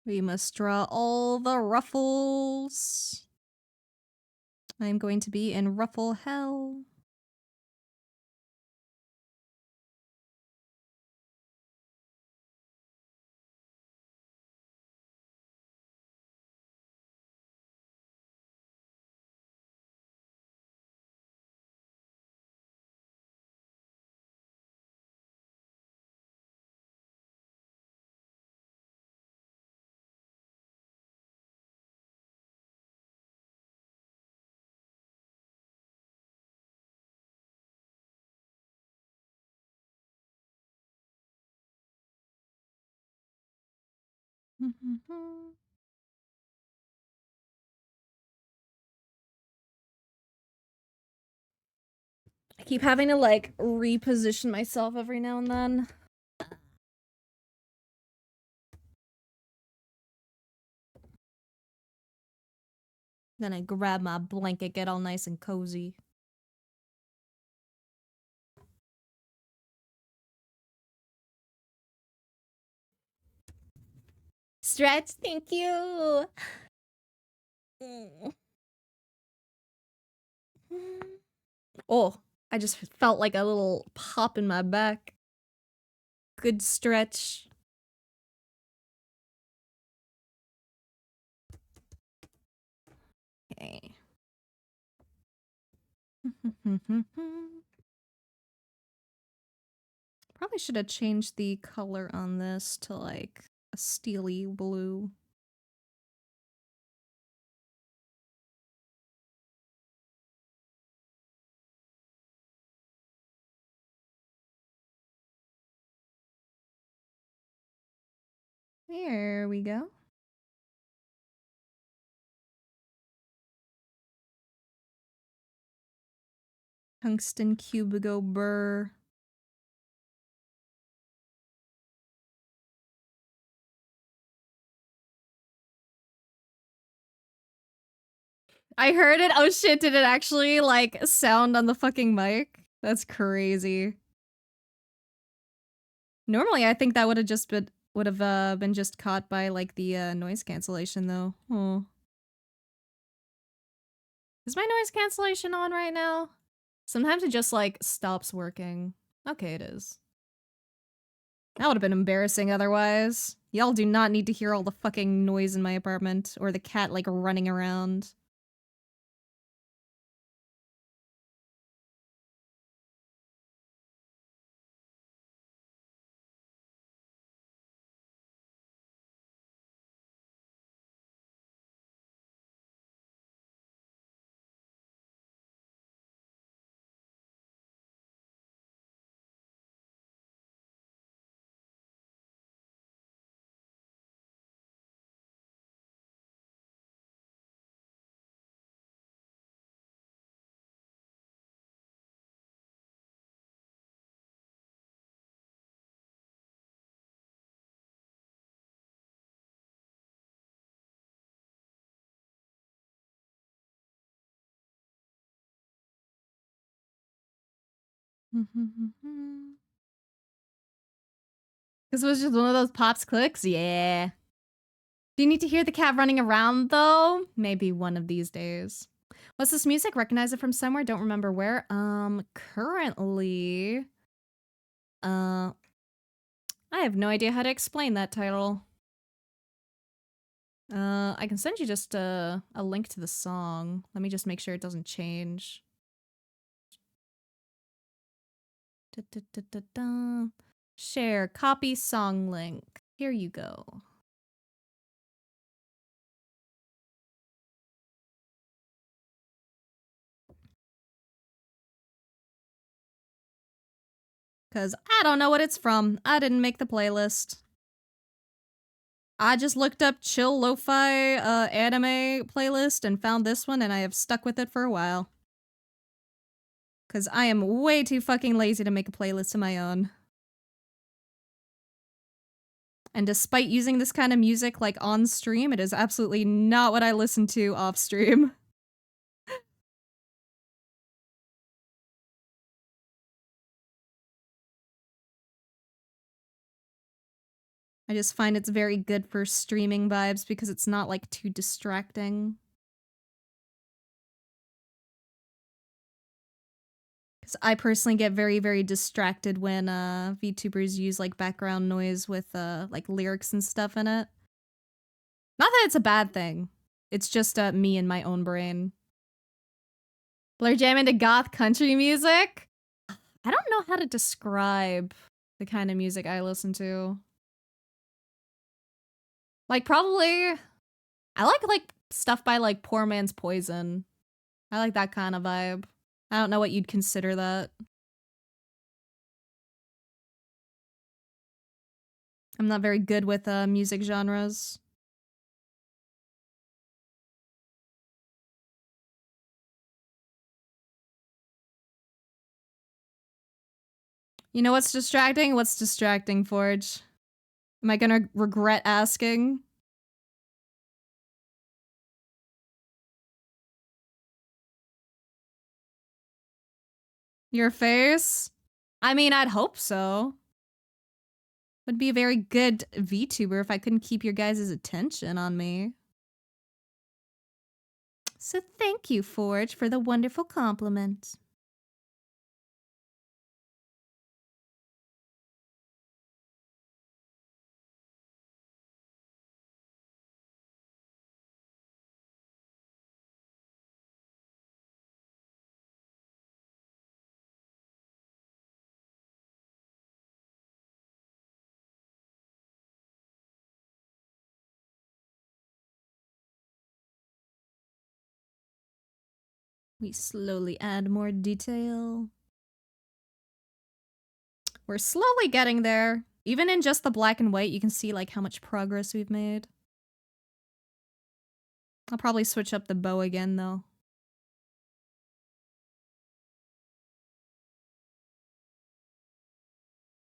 We must draw all the ruffles. I'm going to be in ruffle hell. I keep having to like reposition myself every now and then. Then I grab my blanket, get all nice and cozy. Stretch, thank you. Oh, I just felt like a little pop in my back. Good stretch. Okay. Probably should have changed the color on this to like a steely blue. There we go. Tungsten Cubigo Burr. I heard it. Oh shit, did it actually like sound on the fucking mic? That's crazy. Normally I think that would have just been just caught by like the noise cancellation though. Oh. Is my noise cancellation on right now? Sometimes it just like stops working. Okay, it is. That would have been embarrassing otherwise. Y'all do not need to hear all the fucking noise in my apartment or the cat like running around. This was just one of those pops clicks? Yeah. Do you need to hear the cat running around, though? Maybe one of these days. What's this music? Recognize it from somewhere? Don't remember where. Currently... I have no idea how to explain that title. I can send you just a link to the song. Let me just make sure it doesn't change. Da-da-da-da-da. Share, copy song link. Here you go. Because I don't know what it's from. I didn't make the playlist. I just looked up chill lo-fi anime playlist and found this one, and I have stuck with it for a while. Because I am way too fucking lazy to make a playlist of my own. And despite using this kind of music like on stream, it is absolutely not what I listen to off stream. I just find it's very good for streaming vibes because it's not like too distracting. I personally get very, very distracted when VTubers use like background noise with like lyrics and stuff in it. Not that it's a bad thing. It's just me and my own brain. Blaire jam into goth country music? I don't know how to describe the kind of music I listen to. Like probably I like stuff by like Poor Man's Poison. I like that kind of vibe. I don't know what you'd consider that. I'm not very good with music genres. You know what's distracting? What's distracting, Forge? Am I gonna regret asking? Your face? I mean, I'd hope so. Would be a very good VTuber if I couldn't keep your guys' attention on me. So thank you, Forge, for the wonderful compliment. We slowly add more detail. We're slowly getting there. Even in just the black and white, you can see like how much progress we've made. I'll probably switch up the bow again though.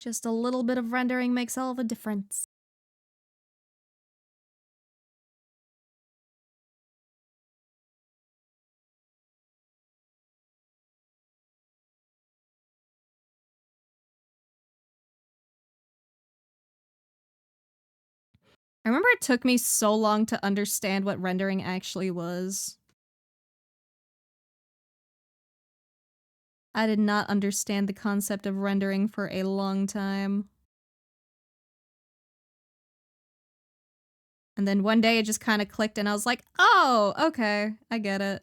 Just a little bit of rendering makes all the difference. I remember it took me so long to understand what rendering actually was. I did not understand the concept of rendering for a long time. And then one day it just kind of clicked and I was like, oh, okay, I get it.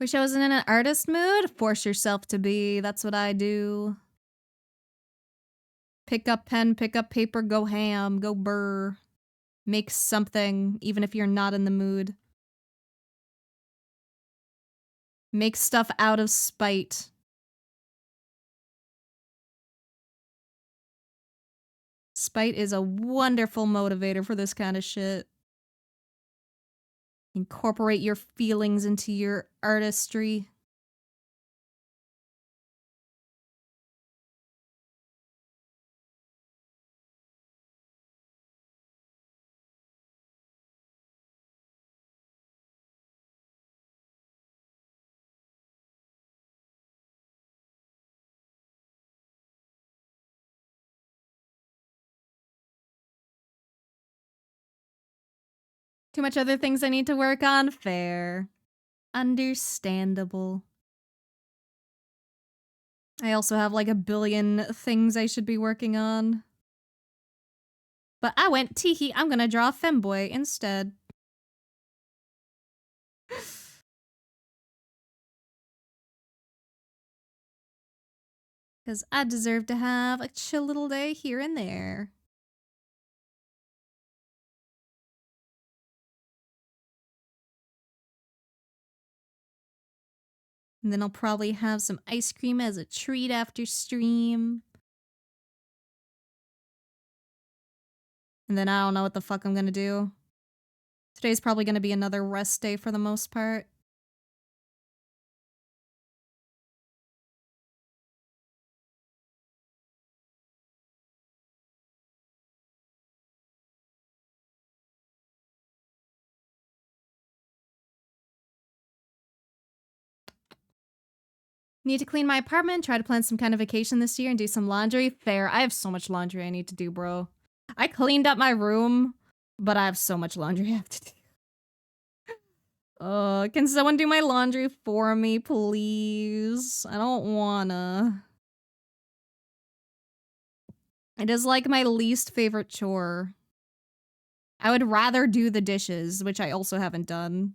Wish I wasn't in an artist mood? Force yourself to be. That's what I do. Pick up pen, pick up paper, go ham, go burr. Make something, even if you're not in the mood. Make stuff out of spite. Spite is a wonderful motivator for this kind of shit. Incorporate your feelings into your artistry. Too much other things I need to work on? Fair. Understandable. I also have like a billion things I should be working on. But I went, teehee, I'm gonna draw a femboy instead. Because I deserve to have a chill little day here and there. And then I'll probably have some ice cream as a treat after stream. And then I don't know what the fuck I'm gonna do. Today's probably gonna be another rest day for the most part. Need to clean my apartment, try to plan some kind of vacation this year, and do some laundry. Fair. I have so much laundry I need to do, bro. I cleaned up my room, but I have so much laundry I have to do. Can someone do my laundry for me, please? I don't wanna. It is like my least favorite chore. I would rather do the dishes, which I also haven't done.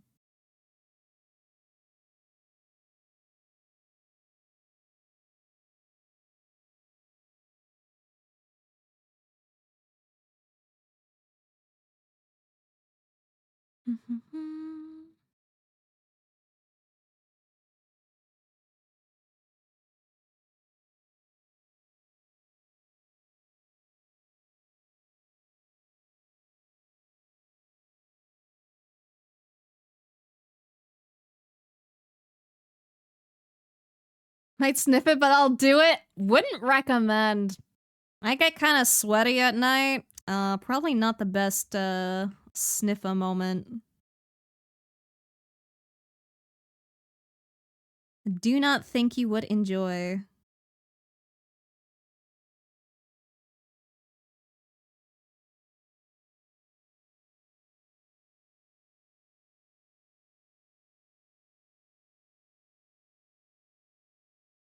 Might sniff it, but I'll do it. Wouldn't recommend. I get kind of sweaty at night. Probably not the best, sniffer moment. Do not think you would enjoy.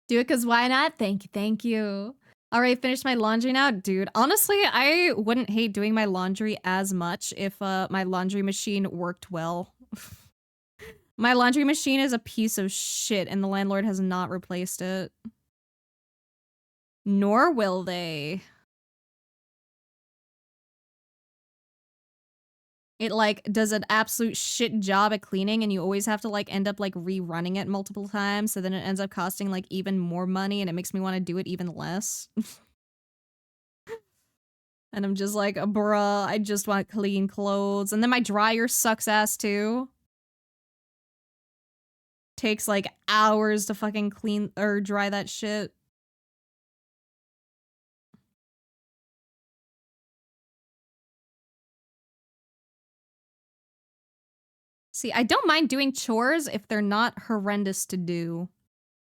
Do it because why not? Thank you, thank you. Alright, finished my laundry now? Dude, honestly, I wouldn't hate doing my laundry as much if my laundry machine worked well. My laundry machine is a piece of shit and the landlord has not replaced it. Nor will they. It, like, does an absolute shit job at cleaning and you always have to, like, end up, like, rerunning it multiple times, so then it ends up costing, like, even more money and it makes me want to do it even less. And I'm just like, bruh, I just want clean clothes. And then my dryer sucks ass, too. Takes, like, hours to fucking clean or dry that shit. See, I don't mind doing chores if they're not horrendous to do.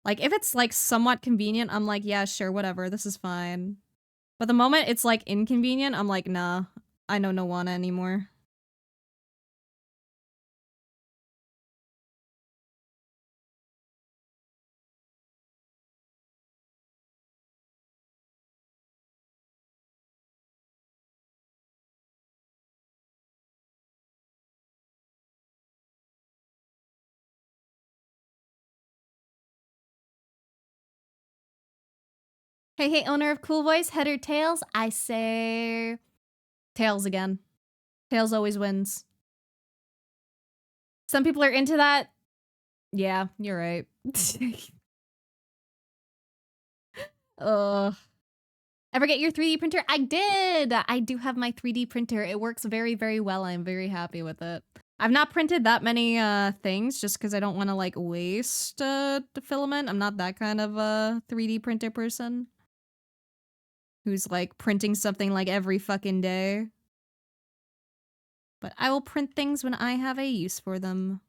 Like, if it's, like, somewhat convenient, I'm like, yeah, sure, whatever, this is fine. But the moment it's, like, inconvenient, I'm like, nah, I know no wanna anymore. Hey, hey, owner of Cool Voice, head or tails? I say... tails again. Tails always wins. Some people are into that. Yeah, you're right. Ugh. Ever get your 3D printer? I did! I do have my 3D printer. It works very, very well. I'm very happy with it. I've not printed that many things just because I don't want to, like, waste the filament. I'm not that kind of a 3D printer person who's, like, printing something, like, every fucking day. But I will print things when I have a use for them.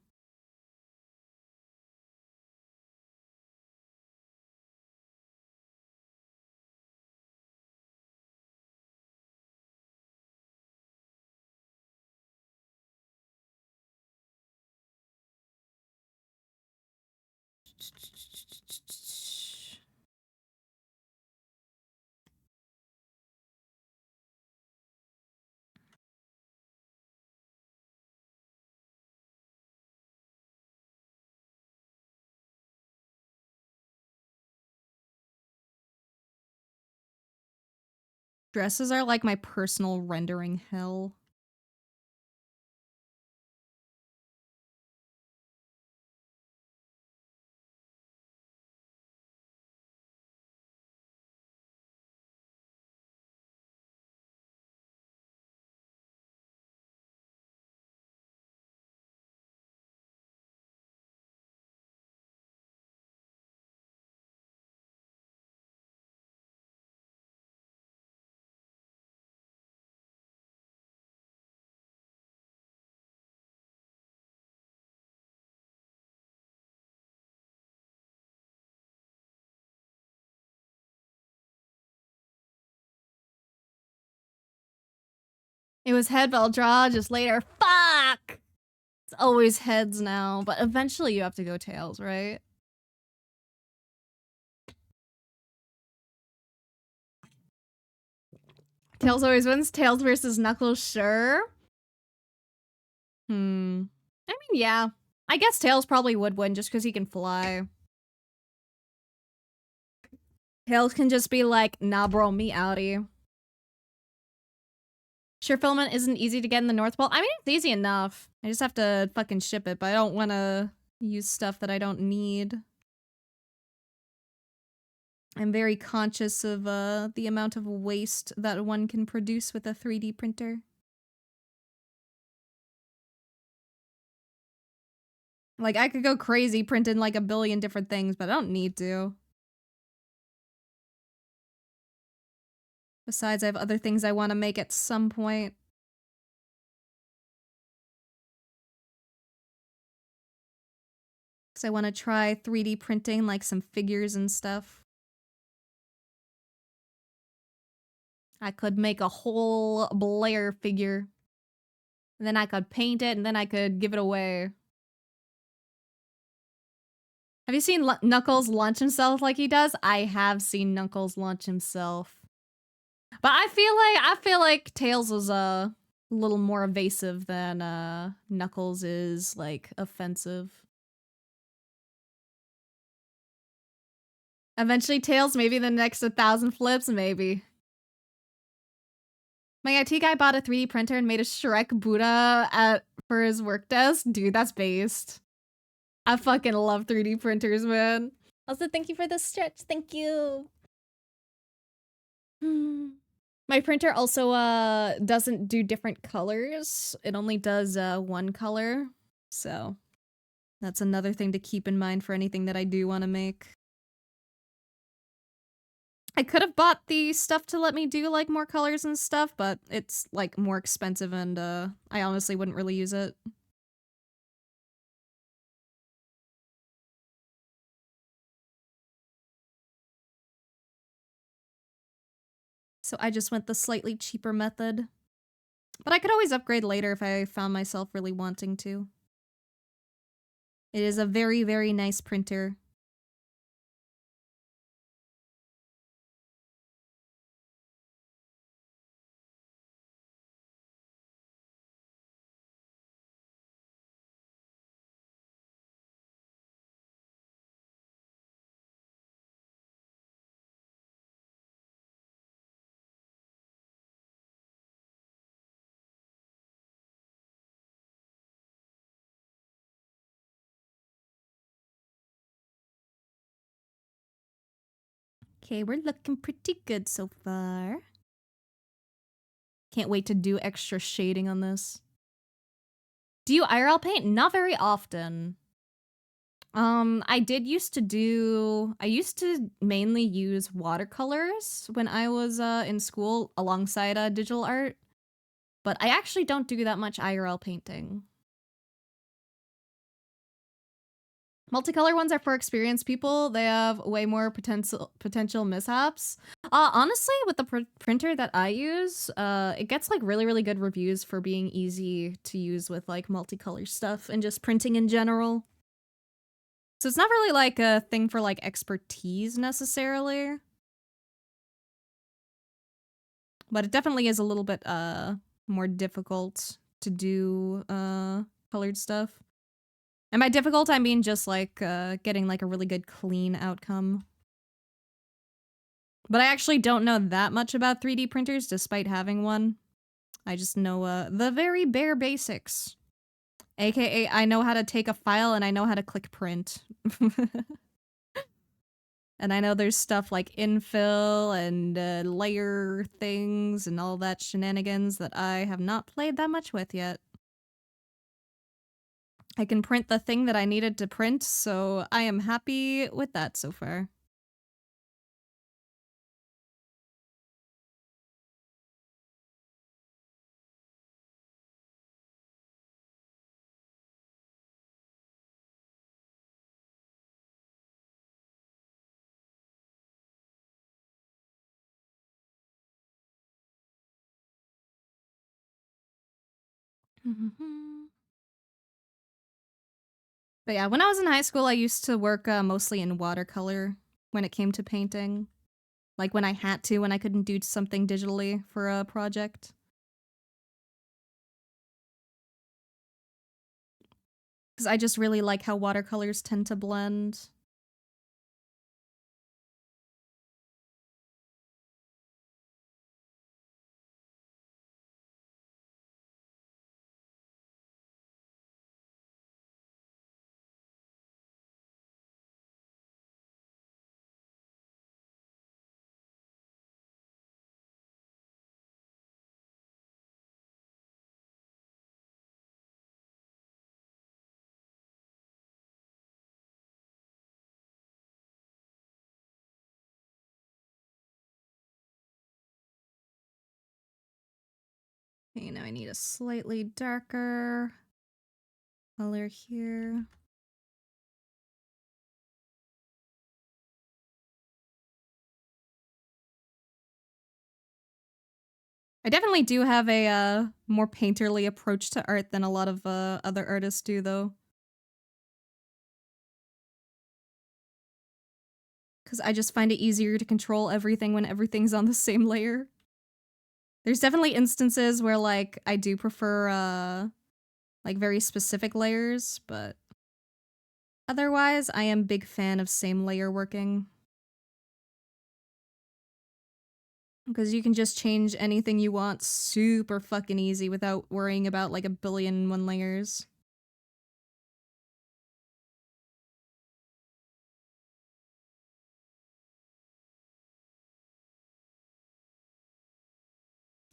Dresses are like my personal rendering hell. It was head, but I'll draw just later. Fuck! It's always heads now, but eventually you have to go tails, right? Tails always wins. Tails versus Knuckles, sure. I mean, yeah. I guess Tails probably would win just because he can fly. Tails can just be like, nah bro, me outie. Sure, filament isn't easy to get in the North Pole. I mean, it's easy enough. I just have to fucking ship it, but I don't want to use stuff that I don't need. I'm very conscious of the amount of waste that one can produce with a 3D printer. Like, I could go crazy printing like a billion different things, but I don't need to. Besides, I have other things I want to make at some point. Because I want to try 3D printing like some figures and stuff. I could make a whole Blaire figure. And then I could paint it, and then I could give it away. Have you seen Knuckles launch himself like he does? I have seen Knuckles launch himself. But I feel like Tails is a little more evasive than Knuckles is like offensive. Eventually Tails, maybe the next 1,000 flips, maybe. My IT guy bought a 3D printer and made a Shrek Buddha for his work desk. Dude, that's based. I fucking love 3D printers, man. Also, thank you for the stretch. Thank you. My printer also doesn't do different colors. It only does one color. So that's another thing to keep in mind for anything that I do want to make. I could have bought the stuff to let me do like more colors and stuff, but it's like more expensive and I honestly wouldn't really use it. So I just went the slightly cheaper method. But I could always upgrade later if I found myself really wanting to. It is a very, very nice printer. Okay, we're looking pretty good so far. Can't wait to do extra shading on this. Do you IRL paint? Not very often. I used to mainly use watercolors when I was in school alongside digital art, but I actually don't do that much IRL painting. Multicolor ones are for experienced people. They have way more potential mishaps. Honestly, with the printer that I use, it gets like really, really good reviews for being easy to use with like multicolor stuff and just printing in general. So it's not really like a thing for like expertise necessarily. But it definitely is a little bit more difficult to do colored stuff. And by difficult, I mean just like getting like a really good clean outcome. But I actually don't know that much about 3D printers despite having one. I just know the very bare basics. AKA, I know how to take a file and I know how to click print. And I know there's stuff like infill and layer things and all that shenanigans that I have not played that much with yet. I can print the thing that I needed to print, so I am happy with that so far. But yeah, when I was in high school, I used to work mostly in watercolor when it came to painting. Like when I had to, when I couldn't do something digitally for a project. Because I just really like how watercolors tend to blend. Okay, now I need a slightly darker color here. I definitely do have a more painterly approach to art than a lot of other artists do, though. Because I just find it easier to control everything when everything's on the same layer. There's definitely instances where, like, I do prefer, like, very specific layers, but otherwise, I am a big fan of same layer working. Because you can just change anything you want super fucking easy without worrying about, like, 1,000,000,001 layers.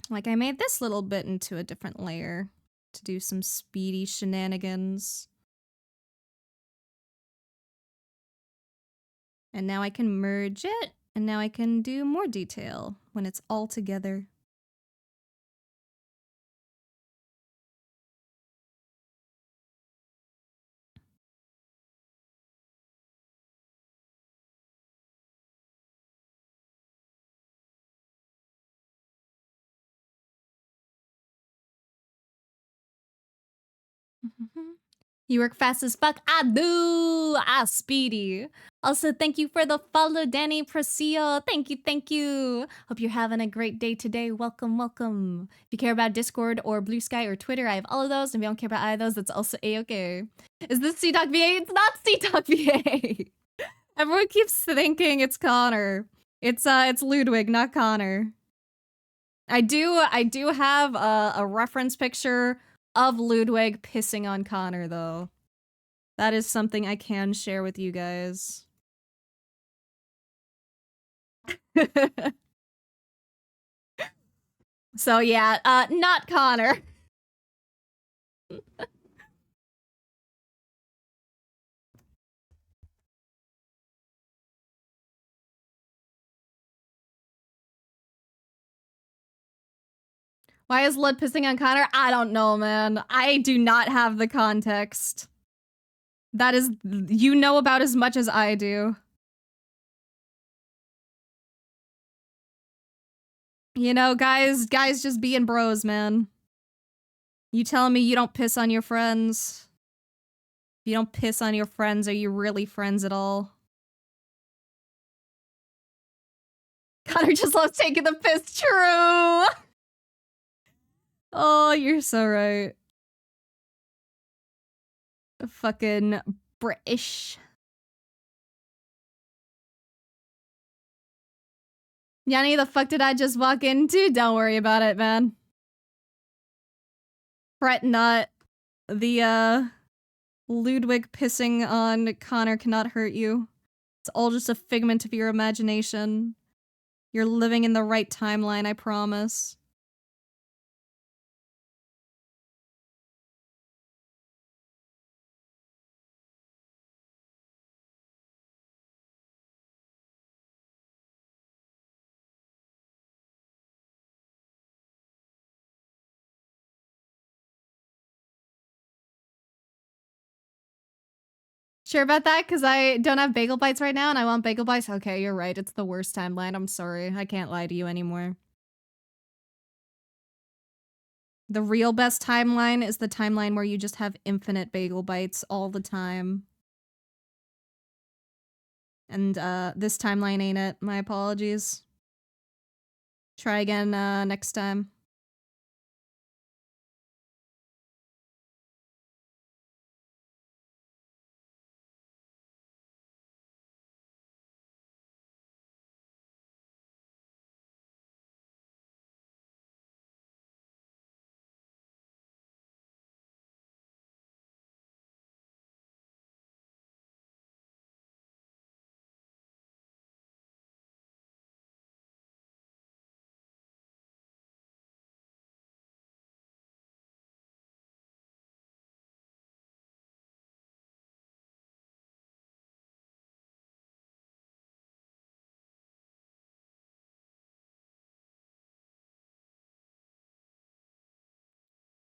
Like, I made this little bit into a different layer to do some speedy shenanigans. And now I can merge it, and now I can do more detail when it's all together. You work fast as fuck. I do. Speedy. Also, thank you for the follow, Danny Prasio. Thank you, thank you. Hope you're having a great day today. Welcome, welcome. If you care about Discord or Blue Sky or Twitter, I have all of those. And if you don't care about either of those, that's also a-okay. Is this C-Talk VA? It's not C-Talk VA. Everyone keeps thinking it's Connor. It's Ludwig, not Connor. I do have a reference picture of Ludwig pissing on Connor, though. That is something I can share with you guys. So yeah, not Connor. Why is Lud pissing on Connor? I don't know, man. I do not have the context. That is, you know about as much as I do. You know, guys just being bros, man. You telling me you don't piss on your friends? You don't piss on your friends, are you really friends at all? Connor just loves taking the piss, true! Oh, you're so right. Fucking British. Yanni, the fuck did I just walk into? Don't worry about it, man. Fret not. The, Ludwig pissing on Connor cannot hurt you. It's all just a figment of your imagination. You're living in the right timeline, I promise. Sure about that? Because I don't have bagel bites right now and I want bagel bites? Okay, you're right. It's the worst timeline. I'm sorry. I can't lie to you anymore. The real best timeline is the timeline where you just have infinite bagel bites all the time. And this timeline ain't it. My apologies. Try again next time.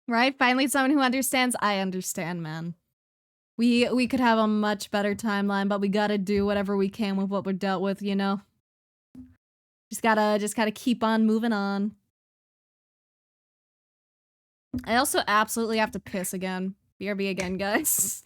Right? Finally someone who understands. I understand, man. We could have a much better timeline, but we gotta do whatever we can with what we're dealt with, you know? Just gotta keep on moving on. I also absolutely have to piss again. BRB again, guys.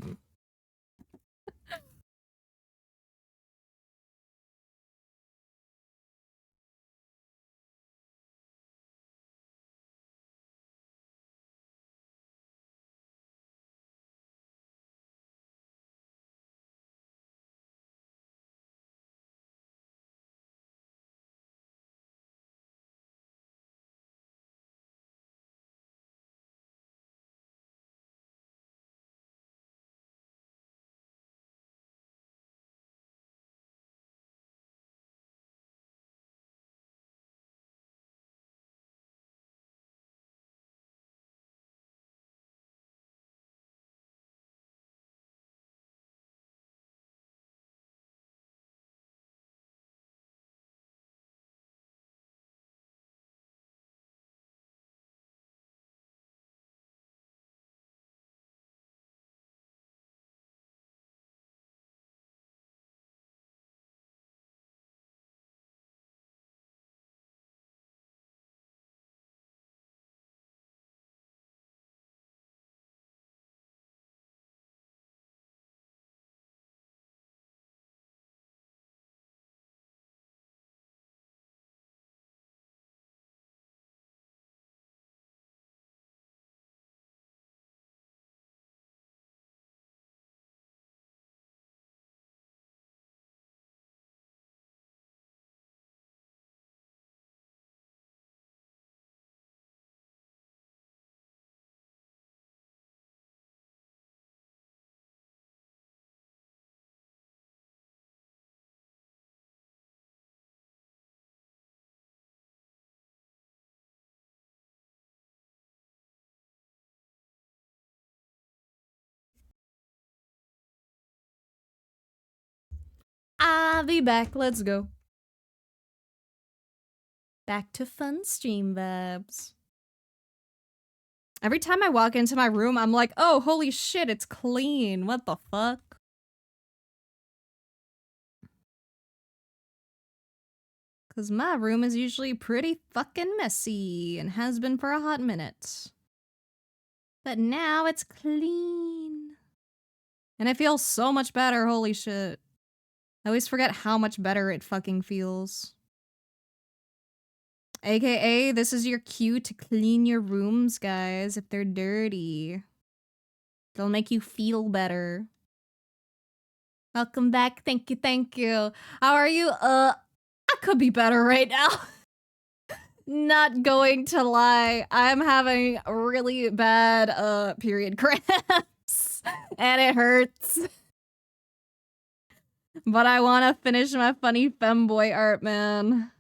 I'll be back. Let's go. Back to fun stream vibes. Every time I walk into my room, I'm like, oh, holy shit, it's clean. What the fuck? Because my room is usually pretty fucking messy and has been for a hot minute. But now it's clean. And I feel so much better, holy shit. I always forget how much better it fucking feels. AKA, this is your cue to clean your rooms, guys, if they're dirty. It'll make you feel better. Welcome back. Thank you, thank you. How are you? I could be better right now. Not going to lie. I'm having really bad period cramps. And it hurts. But I want to finish my funny femboy art, man.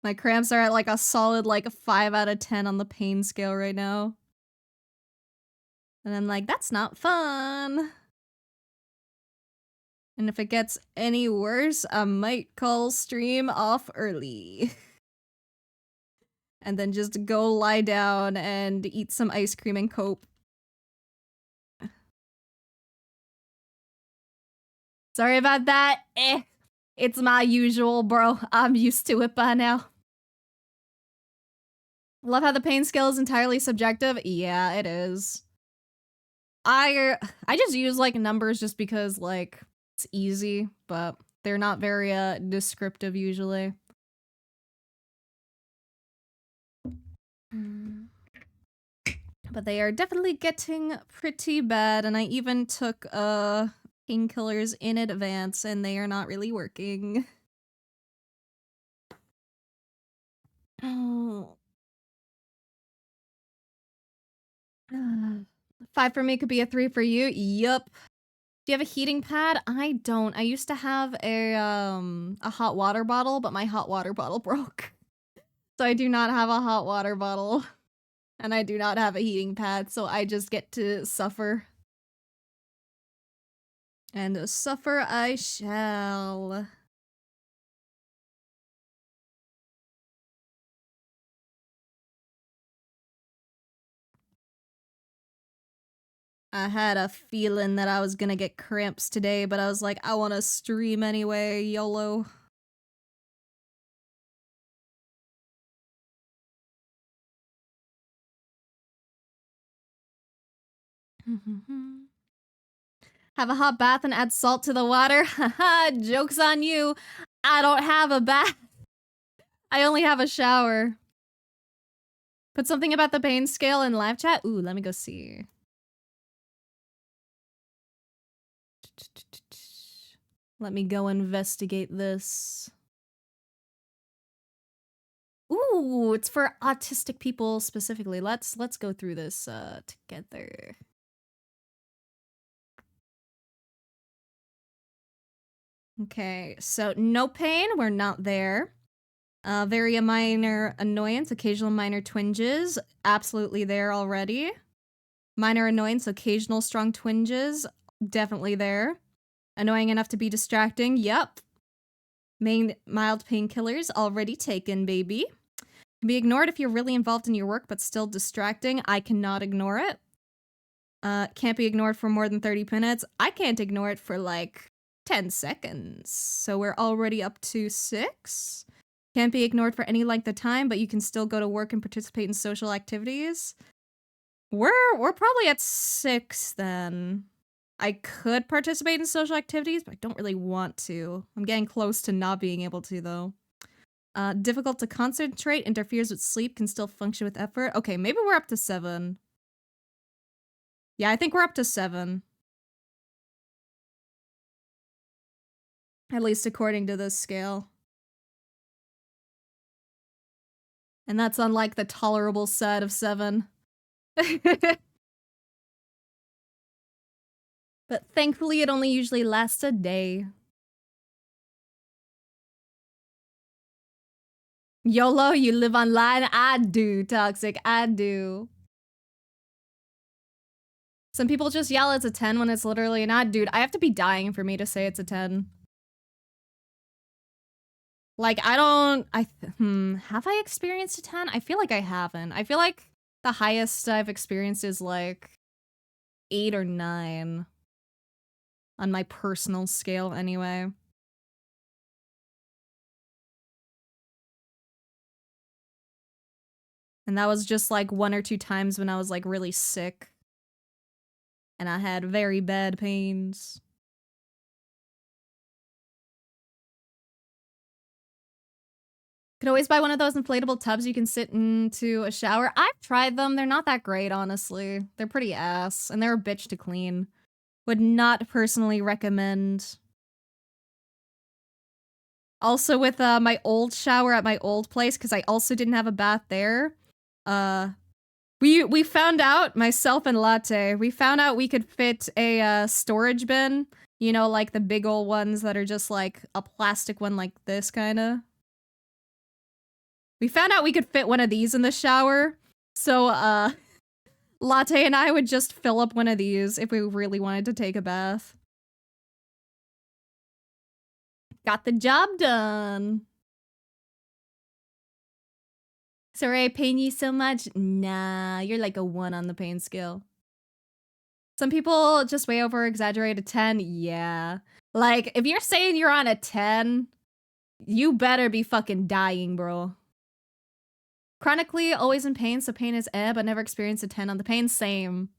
My cramps are at like a solid like 5 out of 10 on the pain scale right now. And I'm like, that's not fun. And if it gets any worse, I might call stream off early. And then just go lie down and eat some ice cream and cope. Sorry about that. It's my usual, bro. I'm used to it by now. Love how the pain scale is entirely subjective. Yeah, it is. I just use like numbers just because like it's easy, but they're not very descriptive usually. But they are definitely getting pretty bad, and I even took painkillers in advance and they are not really working. Oh. 5 for me could be a 3 for you. Yup. Do you have a heating pad? I don't. I used to have a hot water bottle, but my hot water bottle broke. So I do not have a hot water bottle. And I do not have a heating pad, so I just get to suffer. And suffer I shall. I had a feeling that I was gonna get cramps today, but I was like, I wanna stream anyway, YOLO. Have a hot bath and add salt to the water? Haha, joke's on you. I don't have a bath. I only have a shower. Put something about the pain scale in live chat? Ooh, let me go see. Let me go investigate this. Ooh, it's for autistic people specifically. Let's go through this together. Okay, so no pain, we're not there. Very minor annoyance, occasional minor twinges, absolutely there already. Minor annoyance, occasional strong twinges, definitely there. Annoying enough to be distracting, yep. Mild painkillers, already taken, baby. Can be ignored if you're really involved in your work, but still distracting. I cannot ignore it. Can't be ignored for more than 30 minutes. I can't ignore it for like 10 seconds. So we're already up to 6. Can't be ignored for any length of time, but you can still go to work and participate in social activities. We're probably at 6 then. I could participate in social activities, but I don't really want to. I'm getting close to not being able to, though. Difficult to concentrate, interferes with sleep, can still function with effort. Okay, maybe we're up to 7. Yeah, I think we're up to 7. At least according to this scale. And that's unlike the tolerable set of 7. But thankfully, it only usually lasts a day. YOLO, you live online? I do, Toxic, I do. Some people just yell it's a 10 when it's literally not. Dude, I have to be dying for me to say it's a 10. Like, I don't... have I experienced a 10? I feel like I haven't. I feel like the highest I've experienced is like 8 or 9. On my personal scale, anyway. And that was just like 1 or 2 times when I was like really sick. And I had very bad pains. Could always buy one of those inflatable tubs you can sit into a shower. I've tried them. They're not that great, honestly. They're pretty ass. And they're a bitch to clean. Would not personally recommend. Also with my old shower at my old place, because I also didn't have a bath there. We found out, myself and Latte, we found out we could fit a storage bin. You know, like the big old ones that are just like a plastic one like this, kinda. We found out we could fit one of these in the shower. So, Latte and I would just fill up one of these if we really wanted to take a bath. Got the job done. Sorry I pain you so much. Nah, you're like a 1 on the pain scale. Some people just way over exaggerate a 10. Yeah. Like, if you're saying you're on a 10, you better be fucking dying, bro. Chronically always in pain, so pain is but never experienced a 10 on the pain. Same.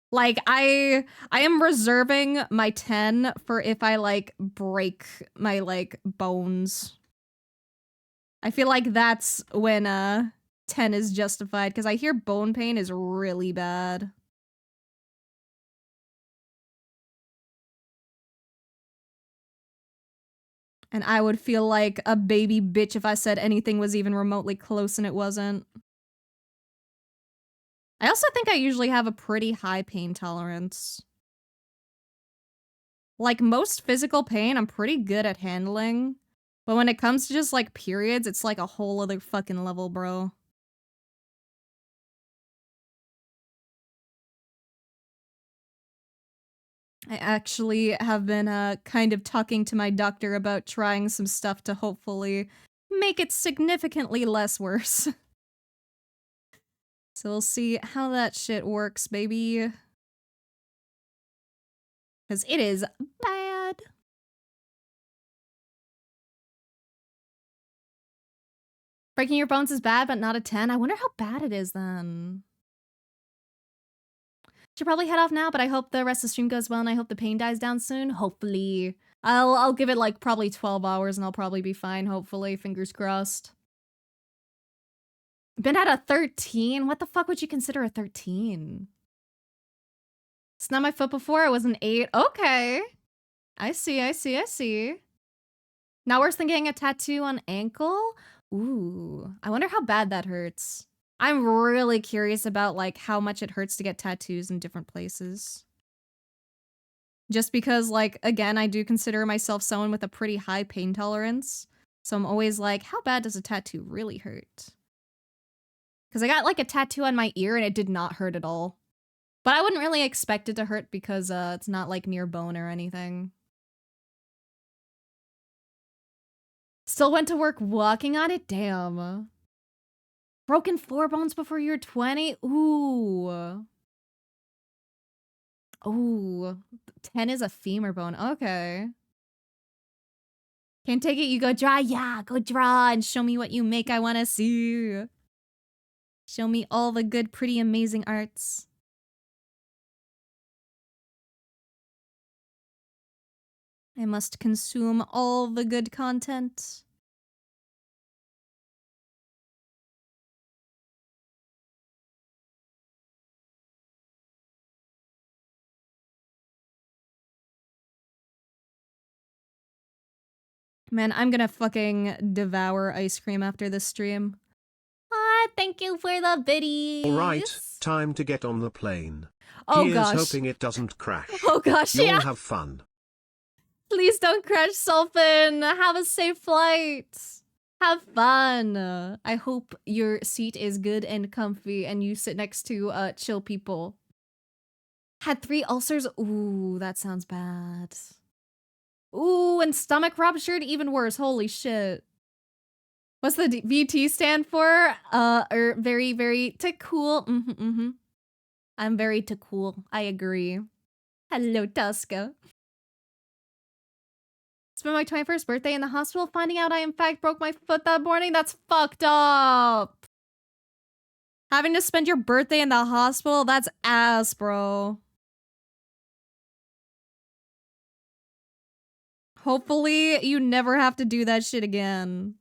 Like, I am reserving my 10 for if I, like, break my, like, bones. I feel like that's when, 10 is justified, because I hear bone pain is really bad. And I would feel like a baby bitch if I said anything was even remotely close and it wasn't. I also think I usually have a pretty high pain tolerance. Like, most physical pain, I'm pretty good at handling. But when it comes to just, like, periods, it's like a whole other fucking level, bro. I actually have been, kind of talking to my doctor about trying some stuff to hopefully make it significantly less worse. So we'll see how that shit works, baby. Because it is bad. Breaking your bones is bad, but not a 10. I wonder how bad it is then. Should probably head off now, but I hope the rest of the stream goes well and I hope the pain dies down soon. Hopefully. I'll give it like probably 12 hours and I'll probably be fine, hopefully. Fingers crossed. Been at a 13? What the fuck would you consider a 13? It's not my foot before, it was an 8. Okay. I see. Not worse than getting a tattoo on ankle? Ooh, I wonder how bad that hurts. I'm really curious about like how much it hurts to get tattoos in different places. Just because, like, again, I do consider myself someone with a pretty high pain tolerance. So I'm always like, how bad does a tattoo really hurt? Because I got like a tattoo on my ear and it did not hurt at all. But I wouldn't really expect it to hurt because it's not like near bone or anything. Still went to work walking on it? Damn. Broken 4 bones before you're 20? Ooh. Ooh. 10 is a femur bone. Okay. Can't take it, you go draw? Yeah, go draw and show me what you make. I want to see. Show me all the good, pretty, amazing arts. I must consume all the good content. Man, I'm gonna fucking devour ice cream after this stream. Ah, thank you for the biddies. Alright, time to get on the plane. Oh Here's gosh. hoping it doesn't crash. Oh gosh, You'll yeah. have fun. Please don't crash, Sulfin. Have a safe flight. Have fun. I hope your seat is good and comfy and you sit next to chill people. Had 3 ulcers. Ooh, that sounds bad. Ooh, and stomach ruptured, even worse. Holy shit. What's the VT stand for? Very, very to cool. I'm very to cool. I agree. Hello, Tuska. Spent my 21st birthday in the hospital, finding out I in fact broke my foot that morning. That's fucked up. Having to spend your birthday in the hospital, that's ass, bro. Hopefully, you never have to do that shit again.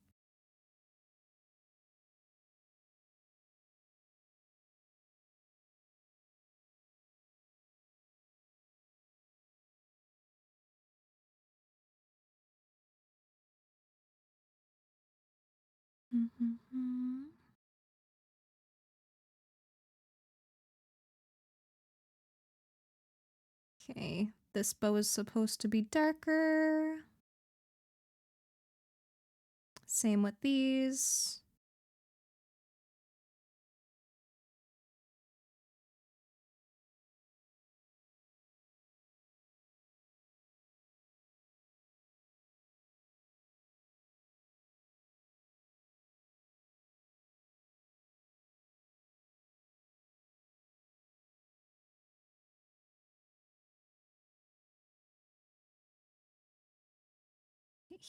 Okay, this bow is supposed to be darker. Same with these.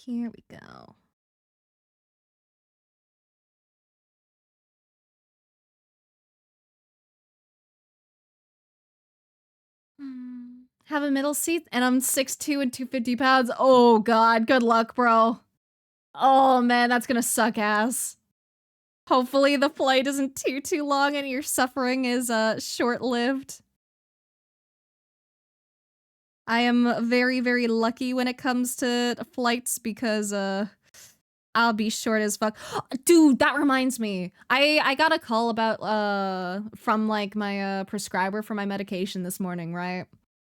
Here we go. have a middle seat, and I'm 6'2" and 250 pounds. Oh god, good luck, bro. Oh man, that's gonna suck ass. Hopefully the flight isn't too long and your suffering is short-lived. I am very lucky when it comes to flights because I'll be short as fuck. Dude, that reminds me. I got a call about from like my prescriber for my medication this morning, right?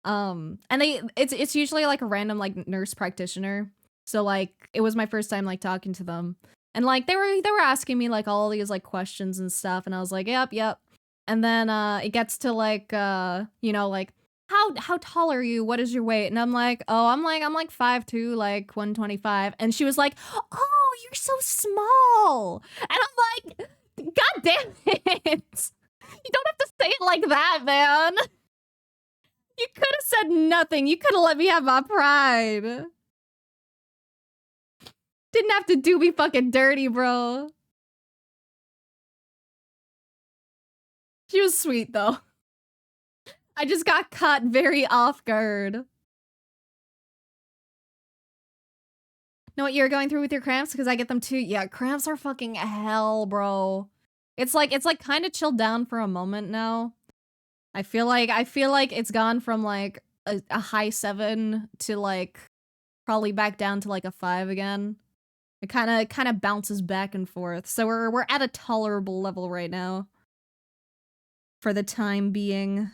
And it's usually like a random like nurse practitioner. So like it was my first time like talking to them. And like they were asking me like all these like questions and stuff, and I was like, yep. And then it gets to like you know, like how tall are you? What is your weight? And I'm like, oh, I'm like 5'2", like 125. And she was like, oh, you're so small. And I'm like, god damn it. You don't have to say it like that, man. You could have said nothing. You could have let me have my pride. Didn't have to do me fucking dirty, bro. She was sweet, though. I just got caught very off guard. Know what you're going through with your cramps? Because I get them too. Yeah, cramps are fucking hell, bro. It's like kind of chilled down for a moment now. I feel like it's gone from like a high 7 to like probably back down to like a 5 again. It kind of bounces back and forth. So we're at a tolerable level right now. For the time being.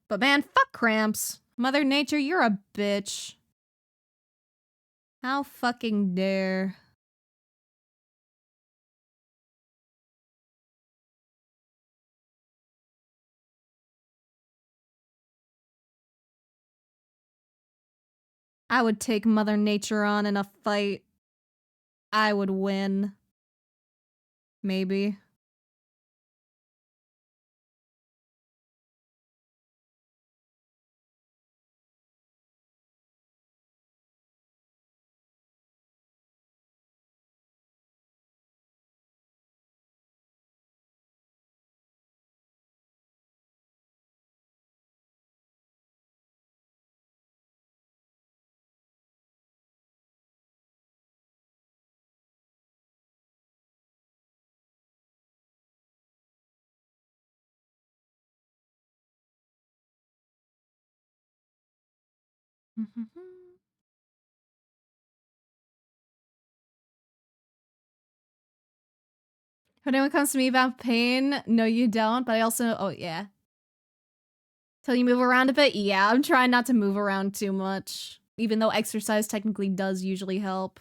But man, fuck cramps. Mother Nature, you're a bitch. How fucking dare. I would take Mother Nature on in a fight. I would win. Maybe. When anyone comes to me about pain, no you don't, but I also, oh yeah. Till you move around a bit? Yeah, I'm trying not to move around too much. Even though exercise technically does usually help.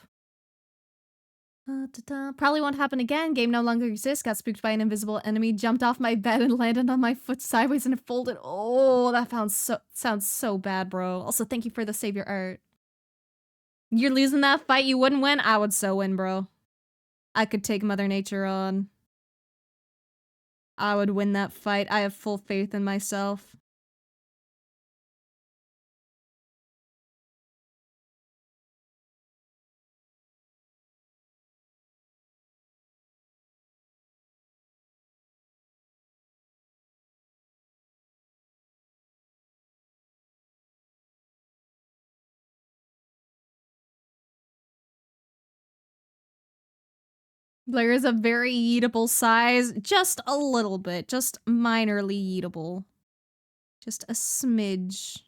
Probably won't happen again. Game no longer exists. Got spooked by an invisible enemy. Jumped off my bed and landed on my foot sideways and it folded. Oh, that sounds so bad, bro. Also, thank you for the savior art. You're losing that fight. You wouldn't win? I would so win, bro. I could take Mother Nature on. I would win that fight. I have full faith in myself. Blaire is a very eatable size. Just a little bit. Just minorly eatable. Just a smidge.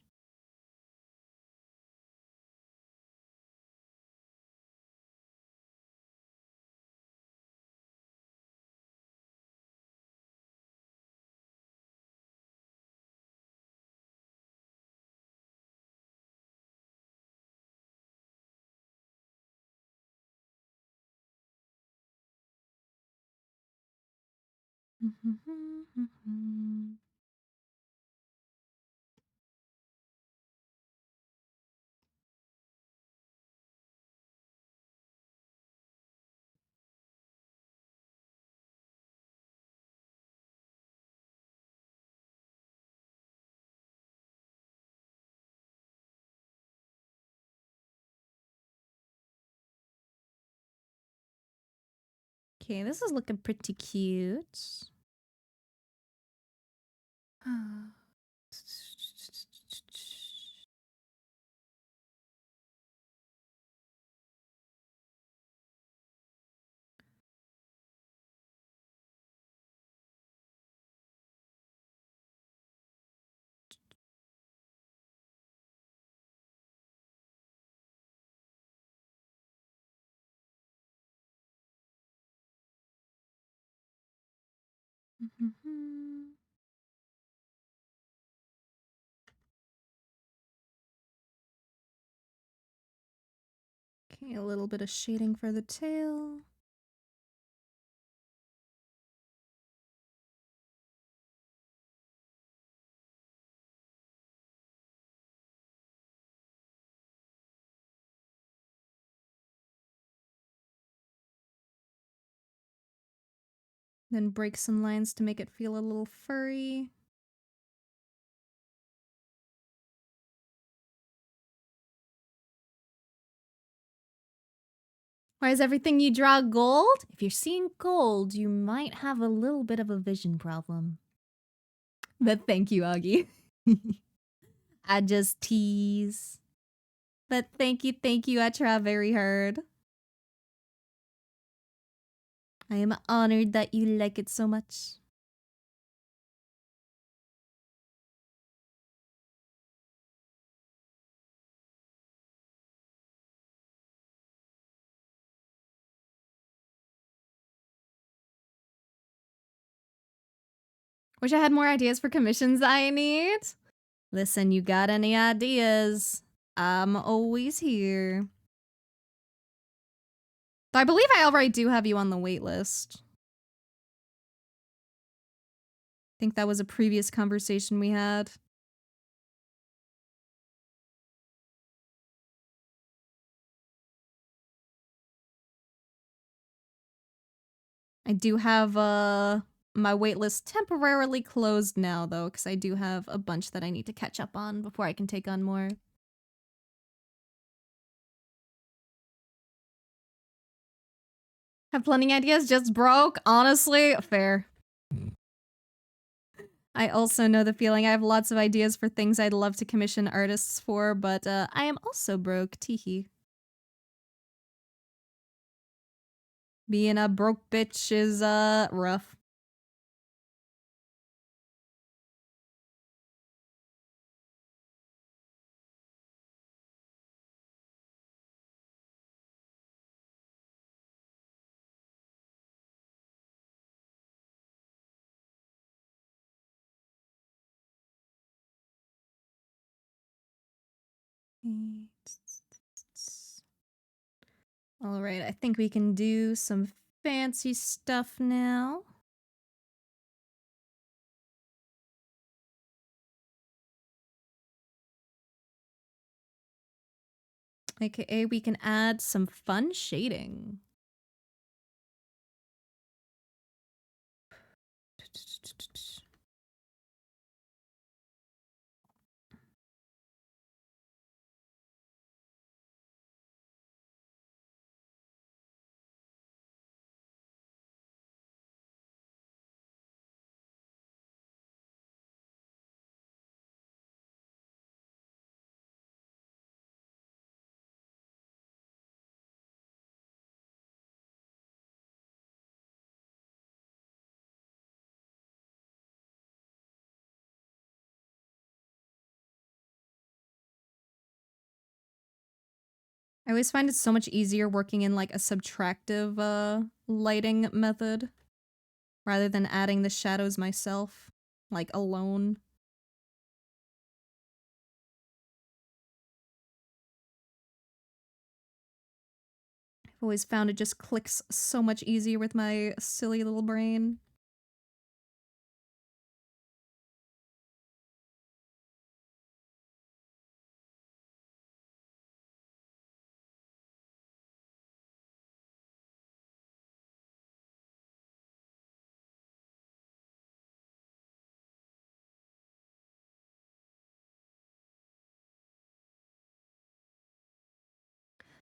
Okay, this is looking pretty cute. Okay, a little bit of shading for the tail. Then break some lines to make it feel a little furry. Why is everything you draw gold? If you're seeing gold, you might have a little bit of a vision problem. But thank you, Augie. I just tease. But thank you, I try very hard. I am honored that you like it so much. Wish I had more ideas for commissions I need. Listen, you got any ideas? I'm always here. I believe I already do have you on the wait list. I think that was a previous conversation we had. I do have my waitlist temporarily closed now, though, because I do have a bunch that I need to catch up on before I can take on more. Have plenty ideas, just broke? Honestly, fair. I also know the feeling. I have lots of ideas for things I'd love to commission artists for, but I am also broke, teehee. Being a broke bitch is rough. All right, I think we can do some fancy stuff now. AKA, we can add some fun shading. I always find it so much easier working in like a subtractive lighting method rather than adding the shadows myself, like alone. I've always found it just clicks so much easier with my silly little brain.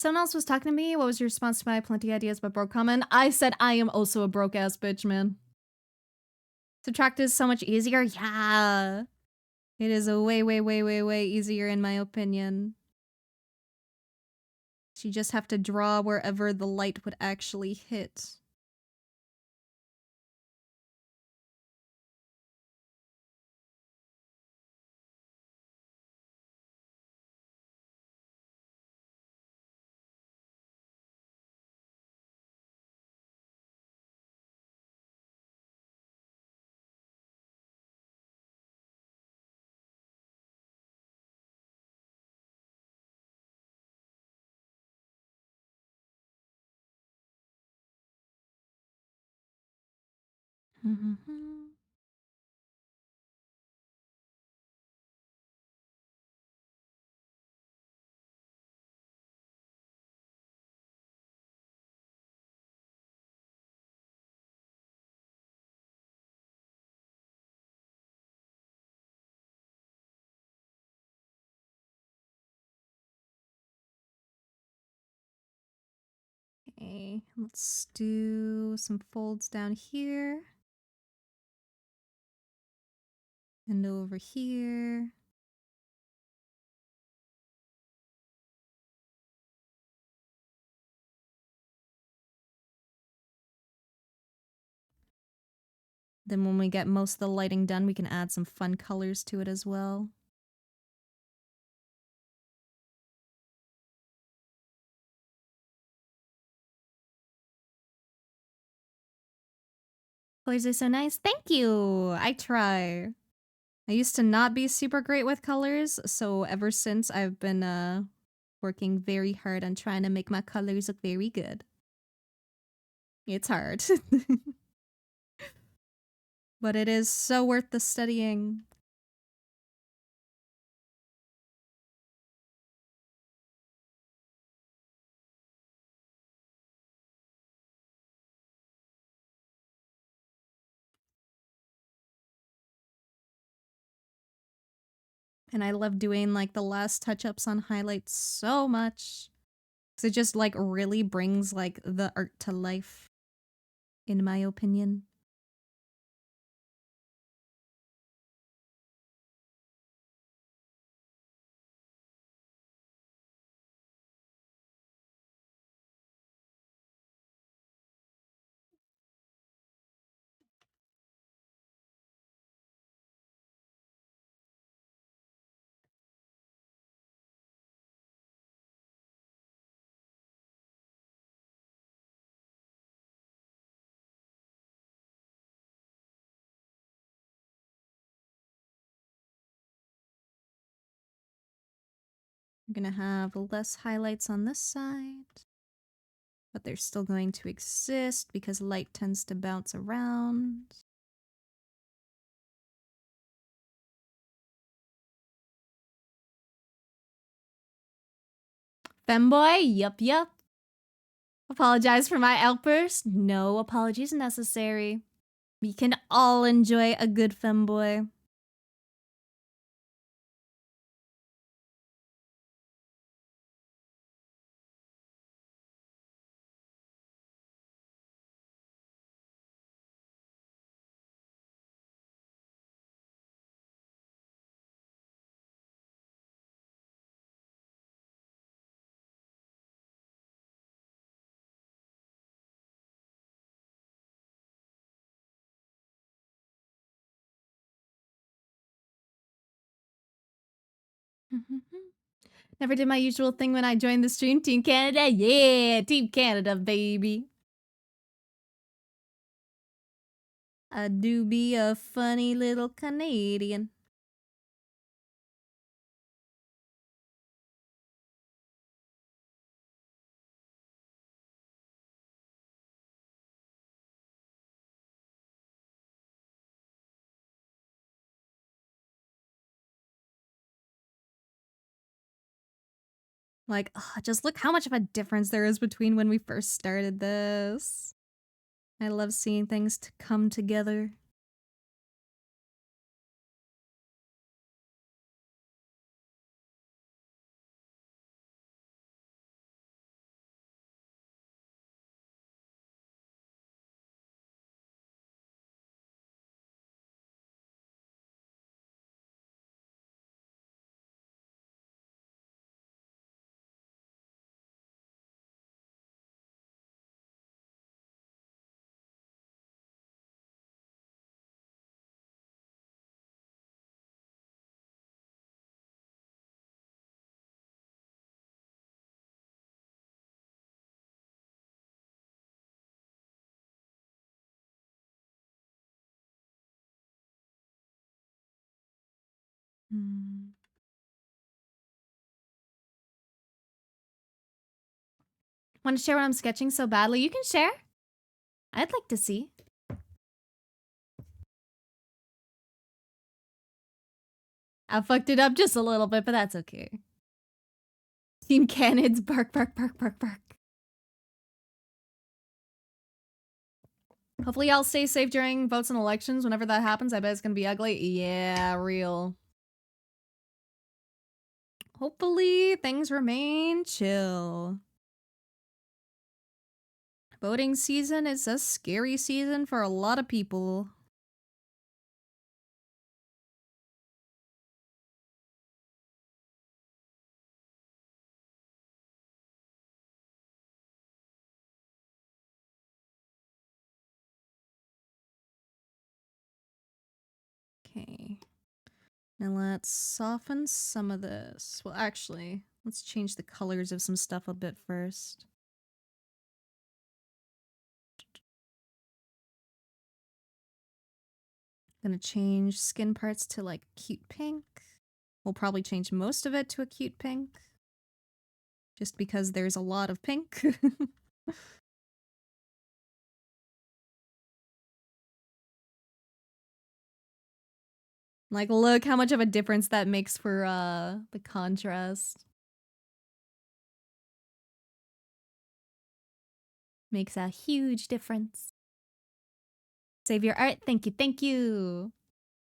Someone else was talking to me. What was your response to my plenty ideas but broke comment? I said I am also a broke ass bitch, man. Subtract is so much easier. Yeah. It is a way easier in my opinion. So you just have to draw wherever the light would actually hit. Okay, let's do some folds down here. And over here. Then when we get most of the lighting done, we can add some fun colors to it as well. Colors are so nice. Thank you. I try. I used to not be super great with colors, so ever since I've been working very hard on trying to make my colors look very good. It's hard. But it is so worth the studying. And I love doing like the last touch-ups on highlights so much. Cause it just like really brings like the art to life, in my opinion. I'm gonna have less highlights on this side. But they're still going to exist because light tends to bounce around. Femboy, yup. Apologize for my outburst. No apologies necessary. We can all enjoy a good femboy. Never did my usual thing when I joined the stream. Team Canada, yeah! Team Canada, baby! I do be a funny little Canadian. Like, just look how much of a difference there is between when we first started this. I love seeing things to come together. Hmm. Want to share what I'm sketching so badly? You can share. I'd like to see. I fucked it up just a little bit, but that's okay. Team Canids, bark, bark, bark, bark, bark. Hopefully y'all stay safe during votes and elections. Whenever that happens, I bet it's gonna be ugly. Yeah, real. Hopefully things remain chill. Voting season is a scary season for a lot of people. Okay. Now let's soften some of this. Well, actually, let's change the colors of some stuff a bit first. Gonna change skin parts to like cute pink. We'll probably change most of it to a cute pink. Just because there's a lot of pink. Like, look how much of a difference that makes for the contrast. Makes a huge difference. Save your art. Thank you, thank you.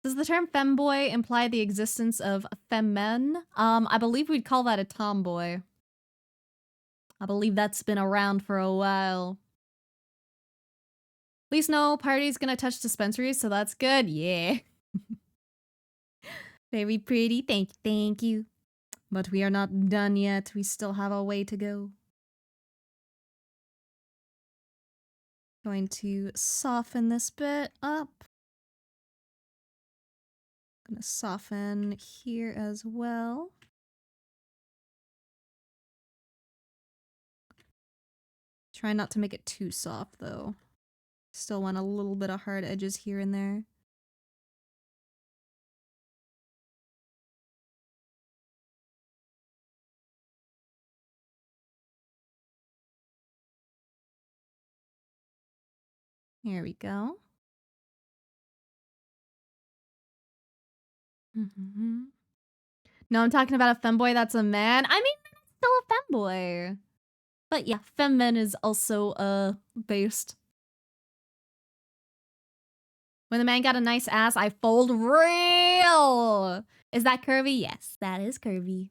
Does the term femboy imply the existence of femmen? I believe we'd call that a tomboy. I believe that's been around for a while. At least no party's gonna touch dispensaries, so that's good. Yeah. Very pretty. Thank you. But we are not done yet. We still have a way to go. Going to soften this bit up. Gonna soften here as well. Try not to make it too soft though. Still want a little bit of hard edges here and there. Here we go. No, I'm talking about a femboy that's a man. I mean, it's still a femboy. But yeah, femmen is also based. When the man got a nice ass, I fold real. Is that curvy? Yes, that is curvy.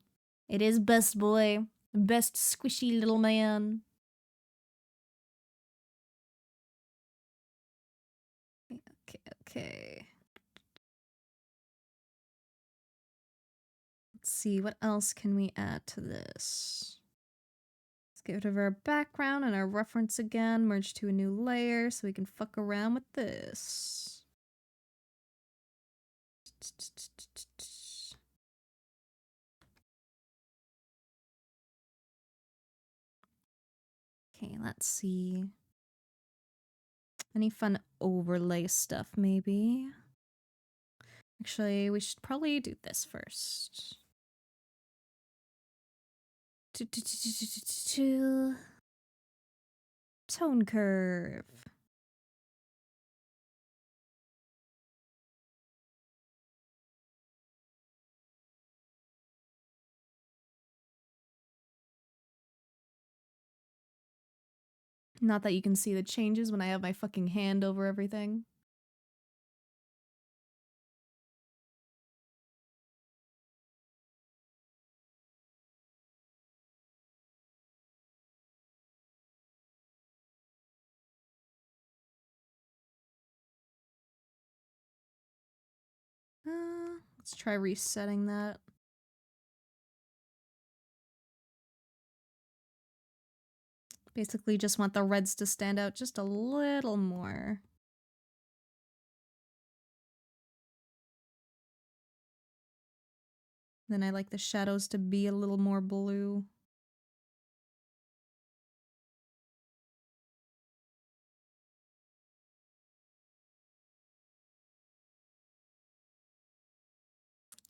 It is best boy. Best squishy little man. Okay. Let's see, what else can we add to this? Let's get rid of our background and our reference again. Merge to a new layer so we can fuck around with this. Okay, let's see. Any fun overlay stuff, maybe? Actually, we should probably do this first. Tone curve. Not that you can see the changes when I have my fucking hand over everything. Let's try resetting that. Basically just want the reds to stand out just a little more. Then I like the shadows to be a little more blue.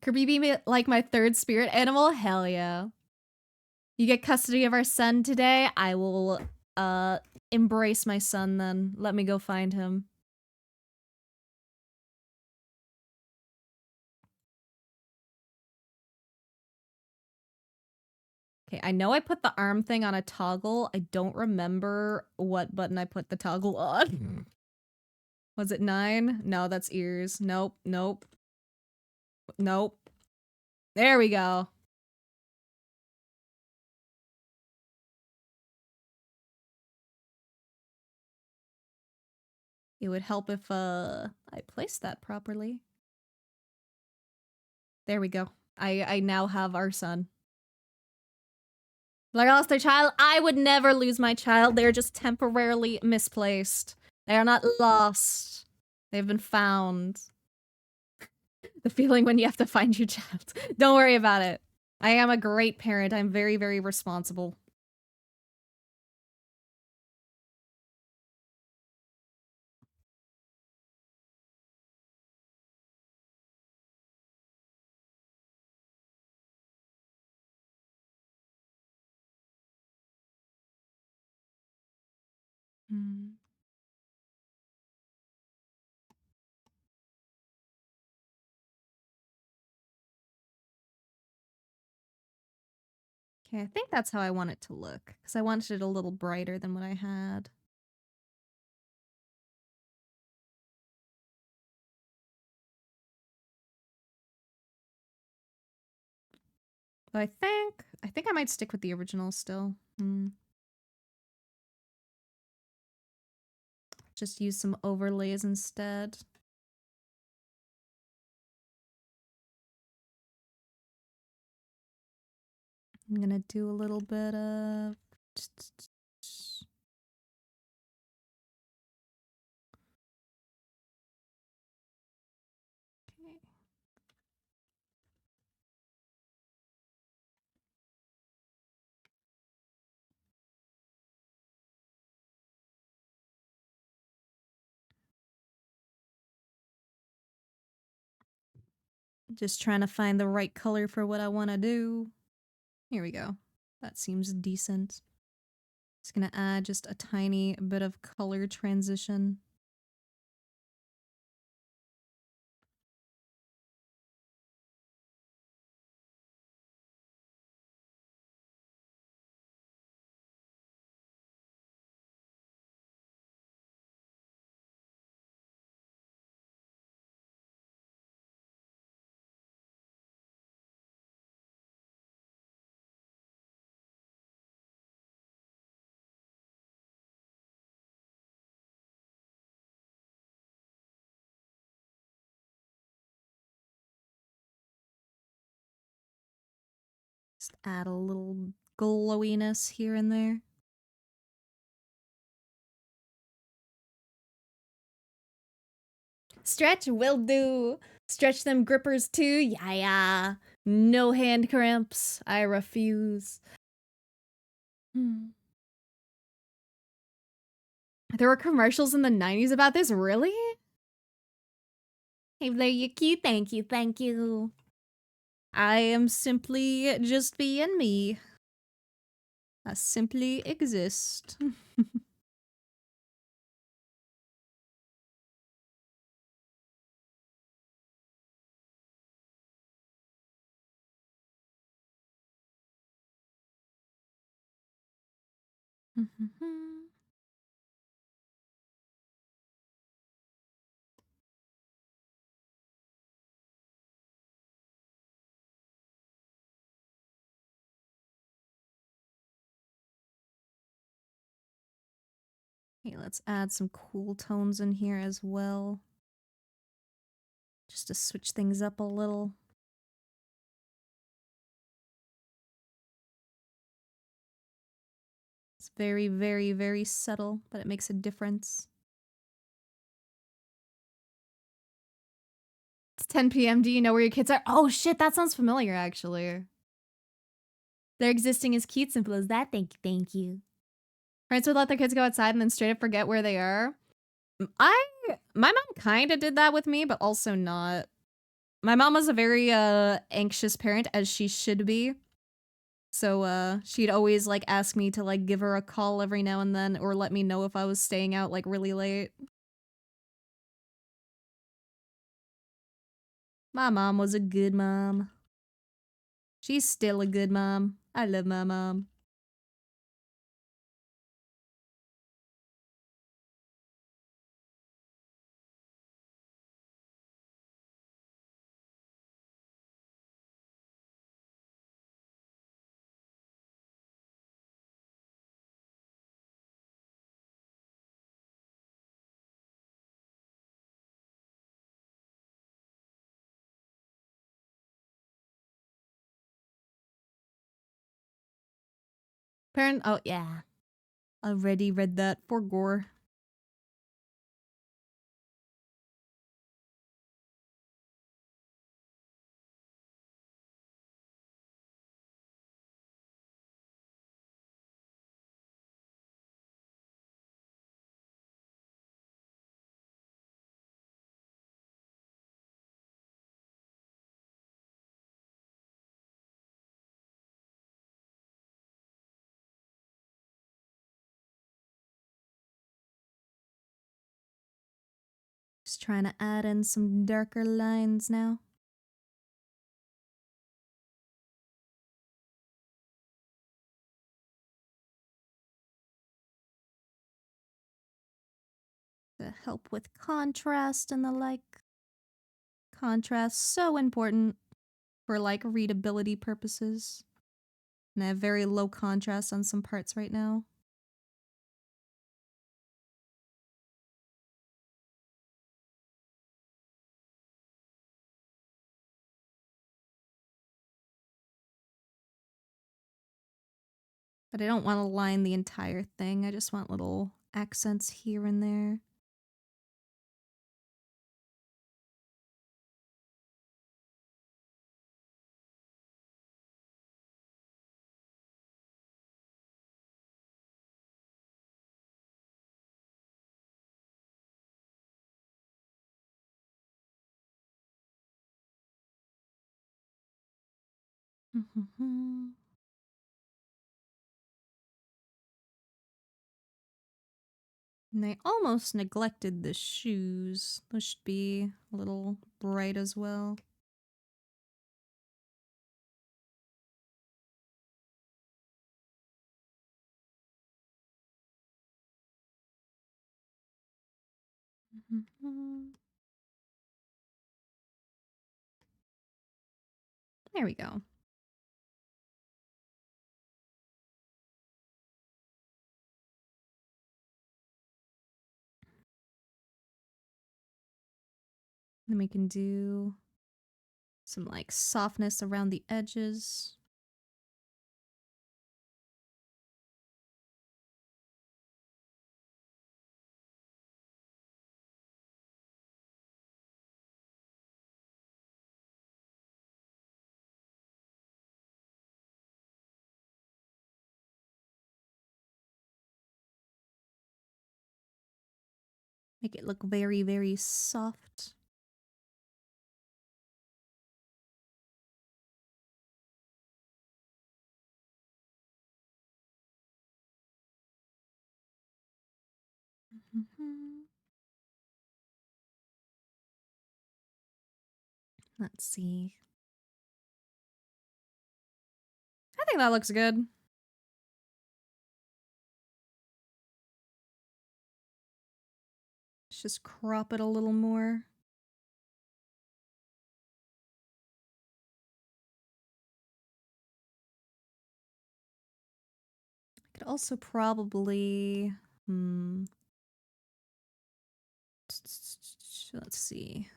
Could you be like my third spirit animal? Hell yeah. You get custody of our son today? I will, embrace my son then. Let me go find him. Okay, I know I put the arm thing on a toggle. I don't remember what button I put the toggle on. Was it 9? No, that's ears. Nope, nope. Nope. There we go. It would help if I placed that properly. There we go. I now have our son. Like, I lost their child. I would never lose my child. They're just temporarily misplaced. They are not lost. They've been found. The feeling when you have to find your child. Don't worry about it. I am a great parent. I'm very, very responsible. Okay, I think that's how I want it to look. Because I wanted it a little brighter than what I had. But I think I might stick with the original still. Just use some overlays instead. I'm gonna do a little bit of... Okay. Just trying to find the right color for what I want to do. Here we go. That seems decent. Just gonna add just a tiny bit of color transition. Just add a little glowiness here and there. Stretch will do. Stretch them grippers too. Yeah. No hand cramps. I refuse. There were commercials in the 90s about this? Really? Hey, Blaire, you cute. Thank you. Thank you. I am simply just being me. I simply exist. Okay, let's add some cool tones in here as well. Just to switch things up a little. It's very, very, very subtle, but it makes a difference. It's 10 p.m. Do you know where your kids are? Oh shit, that sounds familiar actually. They're existing as cute, simple as that. Thank you, thank you. Parents would let their kids go outside and then straight up forget where they are. My mom kind of did that with me, but also not. My mom was a very anxious parent, as she should be. So she'd always like ask me to like give her a call every now and then, or let me know if I was staying out like really late. My mom was a good mom. She's still a good mom. I love my mom. Parent, oh yeah. Already read that for gore. Just trying to add in some darker lines now. To help with contrast and the like. Contrast, so important for like readability purposes. And I have very low contrast on some parts right now. But I don't want to line the entire thing. I just want little accents here and there. And I almost neglected the shoes. Those should be a little bright as well. There we go. Then we can do some like softness around the edges. Make it look very, very soft. Let's see. I think that looks good. Let's just crop it a little more. I could also probably... Let's see.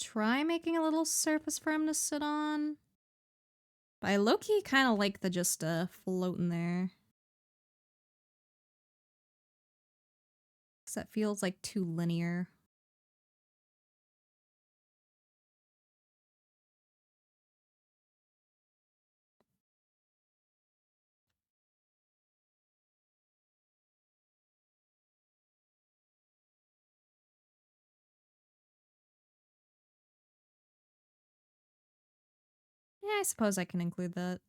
try making a little surface for him to sit on. But I low-key kind of like the just floating there. Because that feels like too linear. Yeah, I suppose I can include that.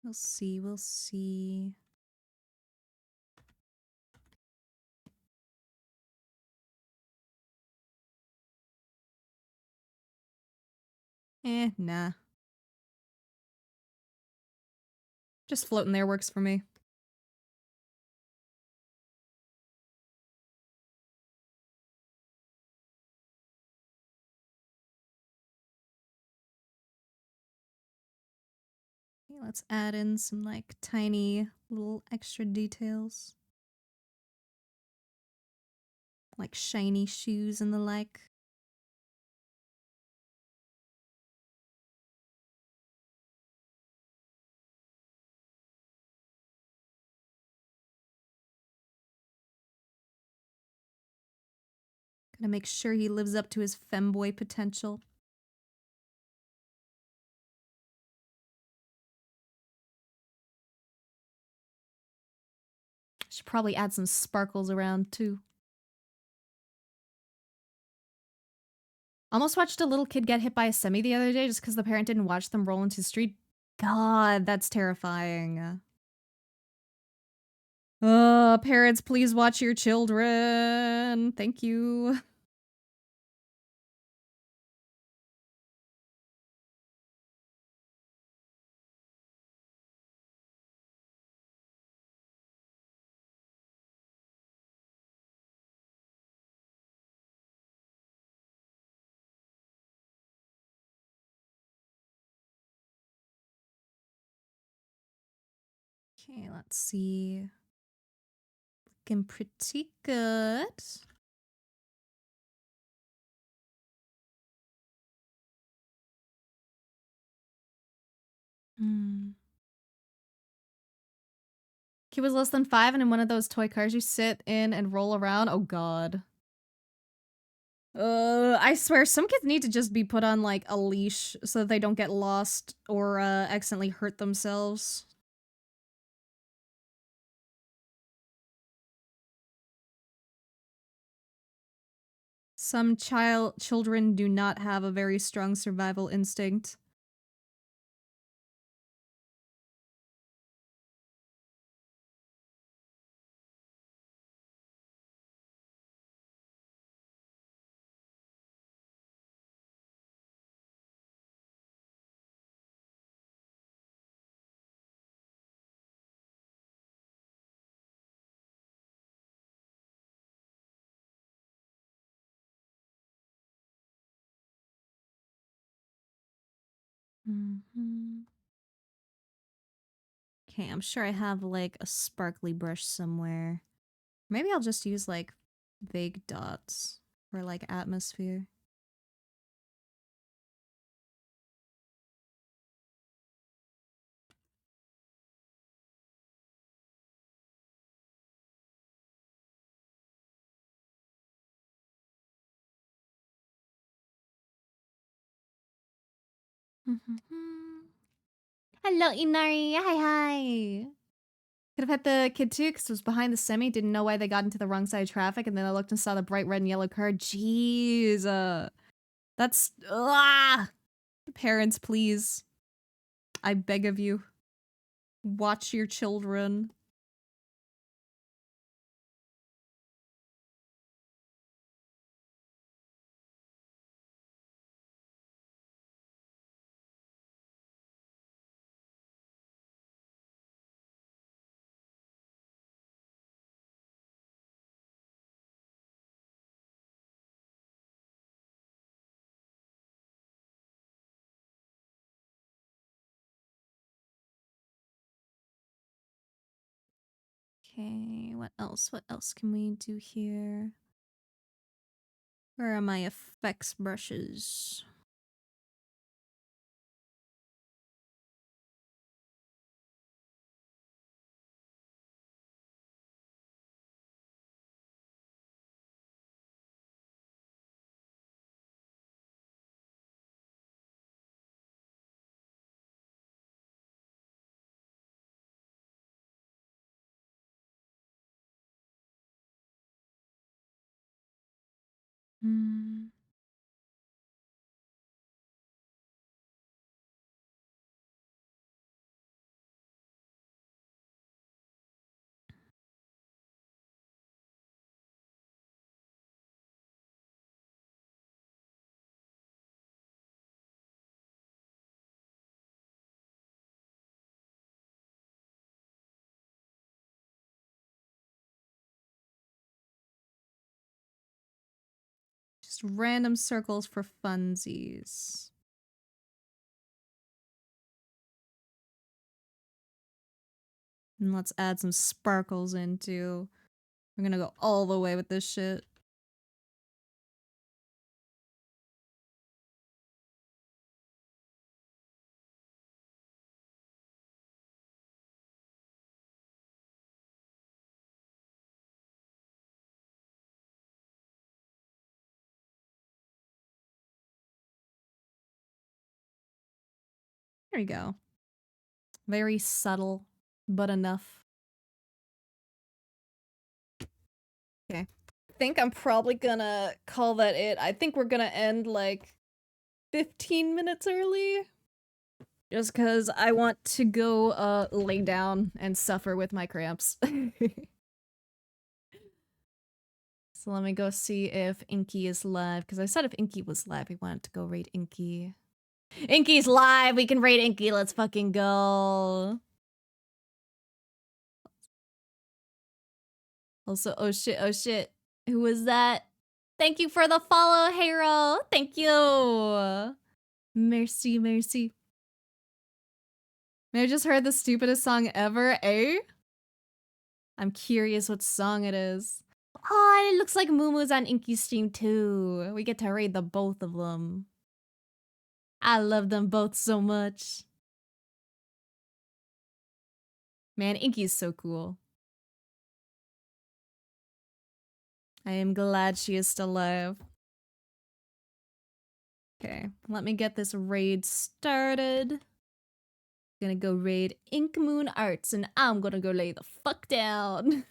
We'll see, we'll see. Nah. Just floating there works for me. Okay, let's add in some like tiny little extra details. Like shiny shoes and the like. Gotta make sure he lives up to his femboy potential. Should probably add some sparkles around too. Almost watched a little kid get hit by a semi the other day just because the parent didn't watch them roll into the street. God, that's terrifying. Parents, please watch your children. Thank you. Okay, let's see. Looking pretty good. Kid was less than 5 and in one of those toy cars you sit in and roll around. Oh god. I swear some kids need to just be put on like a leash so that they don't get lost or accidentally hurt themselves. Some children do not have a very strong survival instinct. Okay, I'm sure I have like a sparkly brush somewhere. Maybe I'll just use like vague dots for like atmosphere. Hello, Inari. Hi, hi. Could have had the kid too, because it was behind the semi. Didn't know why they got into the wrong side of traffic, and then I looked and saw the bright red and yellow car. Jeez, that's parents, please. I beg of you, watch your children. Okay, what else? What else can we do here? Where are my effects brushes? Hmm. Just random circles for funsies. And let's add some sparkles in too. We're gonna go all the way with this shit. There we go. Very subtle, but enough. Okay. I think I'm probably gonna call that it. I think we're gonna end like 15 minutes early. Just because I want to go lay down and suffer with my cramps. So let me go see if Inky is live. Because I said if Inky was live, we wanted to go raid Inky. Inky's live! We can raid Inky! Let's fucking go! Also, oh shit. Who was that? Thank you for the follow, Hero! Thank you! Merci. May I just heard the stupidest song ever, eh? I'm curious what song it is. Oh, and it looks like Moomoo's on Inky's stream too. We get to raid the both of them. I love them both so much. Man, Inky's so cool. I am glad she is still alive. Okay, let me get this raid started. Gonna go raid Ink Moon Arts, and I'm gonna go lay the fuck down.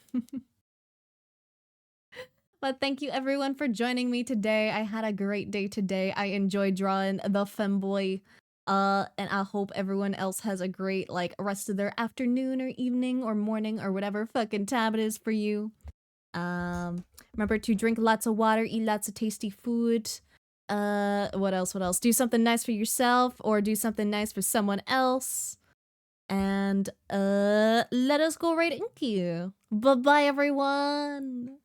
But thank you everyone for joining me today. I had a great day today. I enjoyed drawing the femboy. And I hope everyone else has a great like rest of their afternoon or evening or morning or whatever fucking time it is for you. Remember to drink lots of water, eat lots of tasty food. What else? Do something nice for yourself or do something nice for someone else. And let us go raid Inky. Bye-bye everyone.